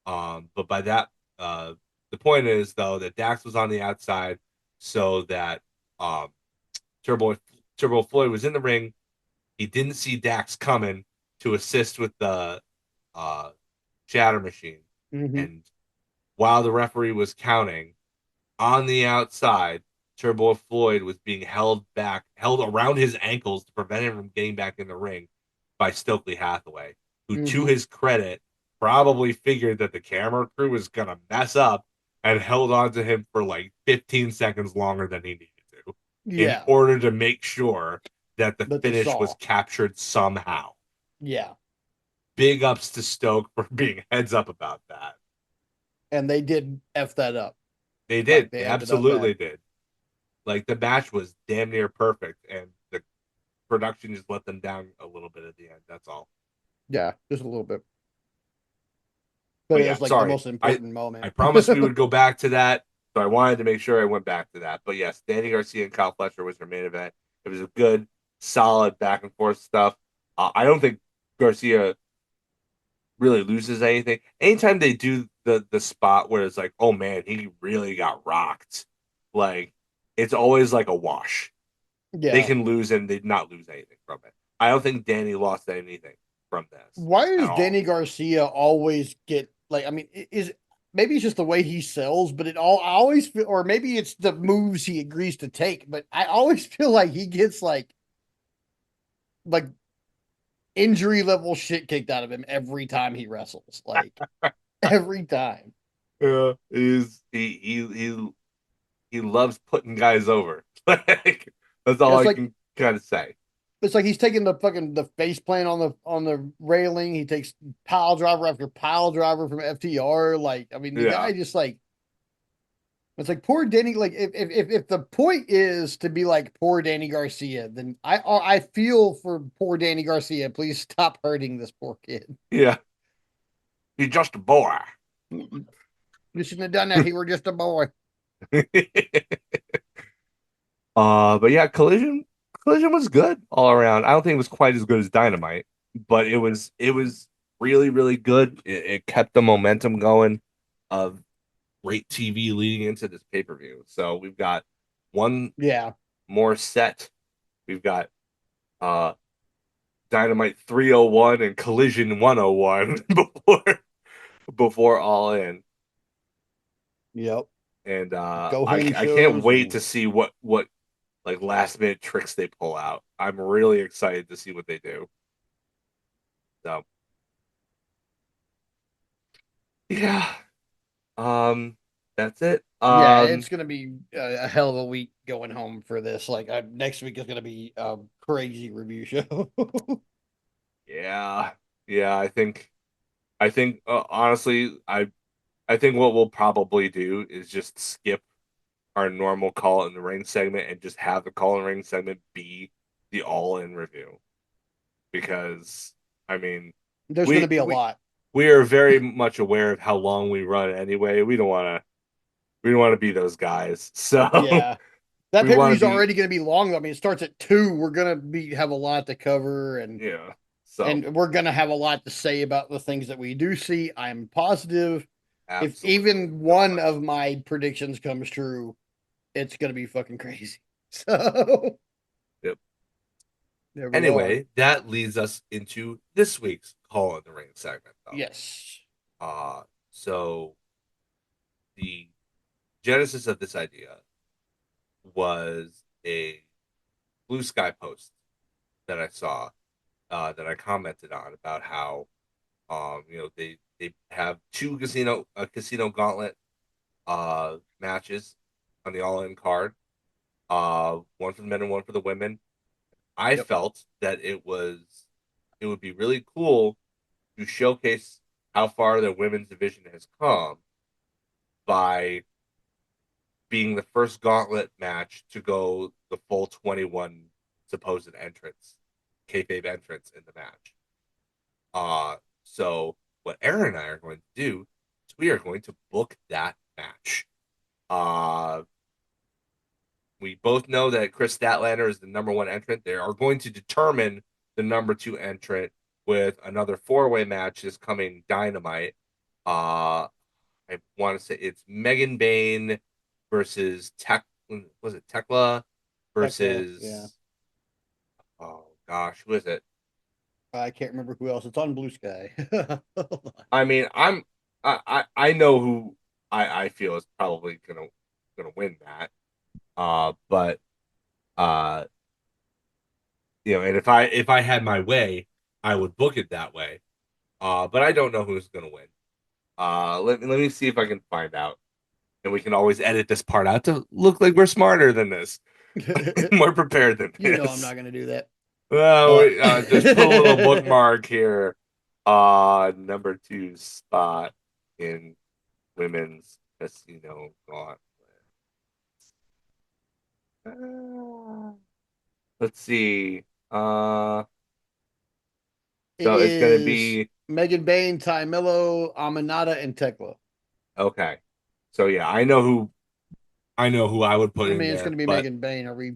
but by that, uh, the point is though that Dax was on the outside, so that um, Turbo Turbo Floyd was in the ring. He didn't see Dax coming to assist with the uh, shatter machine, Hmm. and while the referee was counting on the outside, Turbo Floyd was being held around his ankles to prevent him from getting back in the ring by Stokely Hathaway, who, to Hmm. his credit, probably figured that the camera crew was going to mess up and held on to him for like 15 seconds longer than he needed to in Yeah. order to make sure that the That they finish was saw. captured somehow. Yeah. Big ups to Stoke for being heads up about that. And they did F that up. They Like did. they They effed it up absolutely bad. did. Like the match was damn near perfect, and the production just let them down a little bit at the end. That's all. Yeah. Just a little bit. But But it yeah, was like the sorry. most I important I moment. promised we would go back to that, so I wanted to make sure I went back to that. But yes, Danny Garcia and Kyle Fletcher was their main event. It was a good, solid back and forth stuff. I don't think Garcia really loses anything. Anytime they do the spot where it's like, oh man, he really got rocked, like it's always like a wash. They Yeah. can lose and they not lose anything from it. I don't think Danny lost anything from this Why at does all. Danny Garcia always get like? I mean, is maybe it's just the way he sells, but it all I always feel, or maybe it's the moves he agrees to take. But I always feel like he gets like injury level shit kicked out of him every time he wrestles. Like every time. Yeah, he loves putting guys over. Like that's all It's I like can kind of say. it's like he's taking the face plant on the railing. He takes pile driver after pile driver from FTR. Like I mean, the Yeah, guy just like it's like poor Danny. Like if the point is to be like poor Danny Garcia, then I feel for poor Danny Garcia. Please stop hurting this poor kid. yeah. He's just a boy. You shouldn't have done that. He were just a boy. But yeah, Collision was good all around. I don't think it was quite as good as Dynamite, but it was really really good. It kept the momentum going of great TV leading into this pay-per-view. So we've got one Yeah, more set. We've got uh Dynamite 301 and Collision 101 before All In. yep. And Go I home I can't shows wait and to see what like last minute tricks they pull out. I'm really excited to see what they do. So yeah, that's it. yeah, it's gonna be a hell of a week going home for this. Like next week is gonna be a crazy review show. Yeah, yeah. I think honestly, I think what we'll probably do is just skip our normal call in the ring segment and just have the call in ring segment be the all in review because I mean There's gonna we be a we lot. we are very much aware of how long we run anyway. We don't want to be those guys. So Yeah. That we pay per want to view's be already going to be long. I mean, it starts at 2. We're going to be have a lot to cover, yeah. So and we're going to have a lot to say about the things that we do see. I'm positive if absolutely even no one of question. my predictions comes true, it's going to be fucking crazy. So Yep. there we are. Anyway, that leads us into this week's call in the ring segment though. Yes. Uh so the genesis of this idea was a blue sky post that I saw that I commented on about how They have two casino gauntlet matches on the all in card. One for the men and one for the women. I Yep. felt that it would be really cool to showcase how far the women's division has come by being the first gauntlet match to go the full 21 supposed entrants, kayfabe entrants in the match. So what Aaron and I are going to do is we are going to book that match. Uh, we both know that Chris Statlander is the number one entrant. They are going to determine the number two entrant with another four-way match this coming Dynamite. I want to say it's Megan Bain versus Tech. Was it Tekla Tekla, yeah. versus? Oh gosh, who is it? I can't remember who else. It's on Blue Sky. I mean, I know who I feel is probably gonna win that. But uh, and if I had my way, I would book it that way. But I don't know who's gonna win. Let me see if I can find out, and we can always edit this part out to look like we're smarter than this, more prepared than You know I'm this. not gonna do that. Well, Uh, just put a little bookmark here. Number two spot in women's casino gauntlet. Uh, let's see. Uh, it so it's gonna is be Megan Bain, Ty Mello, Aminata, and Tekla. okay. So yeah, I know who I would put I in mean, it's there, gonna be but Megan Bain. Are we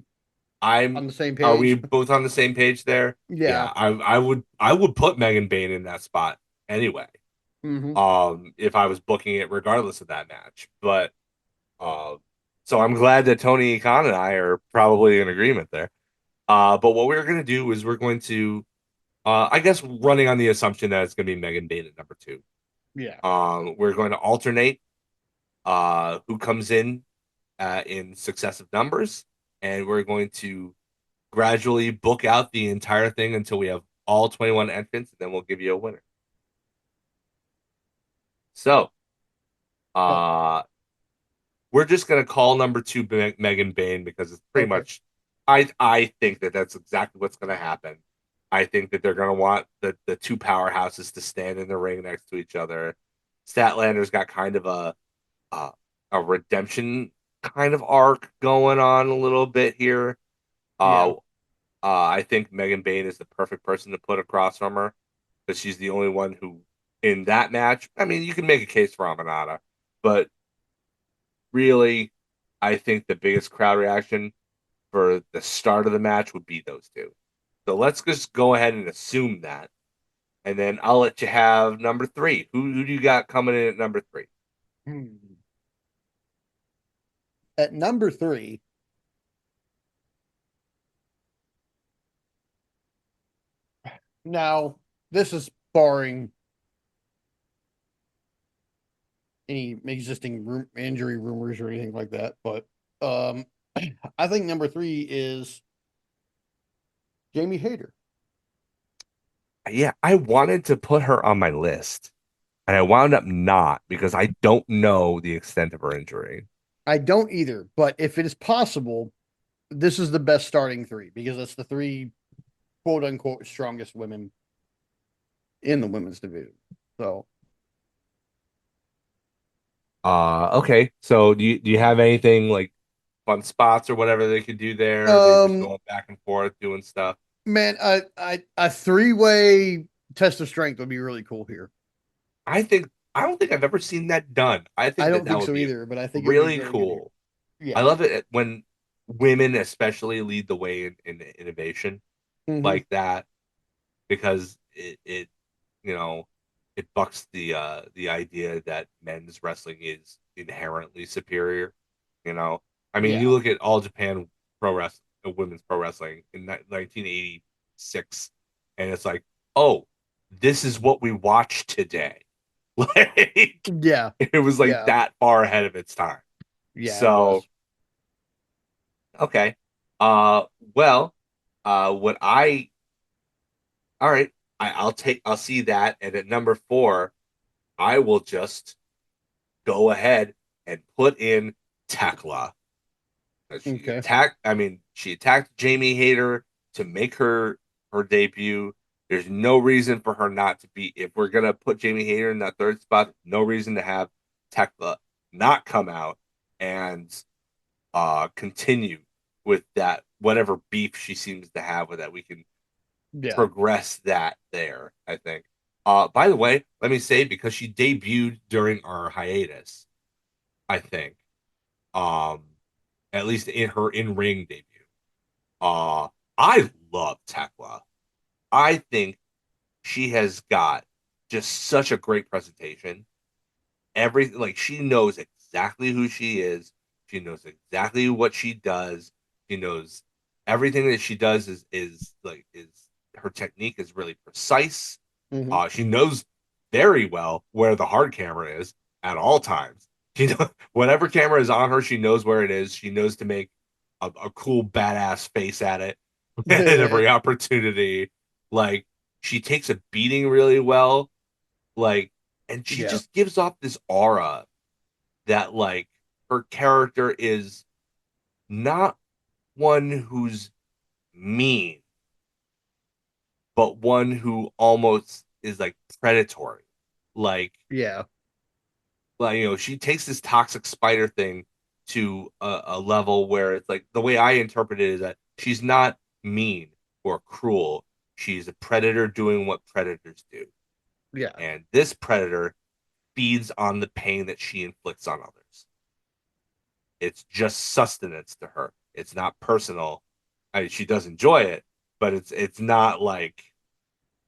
I'm on the same are we page? both on the same page there? Yeah. Yeah, I would put Megan Bain in that spot anyway. Hmm. If I was booking it regardless of that match. But uh so I'm glad that Tony Khan and I are probably in agreement there. But what we're gonna do is we're going to I guess running on the assumption that it's gonna be Megan Bain at number two. Yeah. We're going to alternate who comes in successive numbers, and we're going to gradually book out the entire thing until we have all 21 entrants, and then we'll give you a winner. So, Okay. uh, we're just gonna call number two Megan Bain because it's pretty Okay. much. I think that that's exactly what's gonna happen. I think that they're gonna want the two powerhouses to stand in the ring next to each other. Statlander's got kind of uh, a redemption kind of arc going on a little bit here. Uh, Yeah. I think Megan Bain is the perfect person to put across from her because she's the only one who, in that match, I mean, you can make a case for Aminata, but really, I think the biggest crowd reaction for the start of the match would be those two. So let's just go ahead and assume that, and then I'll let you have number three. Who do you got coming in at number three? Hmm. At number three, now this is barring any existing injury rumors or anything like that, but um, I think number three is Jamie Hayter. Yeah, I wanted to put her on my list, and I wound up not because I don't know the extent of her injury. I don't either, but if it is possible, this is the best starting three because that's the three quote unquote strongest women in the women's division. So, Okay. So do you have anything like fun spots or whatever they could do there? Or they just um, going back and forth doing stuff. man, a three-way test of strength would be really cool here. I don't think I've ever seen that done. I I think that don't that think would so be either, but I think it would be really really good here. cool. I Yeah. love it when women especially lead the way in innovation Hmm. like that because it you know it bucks the idea that men's wrestling is inherently superior. You know, I mean, you Yeah. look at All Japan Pro Wrestling, women's pro wrestling in 1986, and it's like, oh, this is what we watch today. Like Yeah. it was like Yeah. that far ahead of its time. Yeah, it So was. okay, uh, well, what I all right. I'll see that. And at number four, I will just go ahead and put in Tekla. Okay. She attacked Jamie Hayter to make her debut. There's no reason for her not to be. If we're gonna put Jamie Hayter in that third spot, no reason to have Tekla not come out and continue with that whatever beef she seems to have with that. We can Yeah. progress that there, I think. By the way, let me say because she debuted during our hiatus, I think. Um, at least in her in-ring debut. Uh, I love Tekla. I think she has got just such a great presentation. Everything like she knows exactly who she is. She knows exactly what she does. She knows everything that she does is her technique is really precise. Hmm. She knows very well where the hard camera is at all times. She know, whatever camera is on her, she knows where it is. She knows to make a cool badass face at it at every opportunity. Like she takes a beating really well. Like, and she Yeah. just gives off this aura that like her character is not one who's mean, but one who almost is like predatory. Like Yeah. she takes this toxic spider thing to a level where it's like the way I interpret it is that she's not mean or cruel. She's a predator doing what predators do. Yeah. And this predator feeds on the pain that she inflicts on others. It's just sustenance to her. It's not personal. I mean, she does enjoy it, but it's not like,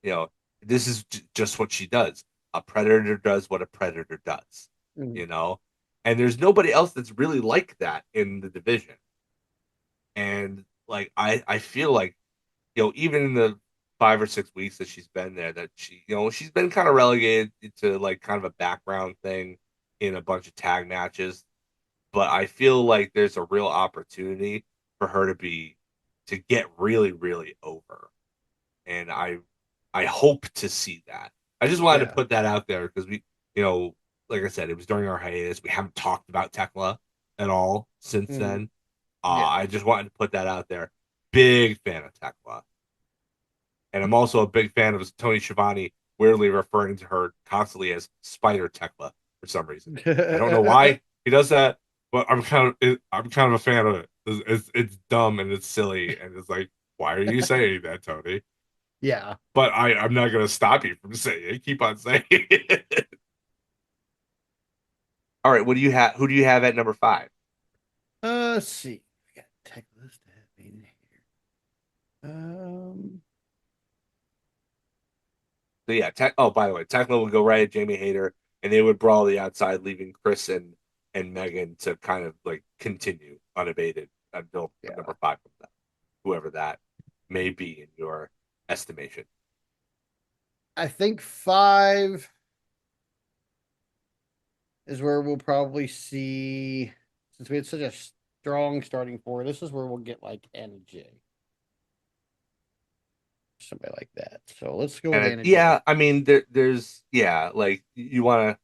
you know, this is just what she does. A predator does what a predator does, Mhm. you know? And there's nobody else that's really like that in the division. And like I feel like, even in the 5 or 6 weeks that she's been there, that she's been kind of relegated to like kind of a background thing in a bunch of tag matches. But I feel like there's a real opportunity for her to get really, really over. And I hope to see that. I just wanted to Yeah. put that out there because you know, like I said, it was during our hiatus. We haven't talked about Tekla at all since Hmm. then. Yeah. I just wanted to put that out there. Big fan of Tekla. And I'm also a big fan of Tony Schiavone weirdly referring to her constantly as Spider Tekla for some reason. I don't know why he does that, but I'm kind of a fan of it. It's dumb and it's silly and it's like, why are you saying that, Tony? Yeah. But I'm not gonna stop you from saying it. Keep on saying it. All right, what do you have? Who do you have at number five? Let's see. We got tech list in here. So yeah, oh, by the way, Tekla would go right at Jamie Hayter, and they would brawl the outside, leaving Chris and Megan to kind of like continue unabated until Yeah. number five comes out, whoever that may be in your estimation. I think five is where we'll probably see, since we had such a strong starting four, this is where we'll get like Anna J. Somebody like that. So let's go with Anna Yeah, J. I mean, there's yeah, like you want to.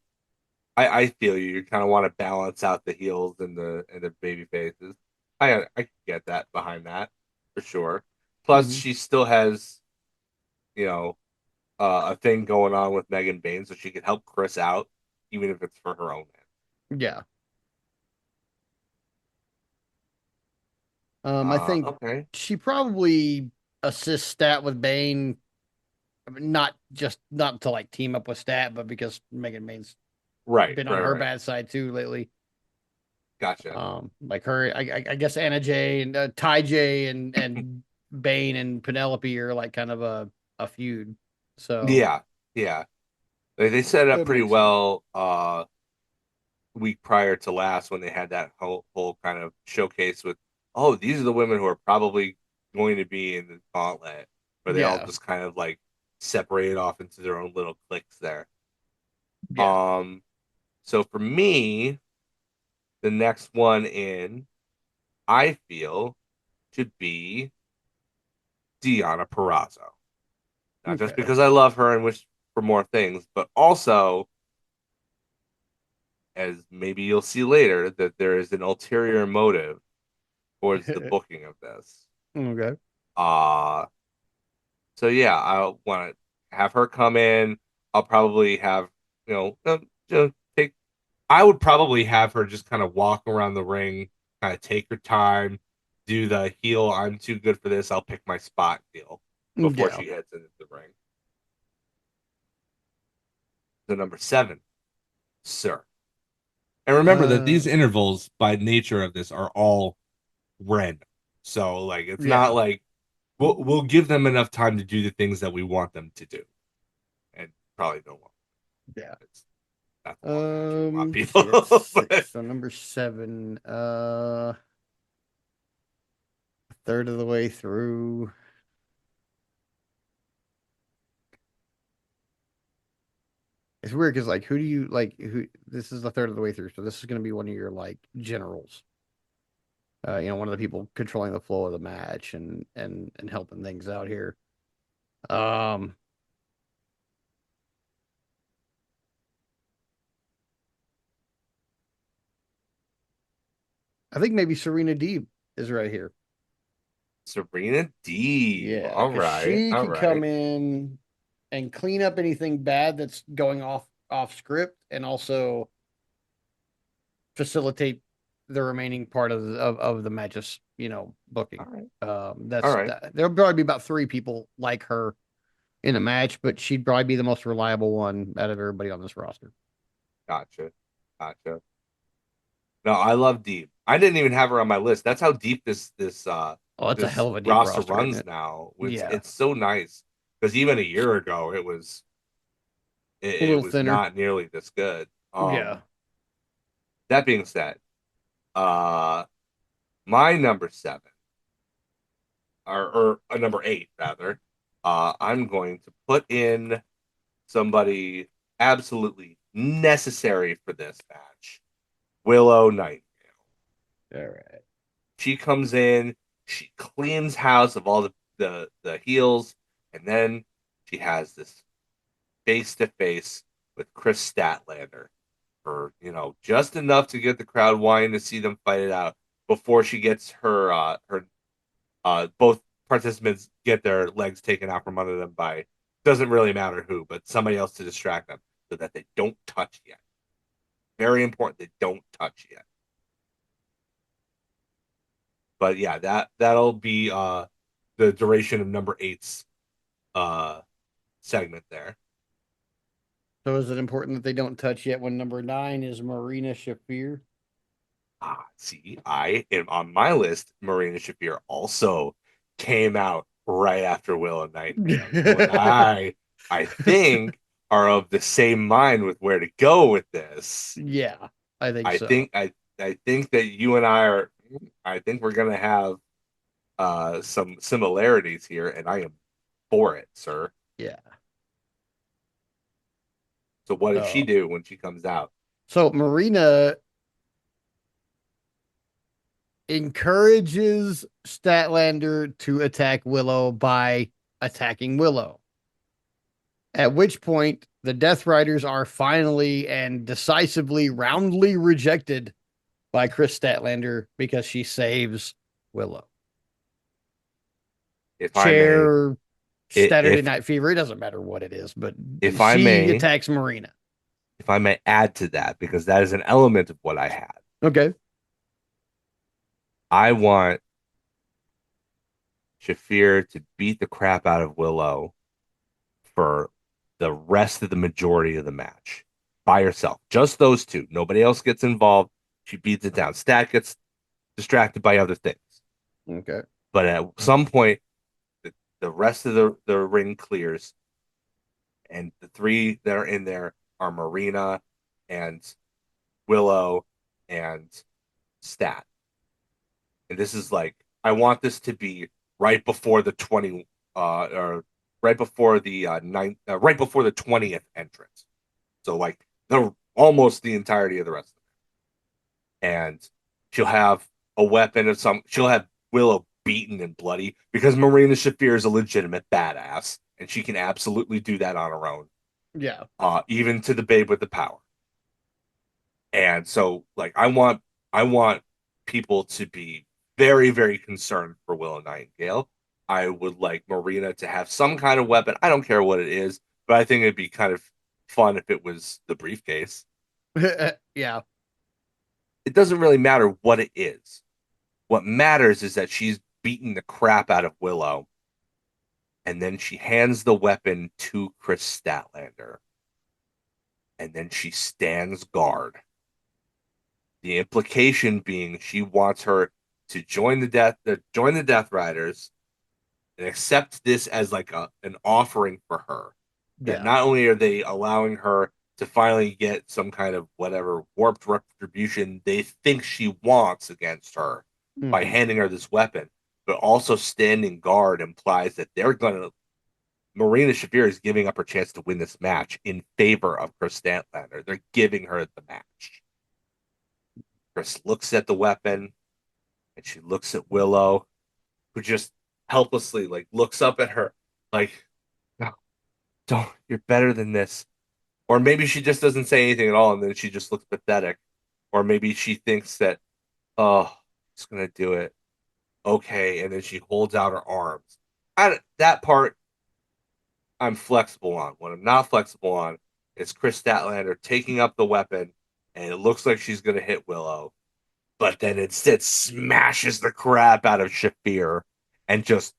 I feel you. You kind of want to balance out the heels and the baby faces. I get that behind that for sure. Plus, Hmm. she still has you know a thing going on with Megan Bain, so she could help Chris out, even if it's for her own end. Yeah. I think Okay. she probably assists Stat with Bane. I mean, not to like team up with Stat, but because Megan Main's Right, been on right, her right. bad side too lately. Gotcha. Like her, I guess Anna J and Ty J and Bane and Penelope are like kind of a feud. So Yeah, yeah. They set it up it pretty makes sense. well week prior to last when they had that whole kind of showcase with, oh, these are the women who are probably going to be in the gauntlet, where they all Yeah, just kind of like separated off into their own little cliques there. yeah. Um, so for me, the next one in, I feel, should be Deanna Perrazzo. Not just Okay. because I love her and wish for more things, but also, as maybe you'll see later, that there is an ulterior motive towards the booking of this. Okay. Uh so yeah, I want to have her come in. I'll probably have, take I would probably have her just kind of walk around the ring, kind of take her time, do the heel, I'm too good for this, I'll pick my spot deal before Yeah. she heads into the ring. The number seven, sir. And remember that Uh, these intervals, by nature of this, are all random. So like it's not yeah. like we'll give them enough time to do the things that we want them to do, and probably don't want. Yeah. It's not the long match we want Let's see, that's people. six. But So number seven, a third of the way through. It's weird because like who do you like who this is the third of the way through, so this is gonna be one of your like generals. One of the people controlling the flow of the match and helping things out here. Um, I think maybe Serena Deeb is right here. Serena Deeb, Yeah, all because right, she all could come right, in and clean up anything bad that's going off script, and also facilitate the remaining part of the match's all booking. right, all That's right. that. There'll probably be about three people like her in a match, but she'd probably be the most reliable one out of everybody on this roster. Gotcha, gotcha. No, I love Deep. I didn't even have her on my list. That's how deep Oh, it's a this hell of a deep roster roster, isn't runs it? now. It's Yeah, it's so nice because even a year ago a it little was thinner. not nearly this good. Yeah. That being said, uh, my number seven or number eight rather, I'm going to put in somebody absolutely necessary for this match, Willow Night. All right. She comes in, she cleans house of all the heels, and then she has this face to face with Chris Statlander for just enough to get the crowd wanting to see them fight it out before she gets her both participants get their legs taken out from under them by doesn't really matter who, but somebody else to distract them so that they don't touch yet. Very important, they don't touch yet. But yeah, that'll be the duration of number eight's uh segment there. So is it important that they don't touch yet when number nine is Marina Shafir? See, I am on my list. Marina Shafir also came out right after Willow Nightingale. You and I think, are of the same mind with where to go with this. Yeah, I think I so. think I think that you and I are. I think we're gonna have some similarities here, and I am for it, sir. Yeah. So what does she Uh, do when she comes out? so Marina encourages Statlander to attack Willow by attacking Willow. At which point, the Death Riders are finally and decisively, roundly rejected by Chris Statlander because she saves Willow. If I may, Chair, Saturday if Night Fever, it doesn't matter what it is, but if I she may, attacks Marina. if I may add to that, because that is an element of what I had. Okay. I want Shafir to beat the crap out of Willow for the rest of the majority of the match by herself. Just those two. Nobody else gets involved. She beats it down. Stat gets distracted by other things. Okay. But at some point, the rest of the ring clears, and the three that are in there are Marina and Willow and Stat. And this is like, I want this to be right before the 20 or right before the right before the 20th entrance. So like the almost the entirety of the rest of it. And she'll have a weapon of some she'll have Willow beaten and bloody because Marina Shafir is a legitimate badass. and she can absolutely do that on her own, Yeah. even to the babe with the power. And so, like, I want people to be very, very concerned for Willow Nightingale. I would like Marina to have some kind of weapon. I don't care what it is, but I think it'd be kind of fun if it was the briefcase. Yeah. It doesn't really matter what it is. What matters is that she's beating the crap out of Willow, and then she hands the weapon to Chris Statlander, and then she stands guard. The implication being she wants her to join the Death Riders and accept this as like an offering for her. That Yeah. not only are they allowing her to finally get some kind of whatever warped retribution they think she wants against her by Hmm. handing her this weapon, but also standing guard implies that they're gonna Marina Shafir is giving up her chance to win this match in favor of Chris Statlander. They're giving her the match. Chris looks at the weapon and she looks at Willow, who just helplessly like looks up at her, like, no, don't, you're better than this. Or maybe she just doesn't say anything at all, and then she just looks pathetic. Or maybe she thinks that, oh, he's gonna do it. Okay, and then she holds out her arms. That part I'm flexible on. What I'm not flexible on is Chris Statlander taking up the weapon, and it looks like she's gonna hit Willow, but then instead smashes the crap out of Shafir and just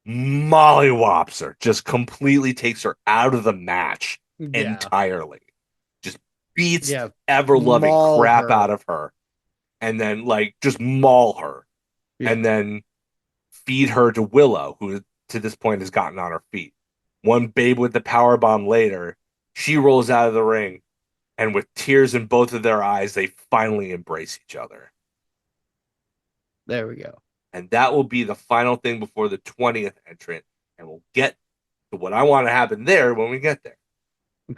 mollywops her, just completely takes her out of the match Yeah. entirely. Just beats Yeah. ever loving Maul crap out her. of her and then like just maul her Yeah. and then feed her to Willow, who to this point has gotten on her feet. One babe with the power bomb later, she rolls out of the ring, and with tears in both of their eyes, they finally embrace each other. There we go. And that will be the final thing before the 20th entrant. And we'll get to what I want to happen there when we get there.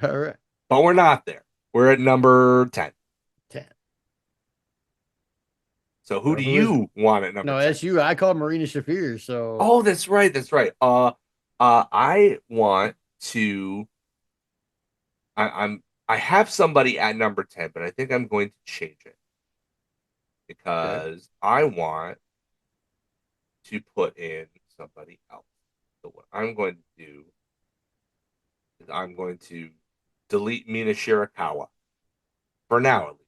All right. But we're not there. We're at number 10. 10. So who So do who is you want at number no, 10? that's you. I call Marina Shafir, so Oh, that's right. That's right. I want to I have somebody at number 10, but I think I'm going to change it okay. because I want to put in somebody else. So what I'm going to do is I'm going to delete Mina Shirakawa for now at least.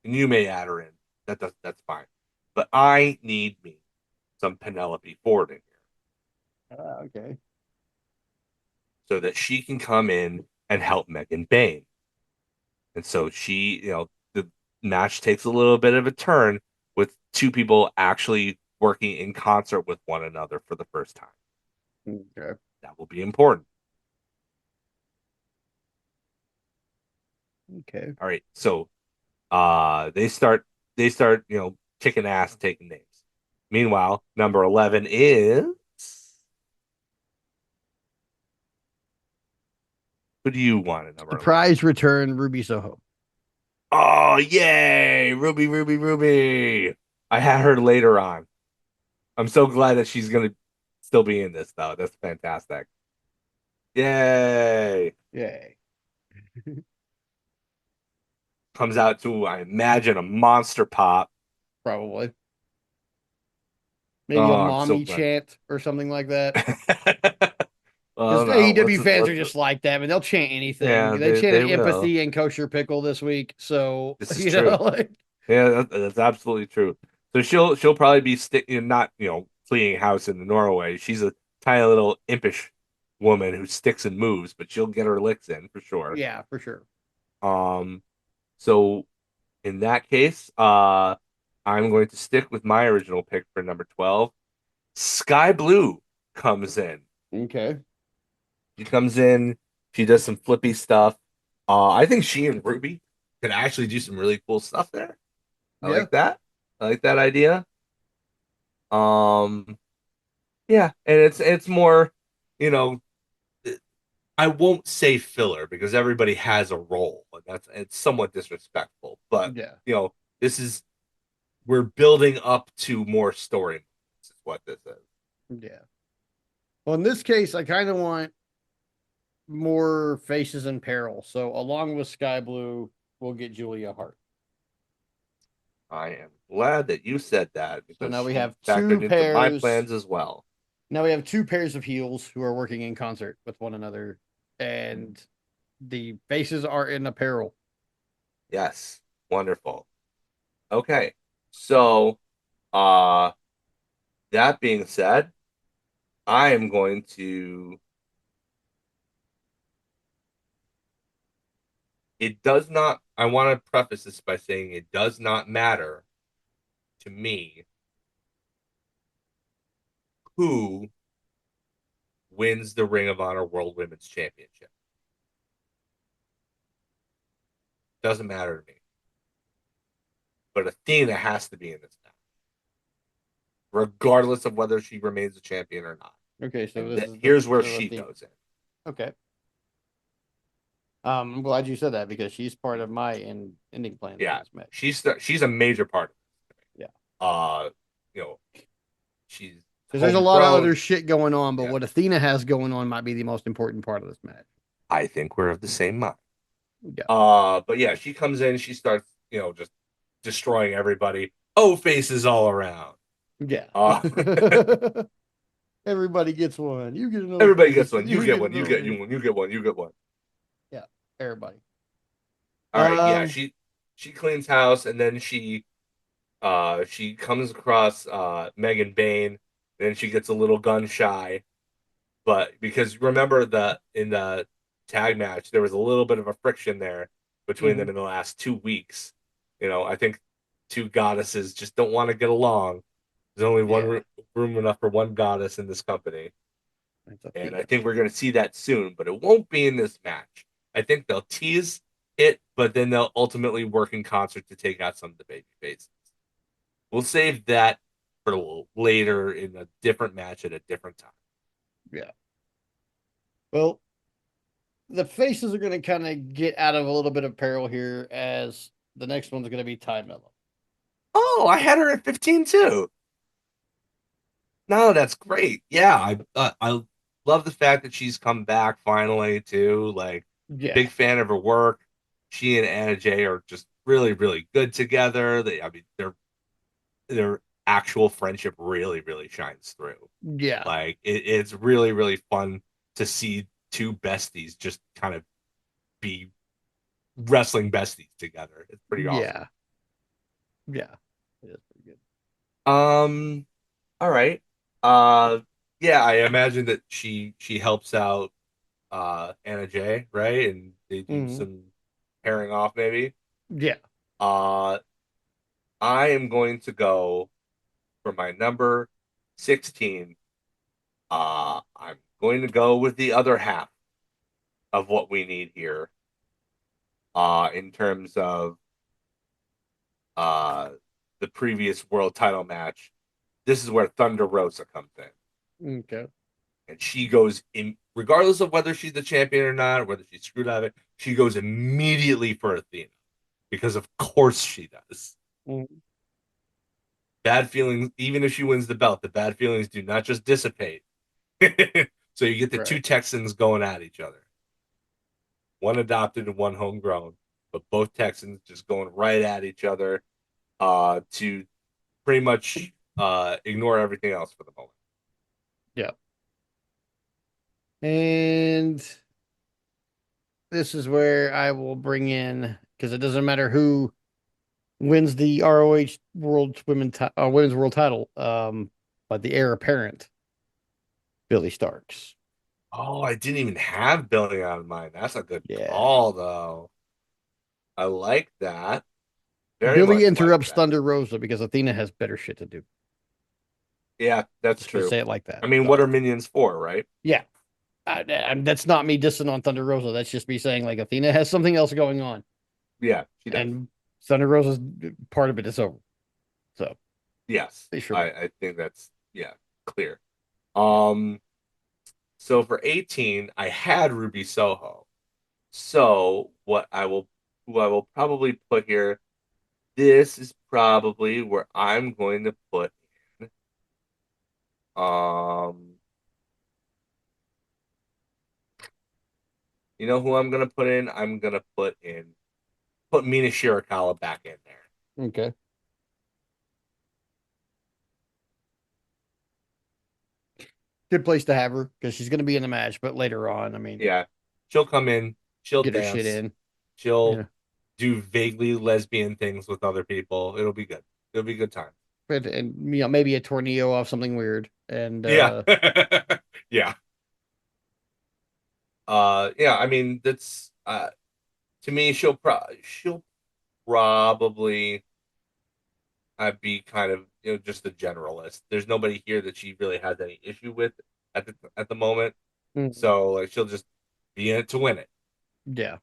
And you may add her in. That's fine. But I need me some Penelope Ford in here Okay. so that she can come in and help Megan Bain. And so the match takes a little bit of a turn with two people actually working in concert with one another for the first time. Okay. That will be important. Okay. All right. So they start, kicking ass, taking names. Meanwhile, number 11 is who do you want at number 11? Surprise return, Ruby Soho. Oh, yay! Ruby, Ruby, Ruby. I had her later on. I'm so glad that she's gonna still be in this though. That's fantastic. Yay! Yay. Comes out to, I imagine, a monster pop. Probably. Maybe a Oh, I'm so mommy glad. chant or something like that. Well, Because no, AEW fans are just like that, and they'll chant anything. yeah, They they chanted will. empathy and kosher pickle this week, so This is you know, true. like Yeah, that's absolutely true. So she'll probably be not fleeing house in Norway. She's a tiny little impish woman who sticks and moves, but she'll get her licks in for sure. yeah, for sure. Um, so in that case, I'm going to stick with my original pick for number 12. Sky Blue comes in. Okay. She comes in, she does some flippy stuff. I think she and Ruby could actually do some really cool stuff there. I Yeah. like that. I like that idea. Um, yeah, and it's more, you know, I won't say filler because everybody has a role, and it's somewhat disrespectful. But Yeah. this is we're building up to more story. This is what this is. Yeah. Well, in this case, I kind of want more faces in peril. So along with Sky Blue, we'll get Julia Hart. I am glad that you said that So because now we she have factored into my plans as well. two pairs of heels who are working in concert with one another, and the faces are in apparel. Yes, wonderful. Okay, so uh, that being said, I am going to. It does not. I want to preface this by saying it does not matter to me who wins the Ring of Honor World Women's Championship. Doesn't matter to me. But Athena has to be in this match, regardless of whether she remains a champion or not. Okay, so And this is the here's where so she the goes in. okay. I'm glad you said that because she's part of my ending plans for Yeah, this match. she's a major part. Yeah, You know, she's because there's a lot of other homegrown. shit going on, but Yeah, what Athena has going on might be the most important part of this match. I think we're of the same mind. Yeah, But yeah, she comes in, she starts, just destroying everybody. Oh, faces all around. yeah. Uh, Everybody gets one. You get another everybody face. gets one. You You get get one. You another get face. you one. You get one. You get one. Yeah, everybody. All right, yeah, Um, she cleans house and then she comes across Megan Bain, and then she gets a little gun shy. But because remember that in the tag match, there was a little bit of a friction there between mhm. them in the last 2 weeks. I think two goddesses just don't want to get along. There's only one Yeah, room enough for one goddess in this company. it's And I Athena. think we're going to see that soon, but it won't be in this match. I think they'll tease it, but then they'll ultimately work in concert to take out some of the baby faces. We'll save that for later in a different match at a different time. Yeah. Well, the faces are going to kind of get out of a little bit of peril here as the next one's going to be Ty Mello. Oh, I had her at 15 too. No, that's great. Yeah, I love the fact that she's come back finally too. Like, Yeah, big fan of her work. She and Anna Jay are just really, really good together. I mean, their actual friendship really, really shines through. yeah, Like, it's really, really fun to see two besties just kind of be wrestling besties together. It's pretty awesome. yeah, yeah. It is pretty good. Um, all right. Uh, yeah, I imagine that she helps out Anna Jay, right? And they do Mhm. some pairing off maybe. Yeah. Uh, I am going to go for my number 16. I'm going to go with the other half of what we need here. In terms of uh the previous world title match. This is where Thunder Rosa comes in. Okay. And she goes in, regardless of whether she's the champion or not, whether she's screwed out of it, she goes immediately for Athena because of course she does. Mhm. Bad feelings, even if she wins the belt, the bad feelings do not just dissipate. So you get the two Right. Texans going at each other, one adopted and one homegrown, but both Texans just going right at each other to pretty much ignore everything else for the moment. Yeah. And this is where I will bring in because it doesn't matter who wins the ROH Women's World Title, but the heir apparent, Billy Starks. Oh, I didn't even have Billy on mine. That's a good Yeah. call, though. I like that. Very Billy much like interrupts that. Thunder Rosa because Athena has better shit to do. Yeah, that's Just gonna true. say it like I that. mean, what So are minions for, right? yeah, that's not me dissing on Thunder Rosa. That's just me saying like Athena has something else going on, Yeah, she does. and Thunder Rosa's part of it is over. So Yes, they sure I think that's yeah clear. yeah. Um, so for 18, I had Ruby Soho. So who I will probably put here. This is probably where I'm going to put in. Um, You know who I'm gonna put in? I'm gonna put Mina Shirakawa back in there. Okay. Good place to have her because she's going to be in the match, but later on, I mean, Yeah, she'll come in, she'll get her shit dance, in. she'll Yeah. do vaguely lesbian things with other people. It'll be good. It'll be a good time. And maybe a tornado off something weird. And Yeah. Yeah. Yeah, I mean that's to me she'll probably be kind of just a generalist. There's nobody here that she really has any issue with at the moment. mm, So like she'll just be in it to win it. yeah.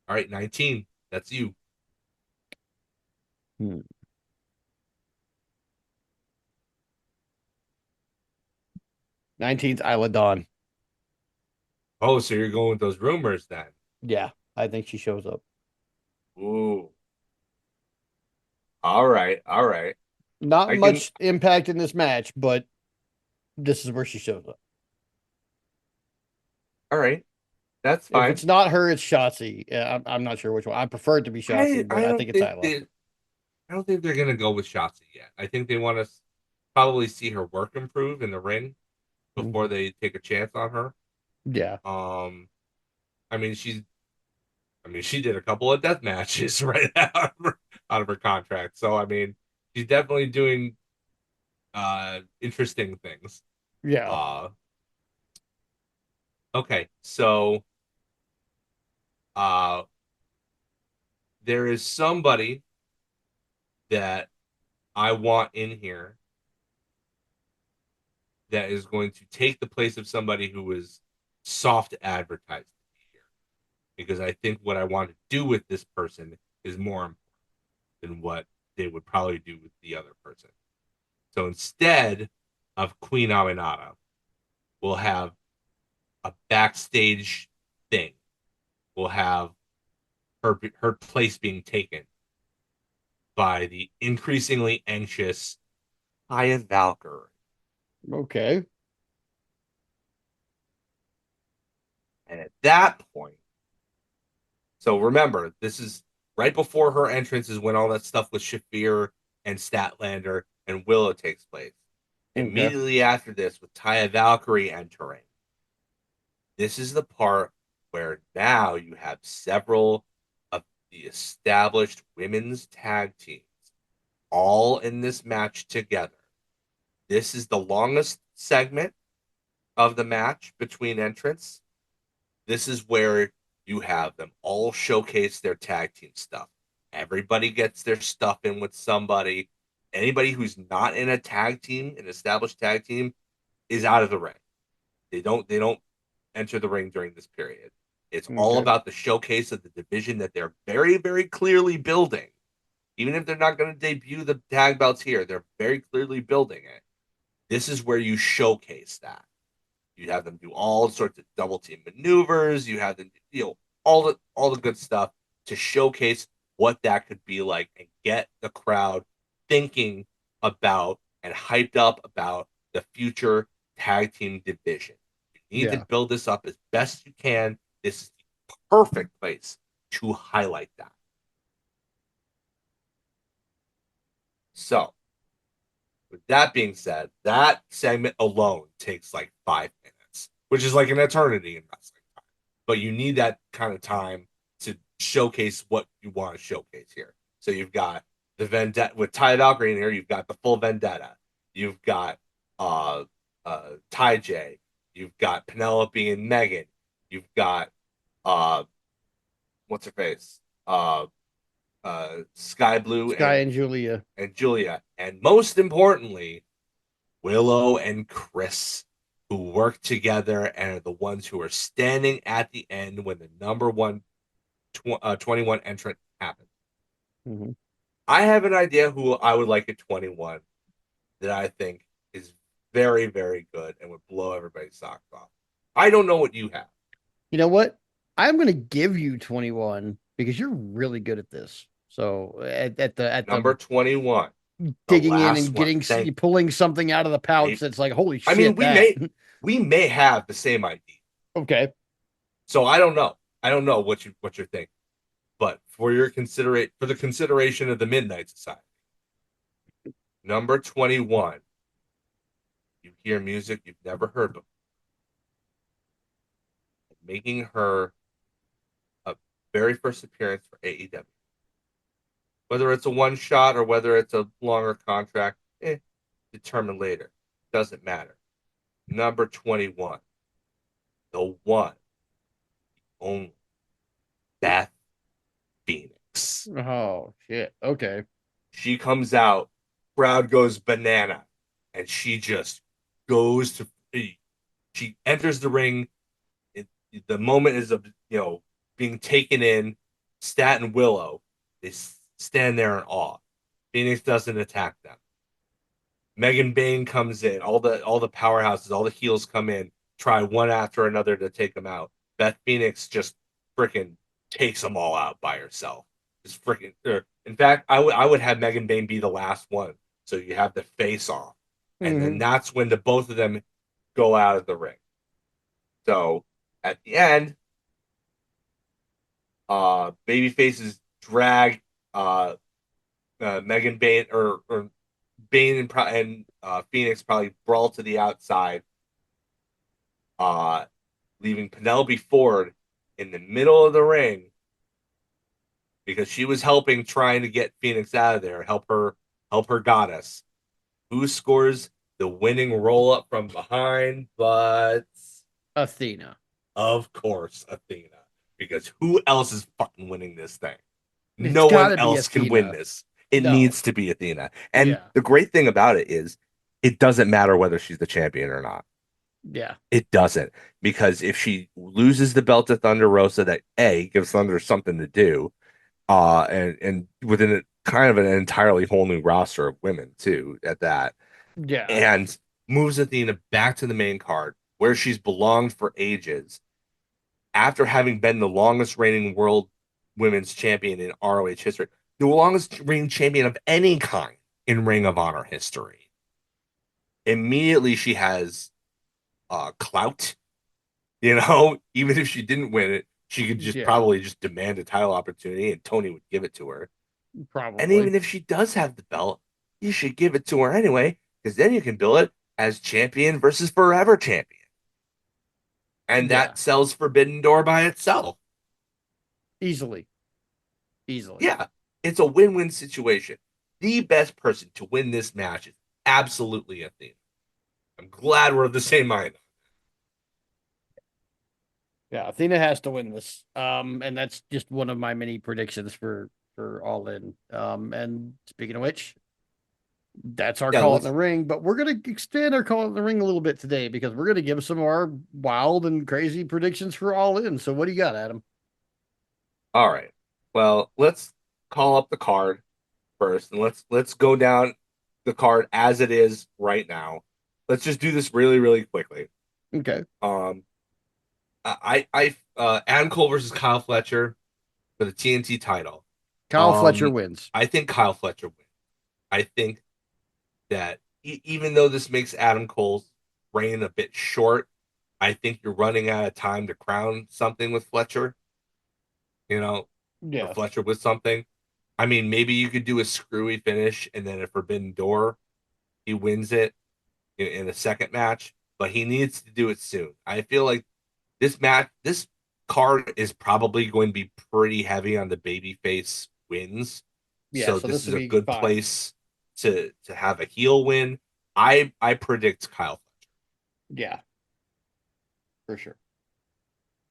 All right, 19. That's you. Hmm. 19th Isla Dawn. Oh, so you're going with those rumors then. Yeah, I think she shows up. Ooh. All right, all right. Not I can much impact in this match, but this is where she shows up. all right. That's If fine. it's not her, it's Shotzi. Yeah, I'm not sure which one. I prefer it to be Shotzi, but I I don't think it's think Isla. they're gonna go with Shotzi yet. I think they want to probably see her work improve in the ring before Mhm. they take a chance on her. Yeah, Um, I mean she did a couple of death matches right out of her contract. So I mean, she's definitely doing interesting things. yeah. Uh okay, so uh there is somebody that I want in here that is going to take the place of somebody who was soft advertised here. Because I think what I want to do with this person is more important than what they would probably do with the other person. So instead of Queen Aminata, we'll have a backstage thing. We'll have her place being taken by the increasingly anxious Haya Valkyrie. Okay. And at that point, so remember, this is right before her entrance is when all that stuff with Shafir and Statlander and Willow takes place. Okay. Immediately after this, with Taya Valkyrie entering, this is the part where now you have several of the established women's tag teams all in this match together. This is the longest segment of the match between entrants. This is where you have them all showcase their tag team stuff. Everybody gets their stuff in with somebody. Anybody who's not in a tag team, an established tag team, is out of the ring. They don't enter the ring during this period. It's all Okay. about the showcase of the division that they're very, very clearly building. Even if they're not going to debut the tag belts here, they're very clearly building it. This is where you showcase that. You have them do all sorts of double team maneuvers. You have them, all the good stuff to showcase what that could be like and get the crowd thinking about and hyped up about the future tag team division. You need to Yeah. build this up as best you can. This is the perfect place to highlight that. So, with that being said, that segment alone takes like 5 minutes, which is like an eternity in wrestling. But you need that kind of time to showcase what you want to showcase here. So you've got the vendetta with Ty Valkyrie in here. You've got the full vendetta. You've got uh Ty J. You've got Penelope and Megan. You've got uh what's her face? Sky Blue Sky and Julia. and Julia. And most importantly, Willow and Chris, who work together and are the ones who are standing at the end when the number 21 entrant happens. Hmm. I have an idea who I would like at 21 that I think is very, very good and would blow everybody's socks off. I don't know what you have. You know what? I'm going to give you 21 because you're really good at this. So at the Number 21, the digging in last and one. getting Thank pulling something out of the pouch I that's like, holy I mean, shit, that. we may have the same idea. Okay. So I don't know. I don't know what you're thinking. But for your considerate for the consideration of the Midnight Society, number 21, you hear music you've never heard before, making her a very first appearance for AEW. Whether it's a one shot or whether it's a longer contract, determine later. Doesn't matter. Number 21, the one, only Beth Phoenix. Oh shit. Okay. She comes out, crowd goes banana, and she just goes to. She enters the ring. It, the moment is of being taken in. Stat and Willow, they stand there in awe. Phoenix doesn't attack them. Megan Bain comes in. All the powerhouses, all the heels come in, try one after another to take them out. Beth Phoenix just freaking takes them all out by herself. Just freaking. In fact, I would have Megan Bain be the last one, so you have the face off, and then Hmm. that's when the both of them go out of the ring. So at the end, baby faces drag uh, Megan Bain or Bane and Phoenix probably brawl to the outside, uh, leaving Penelope Ford in the middle of the ring because she was helping trying to get Phoenix out of there, help her goddess. Who scores the winning roll up from behind? But Athena. of course, Athena. Because who else is fucking winning this thing? It's No got one to be else can win Athena. this. It No. needs to be Athena. And Yeah. the great thing about it is it doesn't matter whether she's the champion or not. Yeah. It doesn't. Because if she loses the belt to Thunder Rosa, that A gives Thunder something to do, and within kind of an entirely whole new roster of women too at that, Yeah. and moves Athena back to the main card where she's belonged for ages after having been the longest reigning world women's champion in ROH history, the longest reigning champion of any kind in Ring of Honor history. Immediately she has clout, even if she didn't win it, she could just Yeah. probably just demand a title opportunity and Tony would give it to her. And Probably. even if she does have the belt, you should give it to her anyway, because then you can bill it as champion versus forever champion. And Yeah. that sells Forbidden Door by itself. Easily. Easily. Yeah, it's a win-win situation. The best person to win this match is absolutely Athena. I'm glad we're of the same mind. Yeah. Athena has to win this. And that's just one of my many predictions for All In. And speaking of which, that's our Yeah, call in the let's. ring, but we're going to extend our call in the ring a little bit today because we're going to give some of our wild and crazy predictions for All In. So, what do you got, Adam? All right. Well, let's call up the card first, and let's go down the card as it is right now. Let's just do this really, really quickly. Okay. Um, Adam Cole versus Kyle Fletcher for the TNT title. Kyle Fletcher Um, wins. I think Kyle Fletcher wins. I think that even though this makes Adam Cole's reign a bit short, I think you're running out of time to crown something with Fletcher, you know, or Yes. Fletcher with something. I mean, maybe you could do a screwy finish and then a Forbidden Door, he wins it in a second match, but he needs to do it soon. I feel like this card is probably going to be pretty heavy on the babyface wins. Yeah. So So, this this is would a be good fine. place to have a heel win. I predict Kyle Yeah, for sure.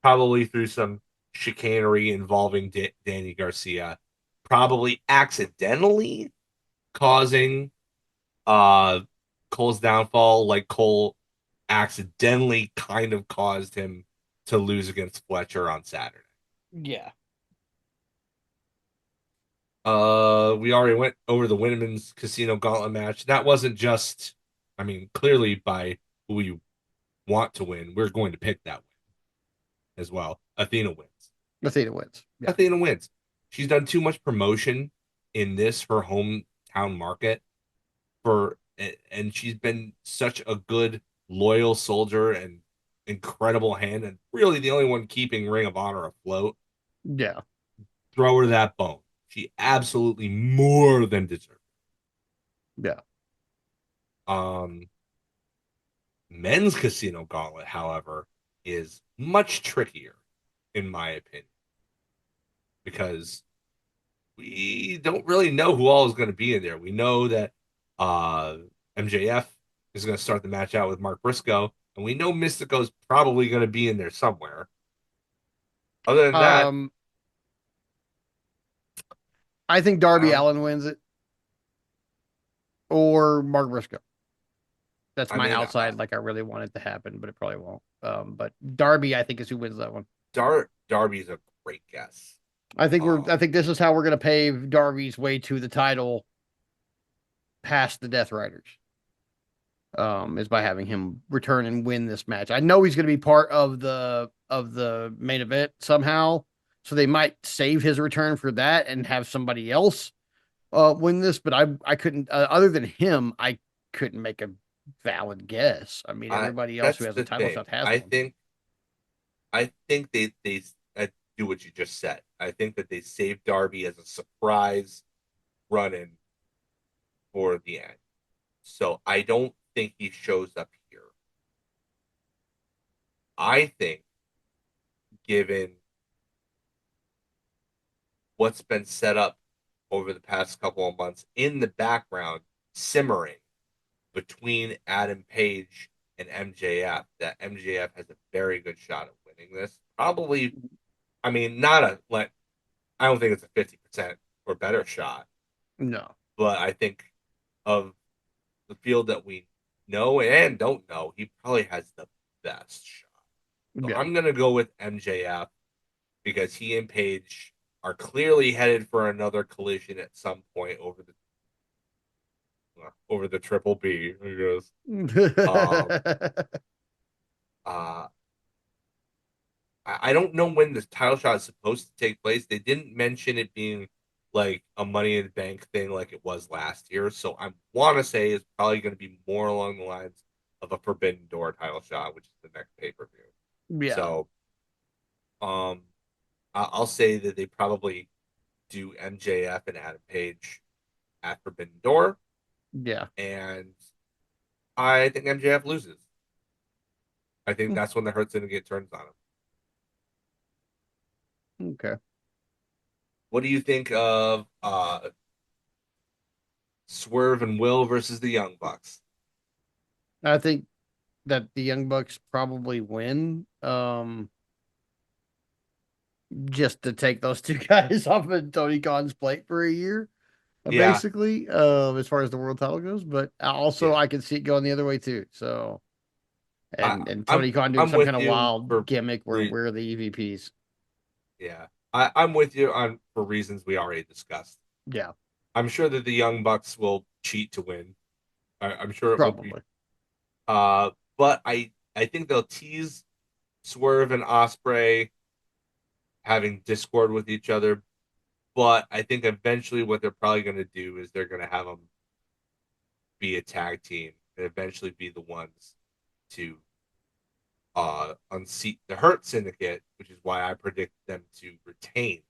probably through some chicanery involving Danny Garcia, probably accidentally causing uh Cole's downfall, like Cole accidentally kind of caused him to lose against Fletcher on Saturday. Yeah. We already went over the Women's Casino Gauntlet match. That wasn't just, I mean, clearly by who you want to win, we're going to pick that win as well. Athena wins. Athena wins. Yeah. Athena wins. She's done too much promotion in this her hometown market and she's been such a good loyal soldier and incredible hand and really the only one keeping Ring of Honor afloat. Yeah. Throw her that bone. She absolutely more than deserves. Yeah. Um, Men's Casino Gauntlet, however, is much trickier, in my opinion, because we don't really know who all is going to be in there. We know that uh, MJF is going to start the match out with Mark Briscoe, and we know Mystico's probably going to be in there somewhere. Other than that, Um, I think Darby um, Allin wins it or Mark Briscoe. That's I my mean, outside. Like I really want it to happen, but it probably won't. But Darby, I think, is who wins that one. Darby's a great guess. I think we're. I Um, think this is how we're gonna pave Darby's way to the title past the Death Riders. Is by having him return and win this match. I know he's gonna be part of the main event somehow, so they might save his return for that and have somebody else win this. But I couldn't other than him, I couldn't make a valid guess. I mean, I everybody else who That's has a the title thing. shot has one. I think they do what you just said. I think that they saved Darby as a surprise run in for the end. So I don't think he shows up here. I think, given what's been set up over the past couple of months in the background, simmering between Adam Page and MJF, that MJF has a very good shot at winning this. Probably, I mean, not a like, I don't think it's a 50% or better shot, No. but I think of the field that we know and don't know, he probably has the best shot. So Yeah. I'm gonna go with MJF because he and Page are clearly headed for another collision at some point over the triple B. I guess. Um, uh, I don't know when this title shot is supposed to take place. They didn't mention it being like a Money in the Bank thing like it was last year. So I want to say it's probably going to be more along the lines of a Forbidden Door title shot, which is the next pay per view. Yeah. So um, I'll say that they probably do MJF and Adam Page at Forbidden Door, Yeah. and I think MJF loses. I think that's when the Hurt Syndicate turns on him. Okay. What do you think of Swerve and Will versus the Young Bucks? I think that the Young Bucks probably win. Just to take those two guys off of Tony Khan's plate for a year, Yeah, basically, as far as the world title goes. But also, yeah. I can see it going the other way too. So, I, and I'm Tony Khan doing I'm some with kind of you wild for gimmick where re we're the EVPs. yeah. I'm with you on for reasons we already discussed. Yeah, I'm sure that the Young Bucks will cheat to win. I'm sure it will be. probably. Uh, but I think they'll tease Swerve and Osprey having discord with each other. But I think eventually what they're probably going to do is they're going to have them be a tag team and eventually be the ones to unseat the Hurt Syndicate, which is why I predict them to retain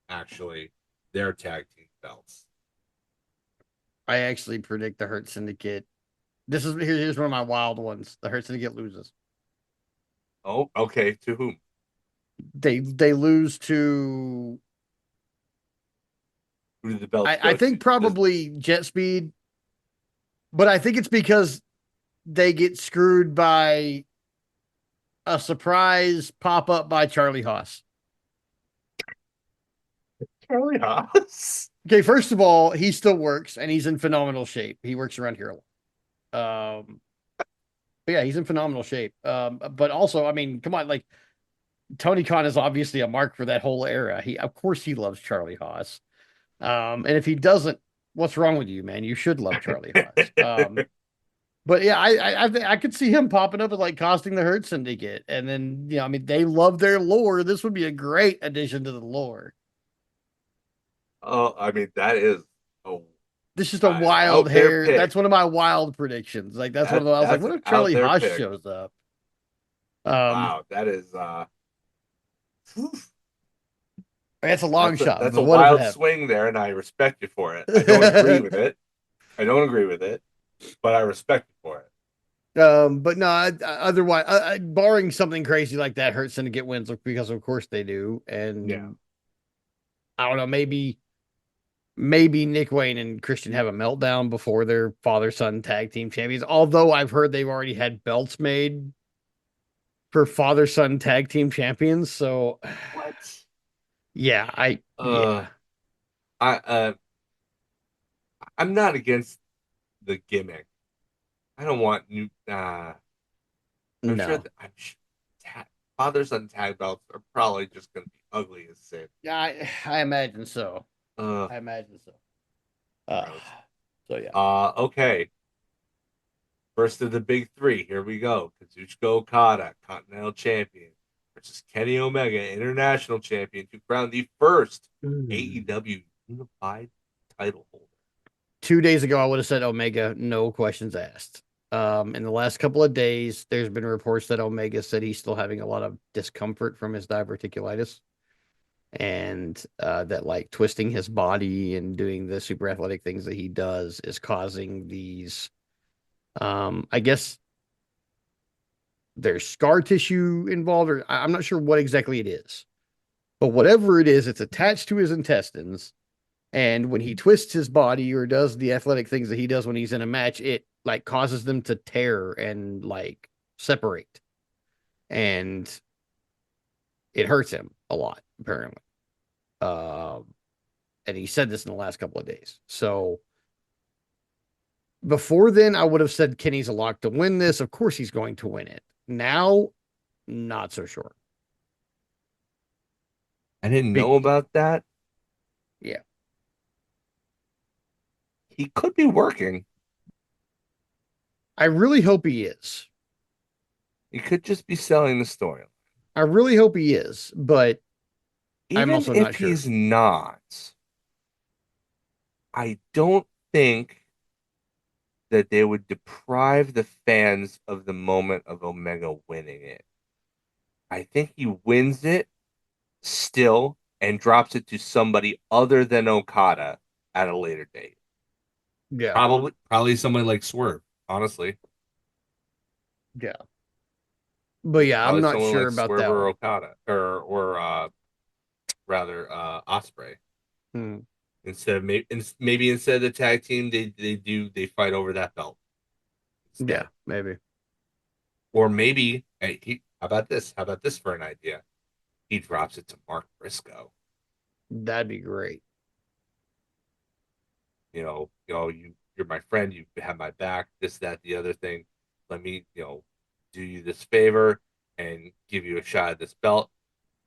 actually their tag team belts. I actually predict the Hurt Syndicate. Here's one of my wild ones. The Hurt Syndicate loses. Oh, okay. To whom? They lose to. Who did the belts I go to? think probably Jet Speed, but I think it's because they get screwed by a surprise pop up by Charlie Haas. Charlie Haas. Okay, first of all, he still works and he's in phenomenal shape. He works around here a lot. But yeah, he's in phenomenal shape. But also, I mean, come on, like Tony Khan is obviously a mark for that whole era. Of course, he loves Charlie Haas. And if he doesn't, what's wrong with you, man? You should love Charlie Haas. But yeah, I could see him popping up and like costing the Hurt Syndicate, and then I mean, they love their lore. This would be a great addition to the lore. Oh, I mean that is oh, This is just a wild out there hair. pick. That's one of my wild predictions. Like that's one of the. I was like, That's what an if out Charlie there Haas pick. shows up? Um, Wow, that is that's a long shot, that's a but what if it wild happened? swing there, and I respect you for it. I don't agree with it. I don't agree with it, but I respect you for it. But no, otherwise, barring something crazy like that, hurts them to get wins because, of course, they do. Yeah. And I don't know, maybe Nick Wayne and Christian have a meltdown before their father son tag team champions. Although I've heard they've already had belts made for father son tag team champions. So What? yeah, Uh, I I'm not against the gimmick. I don't want new. I'm sure no. that fathers on tag belts are probably just going to be ugly as sin. Yeah, I imagine so. Uh, I imagine so. Uh, Gross. so yeah. Okay. First of the big three. Here we go. Kazuchika Okada, Continental Champion, versus Kenny Omega, International Champion, to crown the first Mm. AEW Unified title holder. 2 days ago, I would have said Omega, no questions asked. In the last couple of days, there's been reports that Omega said he's still having a lot of discomfort from his diverticulitis, and that like twisting his body and doing the super athletic things that he does is causing these. I guess there's scar tissue involved, or I'm not sure what exactly it is, but whatever it is, it's attached to his intestines. And when he twists his body or does the athletic things that he does when he's in a match, it like causes them to tear and like separate. And it hurts him a lot, apparently. And he said this in the last couple of days. So before then, I would have said Kenny's a lock to win this. Of course, he's going to win it. Now, not so sure. I didn't Big, know about that. yeah. He could be working. I really hope he is. He could just be selling the story. I really hope he is, but I'm Even also not if sure. he's not, I don't think that they would deprive the fans of the moment of Omega winning it. I think he wins it still and drops it to somebody other than Okada at a later date. Yeah, Probably somebody like Swerve, honestly. yeah. But yeah, I'm Probably not someone sure like about Swerve that or one. Okada or rather Osprey. Hmm. Instead of maybe instead of the tag team, they fight over that belt Yeah, instead. maybe. Or maybe hey, how about this? How about this for an idea? He drops it to Mark Briscoe. That'd be great. You're my friend. You have my back. This, that, the other thing. Let me, do you this favor and give you a shot at this belt.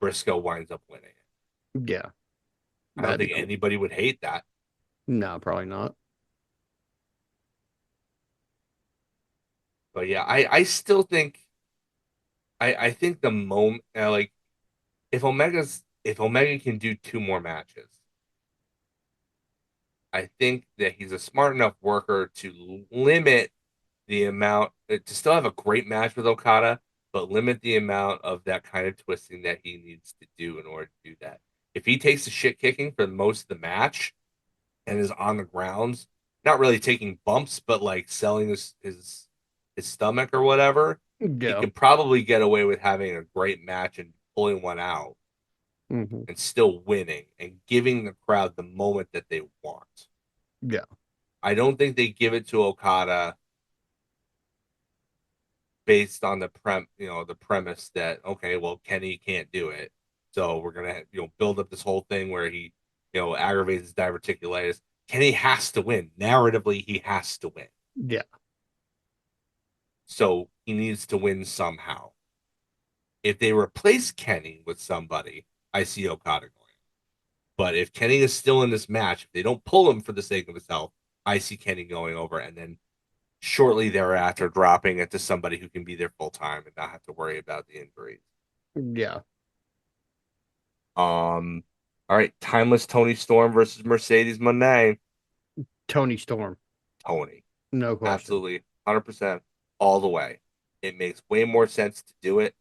Briscoe winds up winning it. Yeah, I don't that'd be think cool. anybody would hate that. No, probably not. But yeah, I still think I think the moment like if Omega can do two more matches, I think that he's a smart enough worker to limit the amount to still have a great match with Okada, but limit the amount of that kind of twisting that he needs to do in order to do that. If he takes the shit kicking for most of the match and is on the grounds, not really taking bumps, but like selling his stomach or whatever, he Yeah. could probably get away with having a great match and pulling one out Hmm. and still winning and giving the crowd the moment that they want. Yeah. I don't think they give it to Okada based on the premise that okay, well Kenny can't do it, so we're gonna build up this whole thing where he aggravates his diverticulitis. Kenny has to win. Narratively, he has to win, Yeah. so he needs to win somehow. If they replace Kenny with somebody, I see Okada going. But if Kenny is still in this match, if they don't pull him for the sake of his health, I see Kenny going over and then shortly thereafter dropping it to somebody who can be there full time and not have to worry about the injuries. Yeah. Um, all right, timeless Tony Storm versus Mercedes Moné. Tony Storm. Tony, No question. absolutely, 100% all the way. It makes way more sense to do it.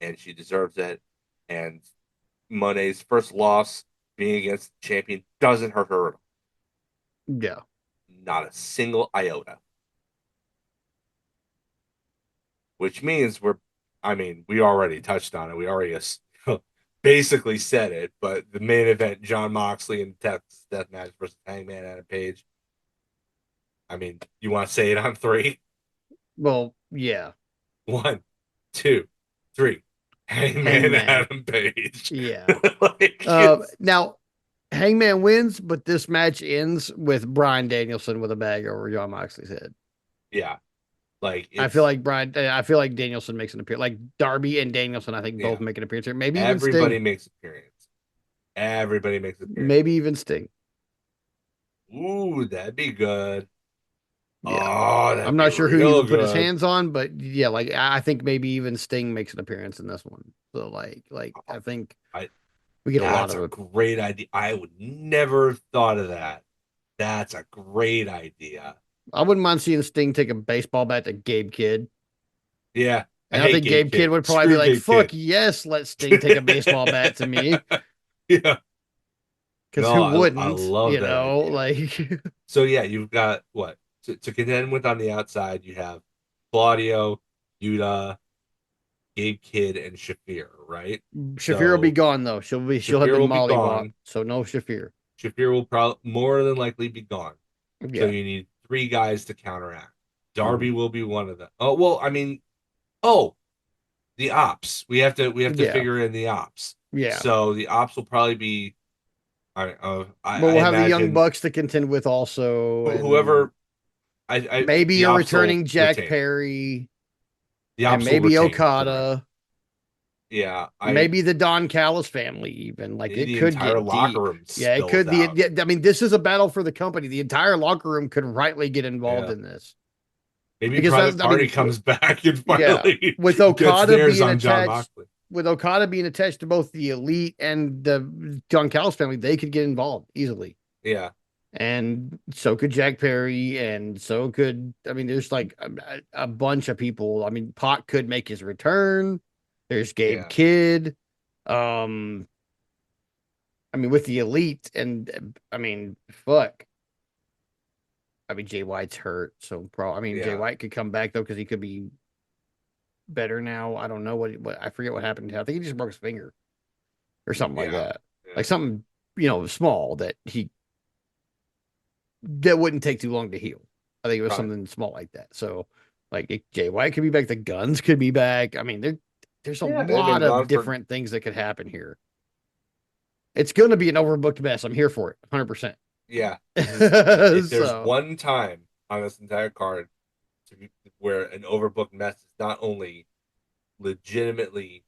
and she deserves it. And Monet's first loss being against the champion doesn't hurt her at all. Yeah. Not a single iota. Which means I mean, we already touched on it. We already basically said it, but the main event, John Moxley and Death Match versus Hangman Adam Page. I mean, you want to say it on three? Well, yeah. One, two, three. Hangman Hangman. Adam Page. Yeah. Like it's Now Hangman wins, but this match ends with Bryan Danielson with a bag over Jon Moxley's head. yeah, like I feel it's like I feel like Danielson makes an appearance. Like Darby and Danielson, I think both yeah. make an appearance here. Maybe even Everybody Sting. makes appearance. Everybody makes appearance. Maybe even Sting. Ooh, that'd be good. Yeah. Oh, I'm that'd be not sure who he real would put his good. hands on, but yeah, like I think maybe even Sting makes an appearance in this one. So like I think I we get a lot That's of a it. great idea. I would never have thought of that. That's a great idea. I wouldn't mind seeing Sting take a baseball bat to Gabe Kidd. Yeah, I And I hate think Gabe Gabe Kidd Kid. would probably be Screw like, Gabe fuck Kid. yes, let Sting take a baseball bat to me. Yeah. Because No, who I wouldn't? love You that know, idea. like So yeah, you've got what to contend with on the outside. You have Claudio, Yuta, Gabe Kid, and Shafir, right? Shafir will be So gone though. She'll have Shafir been will be mollywopped. gone. So no Shafir. Shafir will probably more than likely be gone. So Yeah. you need three guys to counteract. Mhm. Darby will be one of them. Oh well, I mean, oh, the ops. We have to Yeah. figure in the ops. Yeah. So the ops will probably be But I we'll have the Young imagine Bucks to contend with also, and whoever I maybe the a ops will returning Jack retain. Perry, The and ops will maybe retain for the record. Okada, Yeah, I maybe the Don Callis family, even. Like it the could entire get locker deep. room Yeah, it spills could. out. I mean, this is a battle for the company. The entire locker room could rightly get involved Yeah. in this Maybe because Private that's. I Party mean, comes back and yeah, finally with gets Okada theirs being on John attached, Moxley. with Okada being attached to both the Elite and the Don Callis family, they could get involved easily. Yeah, And so could Jack Perry, and so could I mean, there's like a bunch of people. I mean, Pac could make his return. There's Gabe yeah, Kidd. Um, I mean, with the Elite, and I mean, fuck. I mean, Jay White's hurt, so I mean, Jay yeah, White could come back though because he could be better now. I don't know what I forget what happened to him. I think he just broke his finger or something like yeah, that, yeah. like something small that wouldn't take too long to heal. I think it was Right. something small like that. So, like Jay White could be back, the Guns could be back. I mean, there's a Yeah, they've been lot gone of for different things that could happen here. It's going to be an overbooked mess. I'm here for it, 100%. yeah. If there's So, one time on this entire card where an overbooked mess is not only legitimately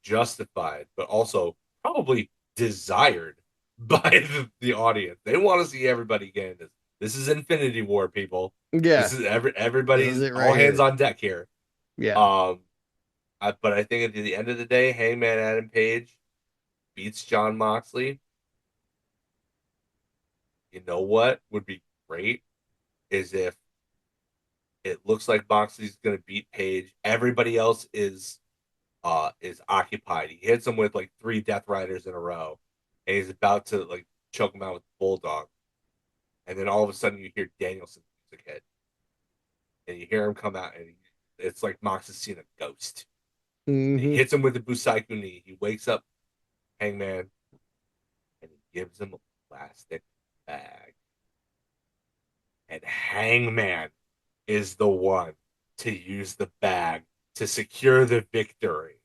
justified, but also probably desired by the audience. They want to see everybody get in this. This is Infinity War, people. yeah, This is this is everybody's it all right hands here. on deck here. Yeah, Um, but I think at the end of the day, Hangman Adam Page beats John Moxley. You know what would be great is if it looks like Moxley's going to beat Page. Everybody else is occupied. He hits him with like three Death Riders in a row, and he's about to like choke him out with the Bulldog. And then all of a sudden you hear Danielson's music hit, and you hear him come out, and it's like Mox has seen a ghost. And he hmm hits him with the Busaiku knee. He wakes up Hangman, and he gives him a plastic bag. And Hangman is the one to use the bag to secure the victory.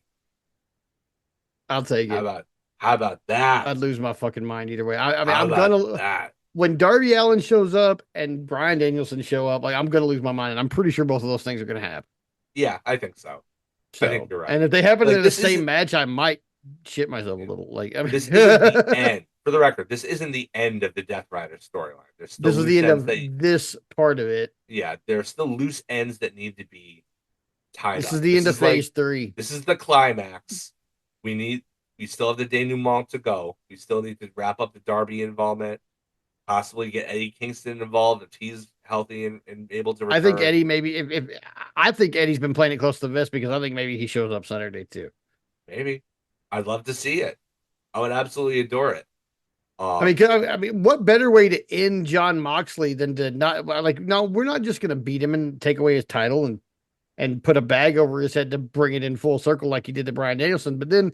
I'll take How it. about how about that? I'd lose my fucking mind either way. I mean, How I'm about gonna that? when Darby Allen shows up and Bryan Danielson show up, like I'm gonna lose my mind, and I'm pretty sure both of those things are gonna happen. Yeah, I think so. I think So, you're and right. if they happen in Like the same match, I might shit myself a yeah, little. Like, I mean, this isn't the end. For the record, this isn't the end of the Death Rider storyline. There's still this is the loose end ends of that this part of it. yeah, there's still loose ends that need to be tied This is up. the end of phase three. This is the climax. We need we still have the denouement to go. We still need to wrap up the Darby involvement, possibly get Eddie Kingston involved if he's healthy and able to I think return. Eddie maybe if I think Eddie's been playing it close to the vest because I think maybe he shows up Saturday too. Maybe. I'd love to see it. I would absolutely adore it. I mean, Um, 'cause, I mean, what better way to end John Moxley than to not like? No, we're not just going to beat him and take away his title and put a bag over his head to bring it in full circle like he did to Brian Danielson. But then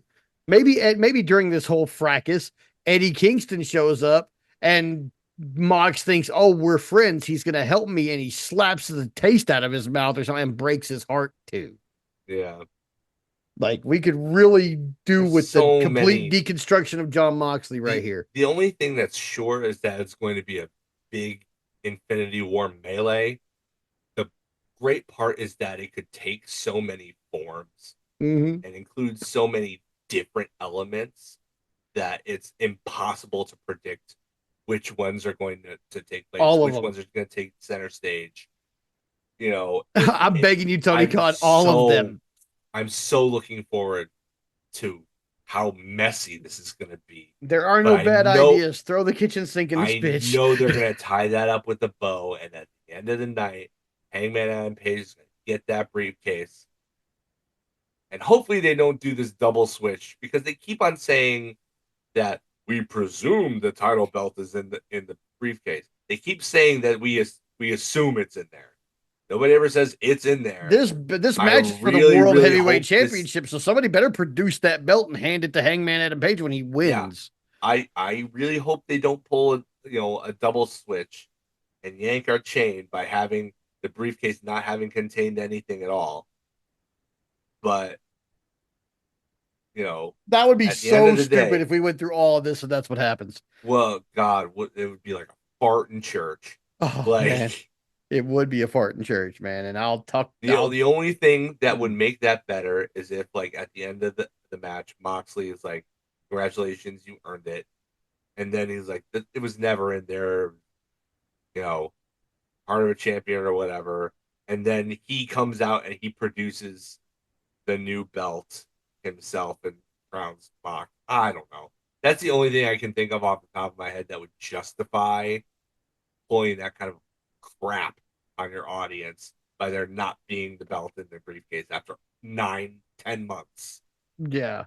maybe during this whole fracas, Eddie Kingston shows up and Mox thinks, oh, we're friends. He's going to help me. And he slaps the taste out of his mouth or something and breaks his heart too. yeah. Like we could really do There's with the so complete many. deconstruction of John Moxley right The here. the only thing that's sure is that it's going to be a big Infinity War melee. The great part is that it could take so many forms Mm-hmm. and include so many different elements that it's impossible to predict which ones are going to take place, All of which them. ones are going to take center stage. You know, I'm begging you, Tony I'm Khan, all of so them. I'm so looking forward to how messy this is going to be. There are But no bad ideas. Throw the kitchen sink in this I bitch. know they're going to tie that up with a bow, and at the end of the night, Hangman Adam Page is going to get that briefcase, and hopefully they don't do this double switch because they keep on saying that we presume the title belt is in the briefcase. They keep saying that we assume it's in there. Nobody ever says it's in there. This I match is for the really, World really Heavyweight hope this. Championship, so somebody better produce that belt and hand it to Hangman Adam Page when he Yeah, wins. I really hope they don't pull a double switch and yank our chain by having the briefcase not having contained anything at all. But That would be at the end so of the stupid day, if we went through all of this and that's what happens. well, God, it would be like a fart in church. Oh man, Like it would be a fart in church, man. And I'll talk. I'll. the only thing that would make that better is if like at the end of the match, Moxley is like, "Congratulations, you earned it," and then he's like, "It was never in there," you know, Heart of a Champion or whatever, and then he comes out and he produces the new belt himself and crowns Mox. I don't know. That's the only thing I can think of off the top of my head that would justify pulling that kind of crap on your audience by there not being the belt in their briefcase after 9, 10 months. Yeah,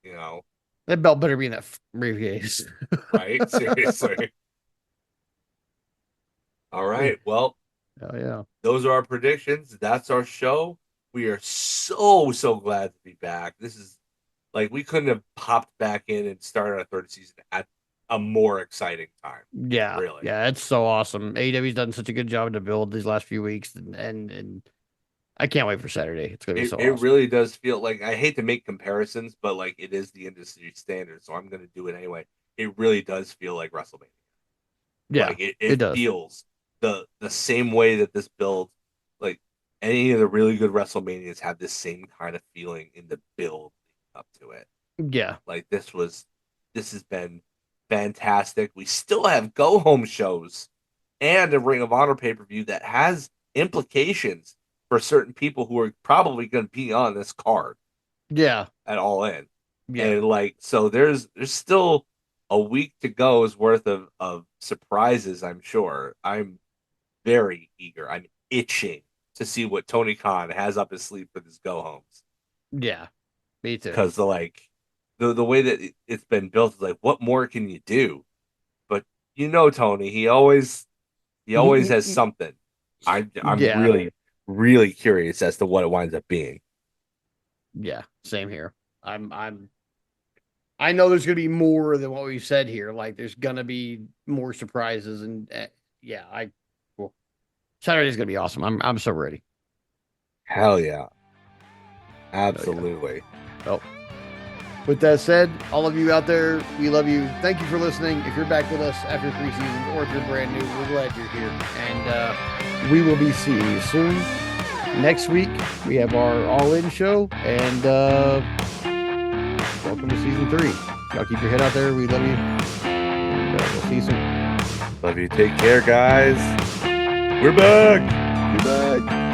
You know, that belt better be in that briefcase. right? Seriously. All right. Well, Oh yeah. those are our predictions. That's our show. We are so glad to be back. This is like we couldn't have popped back in and started our third season at a more exciting time. Yeah, Really. yeah, it's so awesome. AEW's done such a good job to build these last few weeks, and I can't wait for Saturday. It's gonna be so It awesome. really does feel like I hate to make comparisons, but like it is the industry standard, so I'm gonna do it anyway. It really does feel like WrestleMania. Yeah, Like it, it it does. feels the same way that this build, like any of the really good WrestleManias have this same kind of feeling in the build up to it. Yeah, Like this has been fantastic. We still have go home shows and a Ring of Honor pay per view that has implications for certain people who are probably going to be on this card yeah, at All In. yeah, And like so there's still a week to go's worth of surprises, I'm sure. I'm very eager. I'm itching to see what Tony Khan has up his sleeve for this go homes. yeah. Me too. Because like the way that it's been built is like, what more can you do? But Tony, he always has something. I'm Yeah, really curious as to what it winds up being. yeah. Same here. I'm. I know there's gonna be more than what we've said here. Like there's gonna be more surprises, and yeah, well, Saturday's gonna be awesome. I'm so ready. Hell yeah. Oh yeah. Absolutely. Well, with that said, all of you out there, we love you. Thank you for listening. If you're back with us after 3 seasons, or if you're brand new, we're glad you're here, and we will be seeing you soon. Next week we have our All In show, and welcome to season 3. Y'all keep your head out there. We love you. And, we'll see you soon. Love you. Take care, guys. We're back. Goodbye.